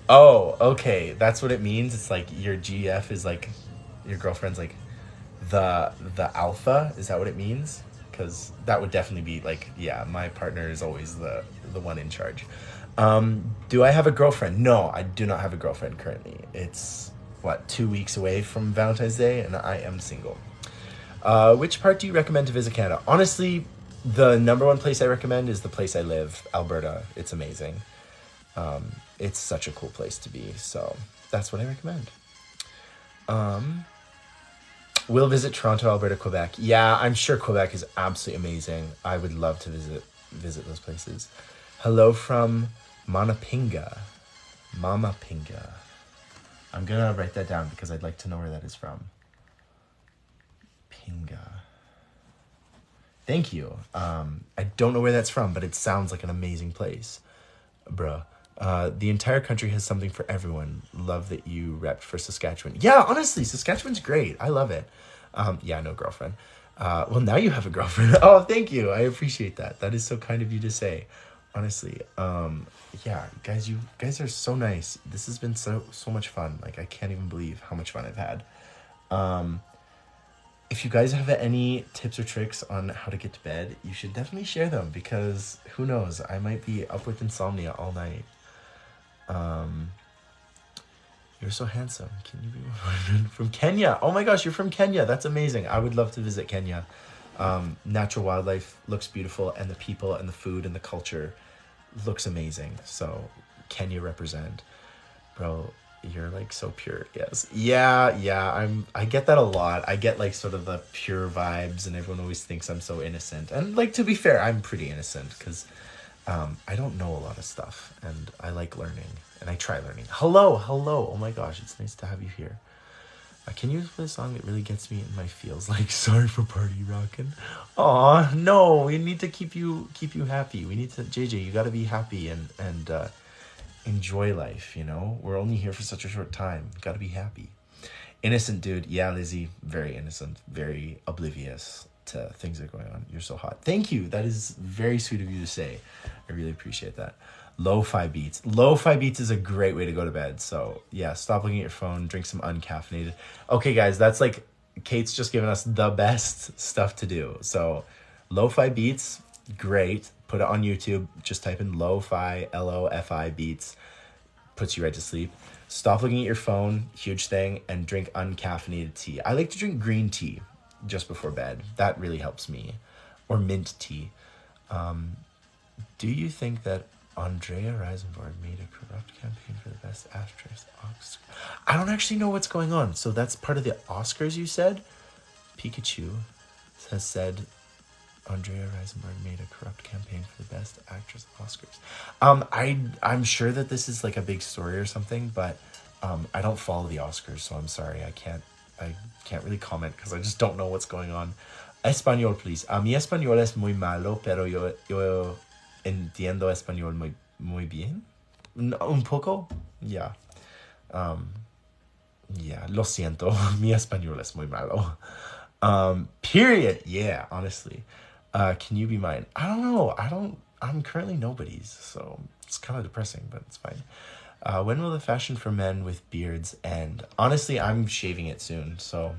A: Oh, okay. That's what it means. It's like your GF is like, your girlfriend's like the alpha. Is that what it means? Because that would definitely be like, yeah, my partner is always the one in charge. Do I have a girlfriend? No, I do not have a girlfriend currently. It's, 2 weeks away from Valentine's Day, and I am single. Which part do you recommend to visit Canada? Honestly, the number one place I recommend is the place I live, Alberta. It's amazing. It's such a cool place to be, so that's what I recommend. We'll visit Toronto, Alberta, Quebec. Yeah, I'm sure Quebec is absolutely amazing. I would love to visit those places. Hello from Manapinga. Mama Pinga. I'm gonna write that down because I'd like to know where that is from. Pinga. Thank you. I don't know where that's from, but it sounds like an amazing place. Bruh. The entire country has something for everyone. Love that you repped for Saskatchewan. Yeah, honestly, Saskatchewan's great. I love it. Yeah, no girlfriend. Well, now you have a girlfriend. Oh, thank you. I appreciate that. That is so kind of you to say. Honestly. Yeah, guys, you guys are so nice. This has been so much fun. Like, I can't even believe how much fun I've had. If you guys have any tips or tricks on how to get to bed, you should definitely share them, because who knows, I might be up with insomnia all night. You're so handsome. Can you be from Kenya? Oh my gosh, you're from Kenya. That's amazing. I would love to visit Kenya. Natural wildlife looks beautiful, and the people and the food and the culture looks amazing. So Kenya represent. Bro, you're like so pure. Yes. Yeah, I get that a lot. I get like sort of the pure vibes, and everyone always thinks I'm so innocent. And like, to be fair, I'm pretty innocent, because I don't know a lot of stuff, and I like learning, and I try learning. Hello. Oh my gosh, it's nice to have you here. Can you play a song that really gets me in my feels? Like, sorry for party rocking. Aw, no, we need to keep you happy. We need to, JJ, you got to be happy and enjoy life, you know? We're only here for such a short time. Got to be happy. Innocent dude. Yeah, Lizzie, very innocent, very oblivious to things that are going on. You're so hot. Thank you. That is very sweet of you to say. I really appreciate that. Lo-fi beats. Lo-fi beats is a great way to go to bed. So yeah, stop looking at your phone, drink some uncaffeinated. Okay, guys, that's like, Kate's just given us the best stuff to do. So lo-fi beats, great. Put it on YouTube. Just type in lo-fi, L-O-F-I beats. Puts you right to sleep. Stop looking at your phone, huge thing, and drink uncaffeinated tea. I like to drink green tea just before bed. That really helps me. Or mint tea. Do you think that Andrea Riseborough made a corrupt campaign for the best actress Oscar? I don't actually know what's going on. So that's part of the Oscars, you said? Pikachu has said Andrea Riseborough made a corrupt campaign for the best actress Oscars. I'm sure that this is like a big story or something, but I don't follow the Oscars, so I'm sorry. I can't really comment because I just don't know what's going on. Español, please. Mi español es muy malo, pero yo entiendo español muy bien. Un poco? Yeah. Yeah, lo siento. Mi español es muy malo. Period. Yeah, honestly. Can you be mine? I don't know. I'm currently nobody's, so it's kind of depressing, but it's fine. When will the fashion for men with beards end? Honestly, I'm shaving it soon, so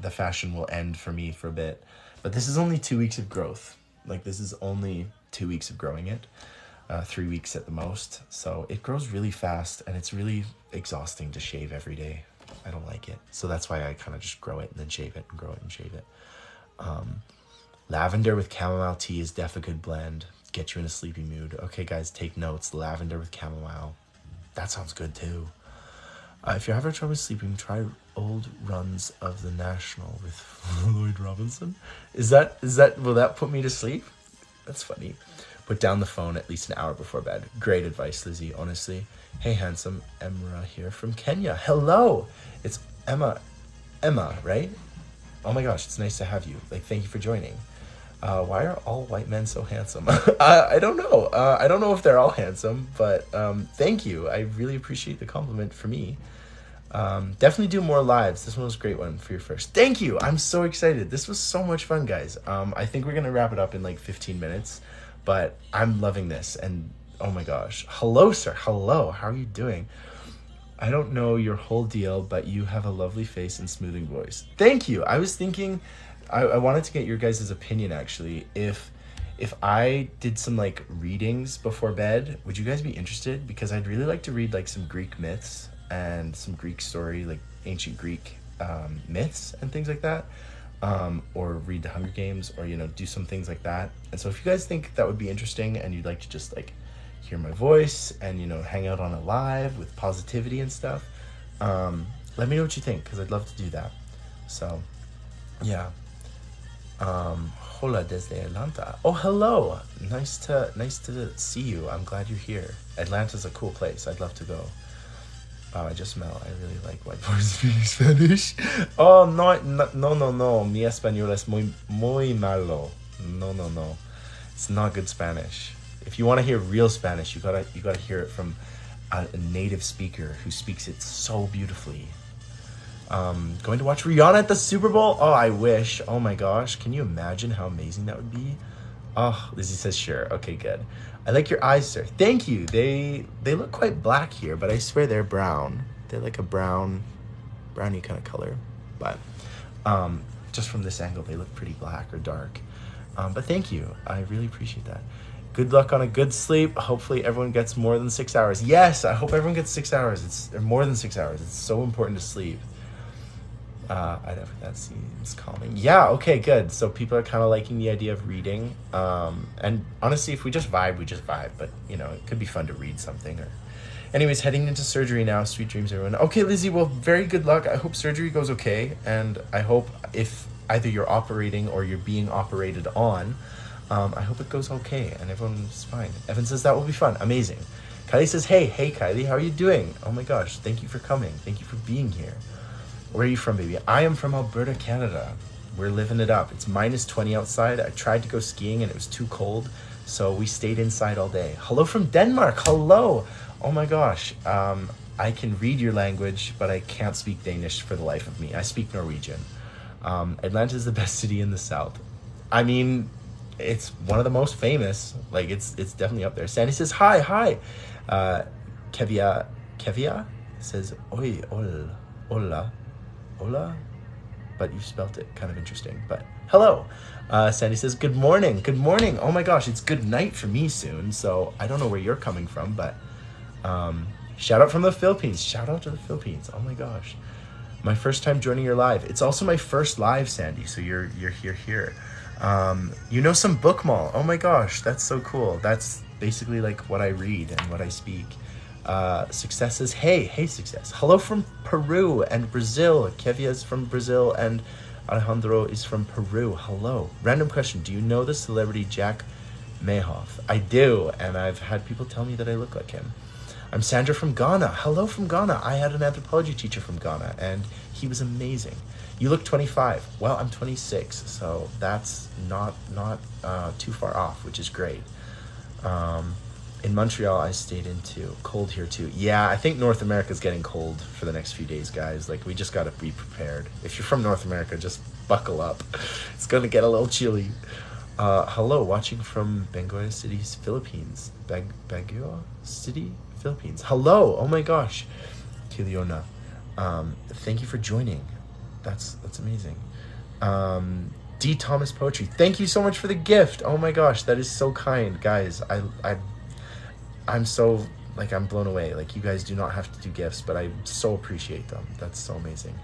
A: the fashion will end for me for a bit. But this is only 2 weeks of growth. Like, this is only 2 weeks of growing it. 3 weeks at the most. So it grows really fast, and it's really exhausting to shave every day. I don't like it. So that's why I kind of just grow it and then shave it and grow it and shave it. Lavender with chamomile tea is def a good blend. Get you in a sleepy mood. Okay, guys, take notes. Lavender with chamomile. That sounds good, too. If you're having trouble sleeping, try old runs of The National with Lloyd Robinson. Is that, will that put me to sleep? That's funny. Put down the phone at least an hour before bed. Great advice, Lizzie, honestly. Hey, handsome. Emra here from Kenya. Hello. It's Emma Emma, right? Oh my gosh, it's nice to have you. Like, thank you for joining. Why are all white men so handsome? I don't know. I don't know if they're all handsome, but thank you. I really appreciate the compliment for me. Definitely do more lives. This one was a great one for your first. Thank you. I'm so excited. This was so much fun, guys. I think we're going to wrap it up in like 15 minutes, but I'm loving this. And oh my gosh. Hello, sir. Hello. How are you doing? I don't know your whole deal, but you have a lovely face and smoothing voice. Thank you. I was thinking, I wanted to get your guys' opinion actually. If I did some like readings before bed, would you guys be interested? Because I'd really like to read like some Greek myths and some Greek story, like ancient Greek myths and things like that. Or read the Hunger Games, or, you know, do some things like that. And so if you guys think that would be interesting and you'd like to just like hear my voice and, you know, hang out on a live with positivity and stuff, let me know what you think, because I'd love to do that. So yeah. Hola desde Atlanta. Oh, hello. Nice to see you. I'm glad you're here. Atlanta's a cool place. I'd love to go. I just smell. I really like white boys speaking Spanish. Oh, no. Mi español es muy malo. No. It's not good Spanish. If you want to hear real Spanish, you gotta hear it from a native speaker who speaks it so beautifully. Going to watch Rihanna at the Super Bowl? Oh, I wish. Oh my gosh. Can you imagine how amazing that would be? Oh, Lizzie says sure. Okay, good. I like your eyes, sir. Thank you. They look quite black here, but I swear they're brown. They're like a browny kind of color. But just from this angle, they look pretty black or dark. But thank you. I really appreciate that. Good luck on a good sleep. Hopefully everyone gets more than 6 hours. Yes, I hope everyone gets 6 hours. Or more than 6 hours. It's so important to sleep. That seems calming. Yeah, okay, good. So people are kind of liking the idea of reading. And honestly, if we just vibe, we just vibe. But, you know, it could be fun to read something. Or, anyways, heading into surgery now. Sweet dreams, everyone. Okay, Lizzie, well, very good luck. I hope surgery goes okay. And I hope if either you're operating or you're being operated on, I hope it goes okay and everyone's fine. Evan says that will be fun. Amazing. Kylie says, hey Kylie, how are you doing? Oh my gosh, thank you for coming. Thank you for being here. Where are you from, baby? I am from Alberta, Canada. We're living it up. It's minus 20 outside. I tried to go skiing and it was too cold, so we stayed inside all day. Hello from Denmark. Hello. Oh my gosh. I can read your language, but I can't speak Danish for the life of me. I speak Norwegian. Atlanta is the best city in the south. I mean, it's one of the most famous. Like, it's definitely up there. Sandy says hi. Kevia says oi, hola, but you spelt it kind of interesting. But hello. Sandy says good morning. Oh my gosh, it's good night for me soon, so I don't know where you're coming from, but shout out from the Philippines. Shout out to the Philippines. Oh my gosh, my first time joining your live. It's also my first live, Sandy, so you're here. You know some book mall. Oh my gosh, that's so cool. That's basically like what I read and what I speak. Success says, hey Success. Hello from Peru and Brazil. Kevia is from Brazil and Alejandro is from Peru. Hello. Random question. Do you know the celebrity Jack Mayhoff? I do, and I've had people tell me that I look like him. I'm Sandra from Ghana. Hello from Ghana. I had an anthropology teacher from Ghana and he was amazing. You look 25. Well, I'm 26, so that's not too far off, which is great. In Montreal, I stayed in too. Cold here too. Yeah, I think North America's getting cold for the next few days, guys. Like, we just gotta be prepared. If you're from North America, just buckle up. It's gonna get a little chilly. Hello, watching from Baguio City, Philippines. Baguio City, Philippines. Hello. Oh my gosh, Kiliona. Thank you for joining. That's amazing. D. Thomas Poetry. Thank you so much for the gift. Oh my gosh, that is so kind, guys. I'm so, like, I'm blown away. Like, you guys do not have to do gifts, but I so appreciate them. That's so amazing.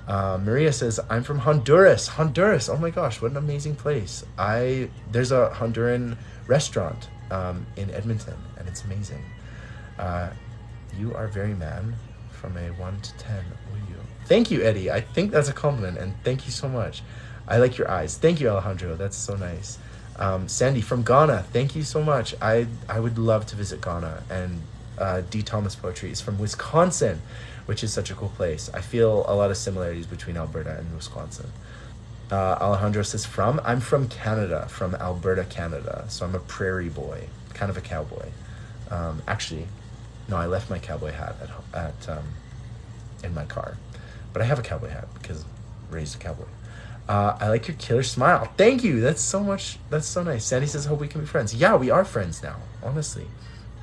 A: Maria says, I'm from Honduras. Honduras. Oh my gosh, what an amazing place. There's a Honduran restaurant in Edmonton, and it's amazing. You are very man. From a 1 to 10, will you? Thank you, Eddie. I think that's a compliment, and thank you so much. I like your eyes. Thank you, Alejandro. That's so nice. Sandy from Ghana. Thank you so much. I would love to visit Ghana, and D. Thomas Poetry is from Wisconsin, which is such a cool place. I feel a lot of similarities between Alberta and Wisconsin. Alejandro says I'm from Canada, from Alberta, Canada. So I'm a prairie boy, kind of a cowboy. Actually, no, I left my cowboy hat in my car, but I have a cowboy hat because raised a cowboy. I like your killer smile. Thank you. That's so much. That's so nice. Sandy says, hope we can be friends. Yeah, we are friends now. Honestly,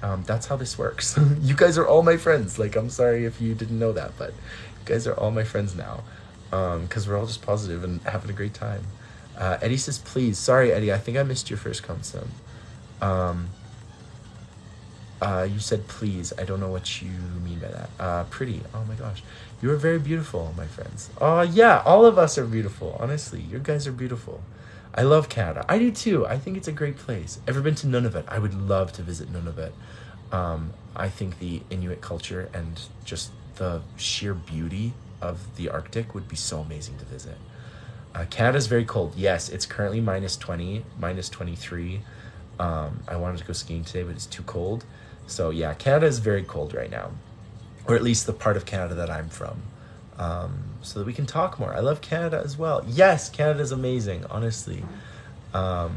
A: that's how this works. You guys are all my friends. Like, I'm sorry if you didn't know that, but you guys are all my friends now. Because we're all just positive and having a great time. Eddie says, please. Sorry, Eddie. I think I missed your first consum. You said please. I don't know what you mean by that. Pretty. Oh my gosh. You are very beautiful, my friends. Oh yeah, all of us are beautiful. Honestly, you guys are beautiful. I love Canada. I do too. I think it's a great place. Ever been to Nunavut? I would love to visit Nunavut. I think the Inuit culture and just the sheer beauty of the Arctic would be so amazing to visit. Canada's very cold. Yes, it's currently -20, -23. I wanted to go skiing today, but it's too cold. So yeah, Canada is very cold right now, or at least the part of Canada that I'm from. So that we can talk more. I love Canada as well. Yes, Canada's amazing, honestly. I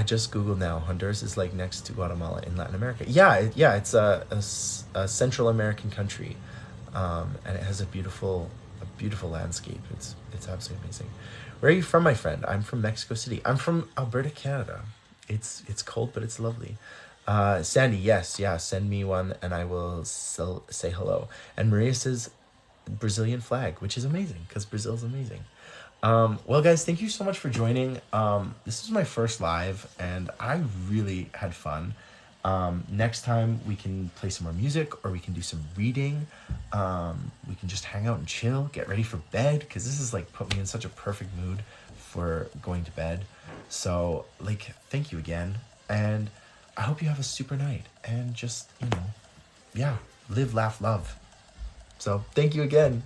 A: just Googled now. Honduras is like next to Guatemala in Latin America. Yeah, it's a Central American country, and it has a beautiful landscape. It's absolutely amazing. Where are you from, my friend? I'm from Mexico City. I'm from Alberta, Canada. It's cold, but it's lovely. Sandy, yes, yeah, send me one and I will say hello. And Maria says Brazilian flag, which is amazing because Brazil's amazing. Well, guys, thank you so much for joining. This was my first live and I really had fun. Next time we can play some more music or we can do some reading. We can just hang out and chill, get ready for bed because this is like put me in such a perfect mood for going to bed. So like, thank you again. And I hope you have a super night and just, yeah, live, laugh, love. So thank you again.